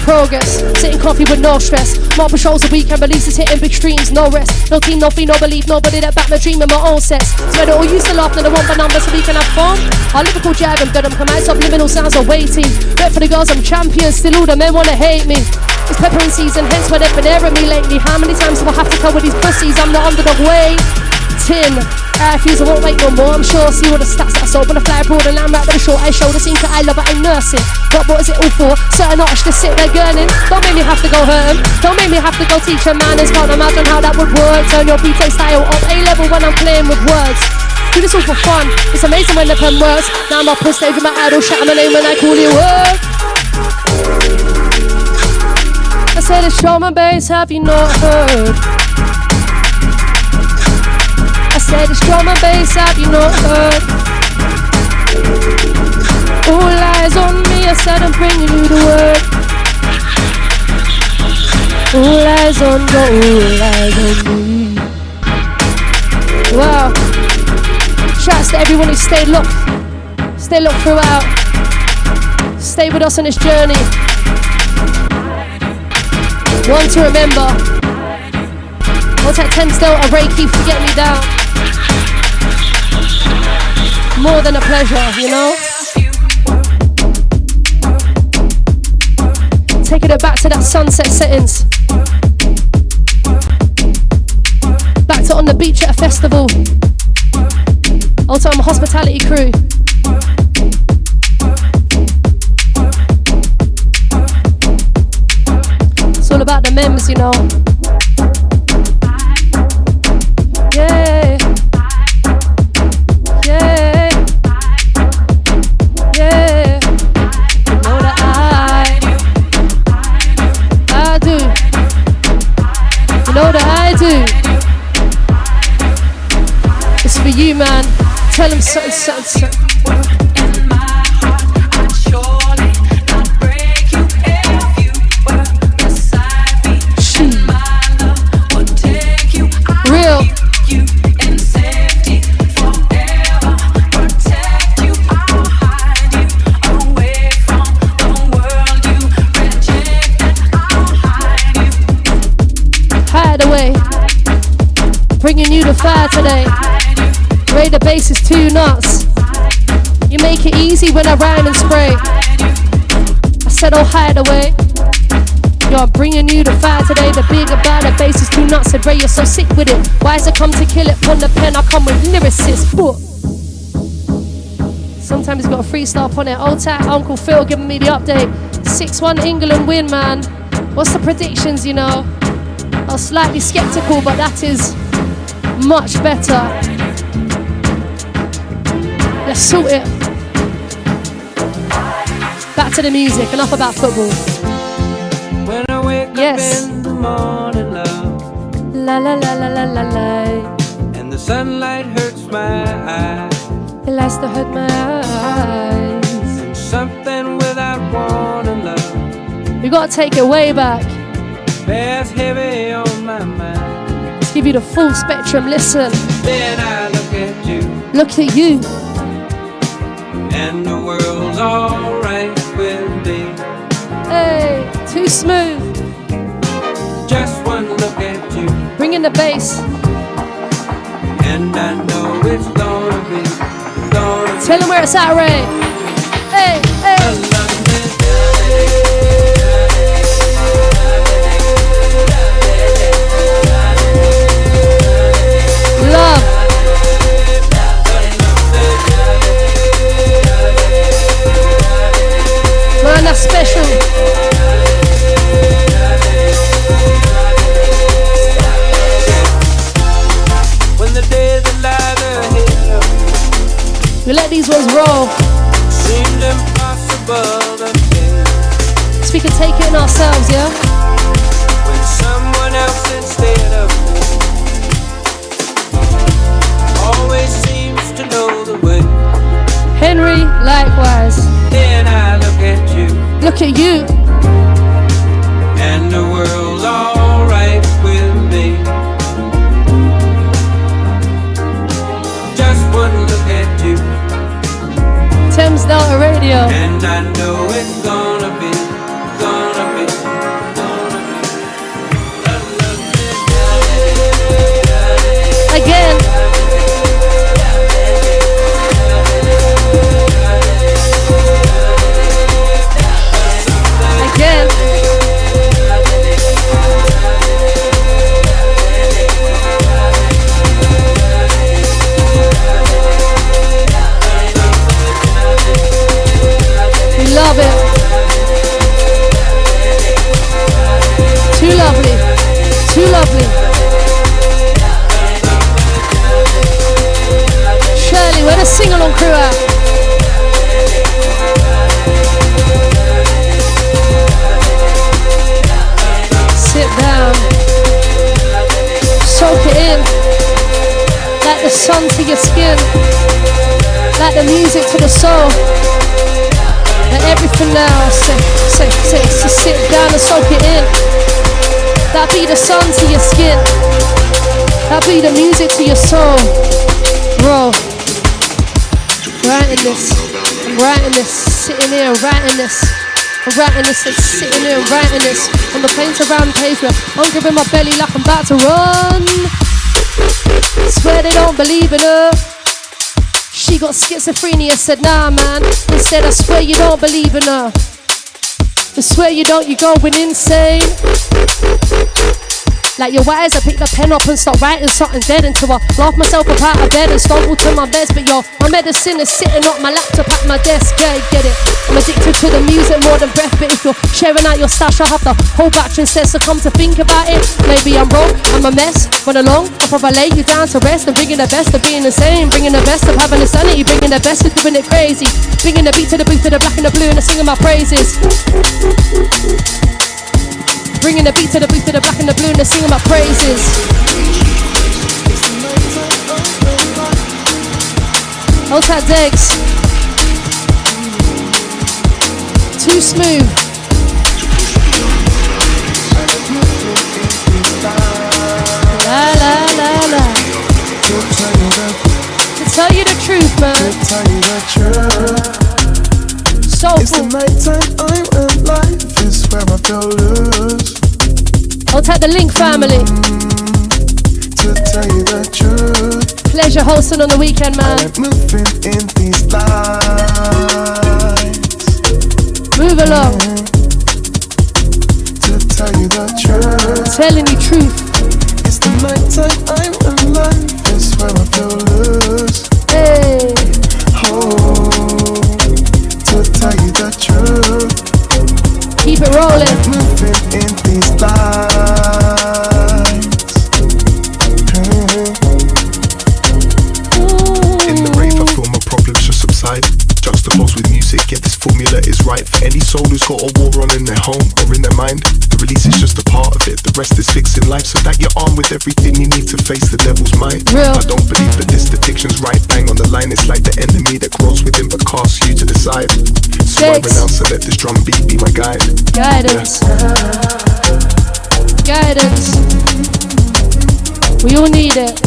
S2: Progress, sitting coffee with no stress. More patrols a weekend releases hitting big streams, no rest. No team, no fee, no belief, nobody that back my dream in my own sets. So they all used to laugh, now they want the numbers so we can have fun. Our lyrical jab and them come out, subliminal sounds are weighty. Wait for the girls, I'm champion, still all the men wanna hate me. It's peppering season, hence why they've been airing me lately. How many times do I have to tell with these pussies I'm the underdog way? Tin, I refuse, I won't wait no more, I'm sure. See all the stats that I sold when I fly abroad and land right to the shore. I show the scene that I love, I ain't nursing. But what is it all for? Certain artists just sit there gurning. Don't make me have to go hurt 'em. Don't make me have to go teach 'em manners. Can't imagine how that would work. Turn your BT style up A-level when I'm playing with words. Do this all for fun, it's amazing when the pen works. Now I'm up on stage with my idol, shout my name when I call you work. I said it's drum and bass, have you not heard? I said it's drum and bass, have you not heard? All eyes on me, I said I'm bringing you the word. All eyes on me, all eyes on me. Wow. Shouts to everyone who stayed locked throughout. Stay with us on this journey. One to remember. I'll take 10 still, a Reiki for getting me down. More than a pleasure, you know? Taking it back to that sunset settings. Back to on the beach at a festival. Also I'm a hospitality crew. It's all about the memes, you know. Yeah. Yeah. Yeah. You know that I do. You know that I do. It's for you, man. Tell him something.
S8: In my heart, I'd surely not
S2: bringing you the fire today. Ray, the bass is too nuts. You make it easy when I rhyme and spray. I said, oh, hide away. Yo, I'm bringing you the fire today. The big about the bass is too nuts. Said Ray, you're so sick with it. Y-zer come to kill it. On the pen, I come with lyricists. But sometimes he's got a freestyle on it. Old tight Uncle Phil giving me the update. 6-1 England win, man. What's the predictions, you know? I was slightly skeptical, but that is much better. Let's sort it. Back to the music. Enough about football.
S6: When I wake
S2: Yes.
S6: up in the morning, love,
S2: La la la la la la la.
S6: and the sunlight hurts my eyes,
S2: It likes to hurt my eyes.
S6: and something without warning, love,
S2: We gotta take it way back.
S6: bears heavy on my mind.
S2: Let's give you the full spectrum. Listen.
S6: Then I look at you,
S2: Look at you.
S6: and the world's alright with me.
S2: Hey, too smooth.
S6: Just one look at you,
S2: Bring in the bass.
S6: and I know it's gonna be,
S2: Tell them where it's at, Ray. Hey, hey. Love. Man, that's special.
S6: When the days that lie ahead
S2: We let these ones roll.
S6: seemed impossible to face,
S2: So we can take it in ourselves, yeah?
S6: when someone else instead of me always seems to know the way.
S2: Henry, likewise.
S6: Then I look at you,
S2: Look at you.
S6: and the world's alright with me. Just one look at you,
S2: Thames Delta Radio.
S6: and I know it's gonna be, gonna be,
S2: Again. Again. We love it. Too lovely. Too lovely. Shirley, where the sing-along crew at? Sit down. Soak it in. Like the sun to your skin. Like the music to the soul. Like everything now. Say, so sit down and soak it in. That be the sun to your skin. That be the music to your soul. Bro, writing this. I'm writing this. Sitting here writing this. I'm writing this and sitting here and writing this. On the planes around pavement, hungry in my belly like I'm about to run. Swear they don't believe in her. She got schizophrenia, said nah man. Instead I swear you don't believe in her. I swear you don't, you're going insane. Like your Y-zer, pick the pen up and start writing something dead into her. Laugh myself up out of bed and stumble to my best. But yo, my medicine is sitting up my laptop at my desk. Yeah, get it. I'm addicted to the music more than breath. But if you're sharing out your stash, I have the whole batch instead. So come to think about it, maybe I'm wrong, I'm a mess. Run along, I'll probably lay you down to rest. And bringing the best of being insane, bringing the best of having insanity, bringing the best of doing it crazy, bringing the beat to the booth, to the black and the blue, and I'm singing my praises. Bringing the beat to the booth, to the black and the blue, and they're singing my praises. Hold tight, Degs. Too smooth. La la la la. To tell you the truth, man. Soulful.
S8: It's the nighttime, I'm alive. It's where I feel loose.
S2: Hold tight, the Link family.
S8: To tell you the truth,
S2: Pleasure hosting on the weekend, man.
S8: I'm moving in these lines.
S2: Move along.
S8: To tell you the truth,
S2: Telling you truth.
S8: it's the night time I'm alive. It's where I feel loose.
S2: Hey.
S8: Oh, to tell you the truth,
S2: Keep it rolling.
S8: moving in these lines.
S9: In the rave, I feel my problems should subside. Juxtaposed with music, yeah, this formula is right for any soul who's got a war on in their home or in their mind. The release is just a part of it, the rest is fixing life so that you're armed with everything you need to face the devil's mind.
S2: Real.
S9: I don't believe that this depiction's right, bang on the line. It's like the enemy that grows within but casts you to the side. So I
S2: Six.
S9: renounce and let this drum beat be my guide.
S2: Guidance. Guidance. We all need it.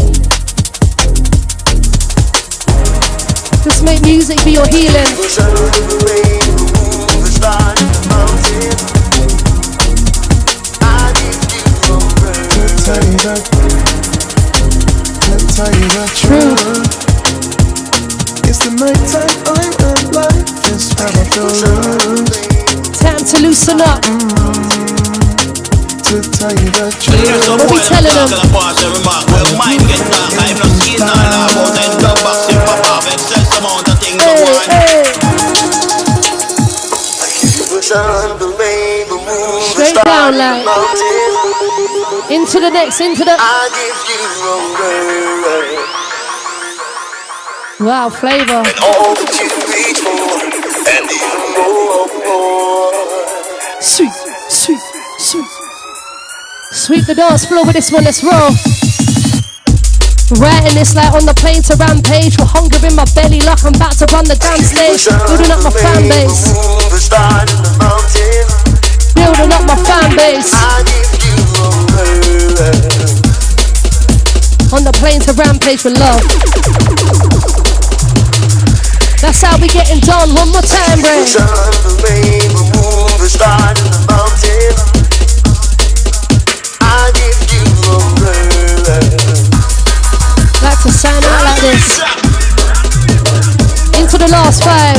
S2: Just make music be your healing.
S8: True. It's the night time I'm alive. It's where I feel loose.
S2: Time to loosen up.
S8: To tell you the truth,
S2: What we telling them? Hey. Straight down like. Into the next, into the. Wow, flavor. Sweet, sweet, sweet. Sweep the dance floor with this one, let's roll. Writing this like on the plane to rampage. With hunger in my belly like I'm about to run the damn stage. Building up my fan base. Building up my fan base. On the plane to rampage with love. That's how we getting done. One more time, Ray. Like to sound out like this. Into the last 5.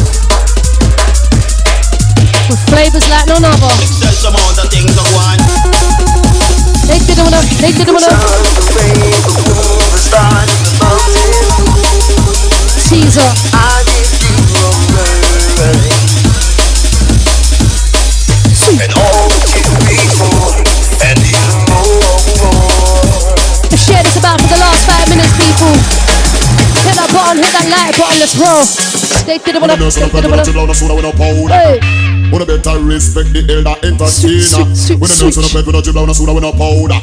S2: With flavors like none other. They didn't wanna. Teaser.
S4: And all that you reach for, and even more.
S2: Share this about for the last 5 minutes, people. Hit that button, hit that like button, let's roll. They didn't wanna. Hey.
S10: Wanna better respect the elder entertainer. When the nurse on the bed with a dribble on a soda with no powder.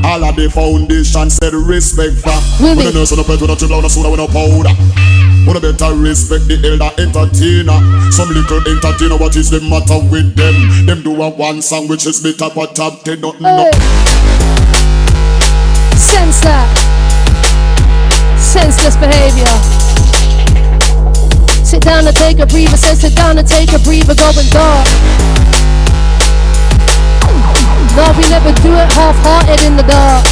S10: All of the foundation said respect for. When the nurse on the bed with a dribble on a soda with no powder. Wanna better respect the elder entertainer. Some little entertainer, what is the matter with them? Them do a one song which is the top of top 10, nothing no.
S2: Sense that. Senseless behavior. Sit down and take a breather, said sit down and take a breather, going dark. No, we never do it half-hearted in the dark.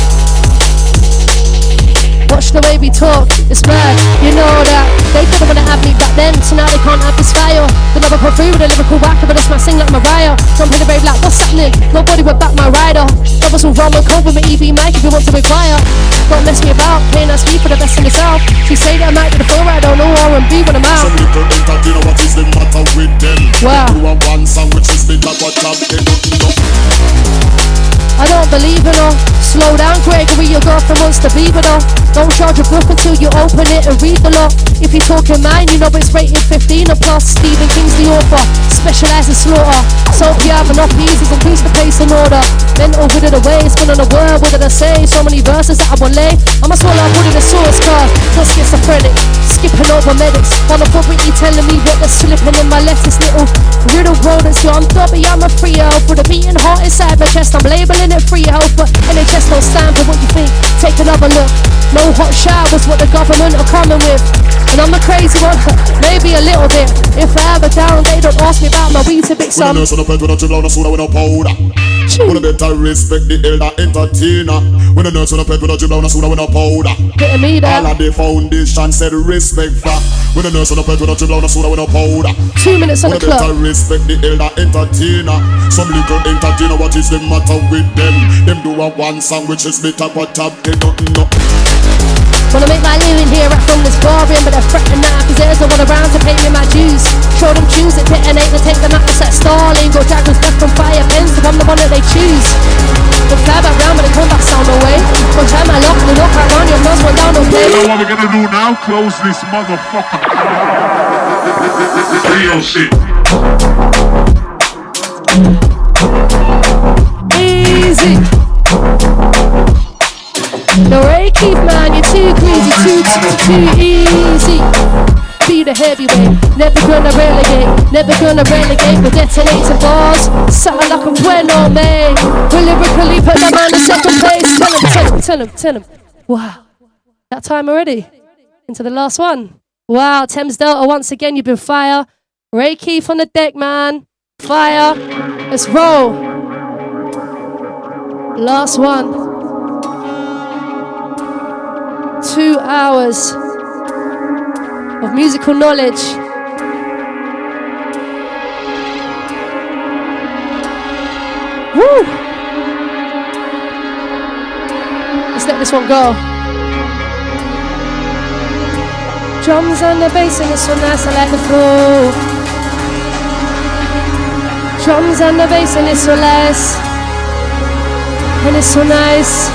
S2: Watch the way we talk, it's mad, you know that. They didn't wanna have me back then, so now they can't have this fire. They never put through with a lyrical whacker, but it's my sing like Mariah. Jump in the rave like, what's happening? Nobody would back my rider. That was all wrong and cold with my EV mic if you want to inquire. Don't mess me about, playing that speed for the best in the south. She say that I might be the phone right, I don't know R&B when I'm out.
S10: Some little entertainer, what is the matter with them?
S2: Wow.
S10: Do a one song which is the top of top 10, nothing no.
S2: I don't believe in her. Slow down, Gregory, your girlfriend wants to be with her. Don't charge a book until you open it and read the lot. If you're talking mine, you know it's rated 15 or plus. Stephen King's the author, specialise in slaughter. So if you have enough pieces, increase the pace in order. Mental with it away, spin on the word, what did I say? So many verses that I will lay. I'ma swallow up with the source card, not schizophrenic. Skipping over medics, on the property telling me what they're slipping in my left. This little riddle rodents, yo, I'm Dobby, I'm a free elf. With a beating heart inside my chest, I'm labeling it free health. But NHS don't stand for what you think, take another look. No hot showers, what the government are coming with. And I'm a crazy one, maybe a little bit. If I ever down, they don't ask me about my weed to big
S10: When the
S2: son.
S10: nurse on the bed with a dribble on a soda with no powder. Wanna better respect the elder entertainer. When the nurse on the pet, when the dribble on the soda, when the powder. All of the foundation said respect for. When the nurse on the pet, when the dribble on the soda, when the powder.
S2: 2 minutes on the clock.
S10: Better respect the elder entertainer. Some little entertainer, what is the matter with them? Them do a one song which is bitter but top, they don't know.
S2: Wanna make my living here right from this barbarian, but they're fretting now cause there's no one around to pay me my dues. Show them choose it, detonate to take them out to set Starling. Go dragons left from fire pens to I'm the one that they choose. They'll fly back round but they come back sound away. One time I lock the look right round your first one down, okay?
S11: You know what we're gonna do now? Close this motherfucker. Real shit.
S2: Easy. No Ray Keith, man, you're too greasy, too easy. Be the heavyweight, never gonna relegate. We're detonating bars, something like a bueno, man. We're lyrically put them on the second place. Tell them. Wow, that time already. Into the last one. Wow, Thames Delta, once again, you've been fire. Ray Keith on the deck, man. Fire. Let's roll. Last one. 2 hours of musical knowledge. Woo! Let's let this one go. Drums and the bass and it's so nice, I like the flow. Drums and the bass and it's so nice. And it's so nice.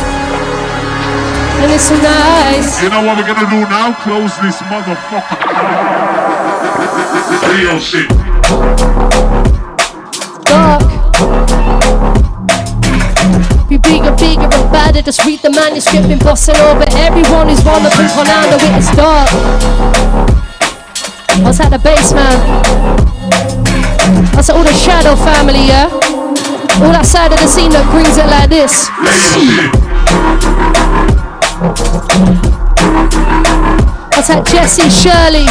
S2: And it's so nice.
S11: You know what we're gonna do now? Close this motherfucker. Real shit.
S2: Dark. Be bigger and badder. Just read the manuscript, been bossing over everyone who's won the pink on under it. It's dark. I was at the base, man. I was at all the Shadow family, yeah? All that side of the scene that brings it like this. I'll take Jesse, Shirley,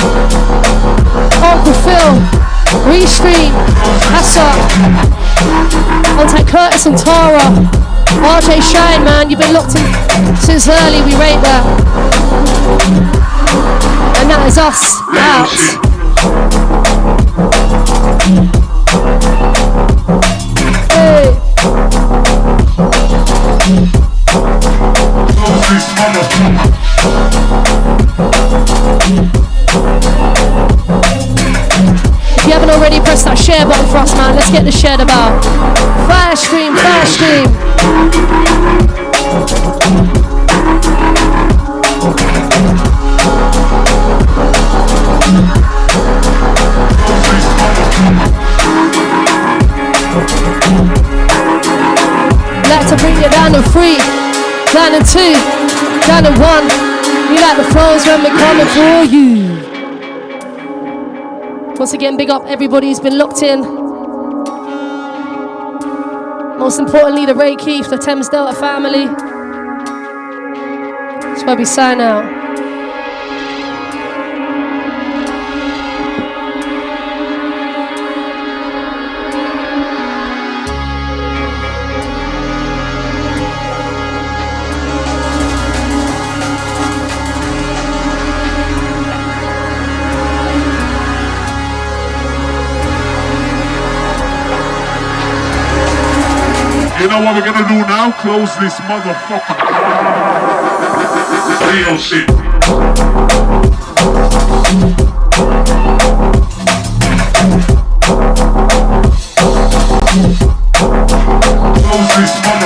S2: Uncle Phil, Restream, Hassa. I'll take Curtis and Tara, RJ Shine, man, you've been locked in since early, we rate that. And that is us out. Hey. If you haven't already, press that share button for us, man. Let's get this shared about. Fire stream. Like to bring you down to 3, down to 2, down to 1. We like the flows when we're coming for you. Once again, big up everybody who's been locked in. Most importantly, the Ray Keith, the Thames Delta family. That's why we sign out.
S11: You know what we're gonna do now? Close this motherfucker. Real shit. Close this motherfucker.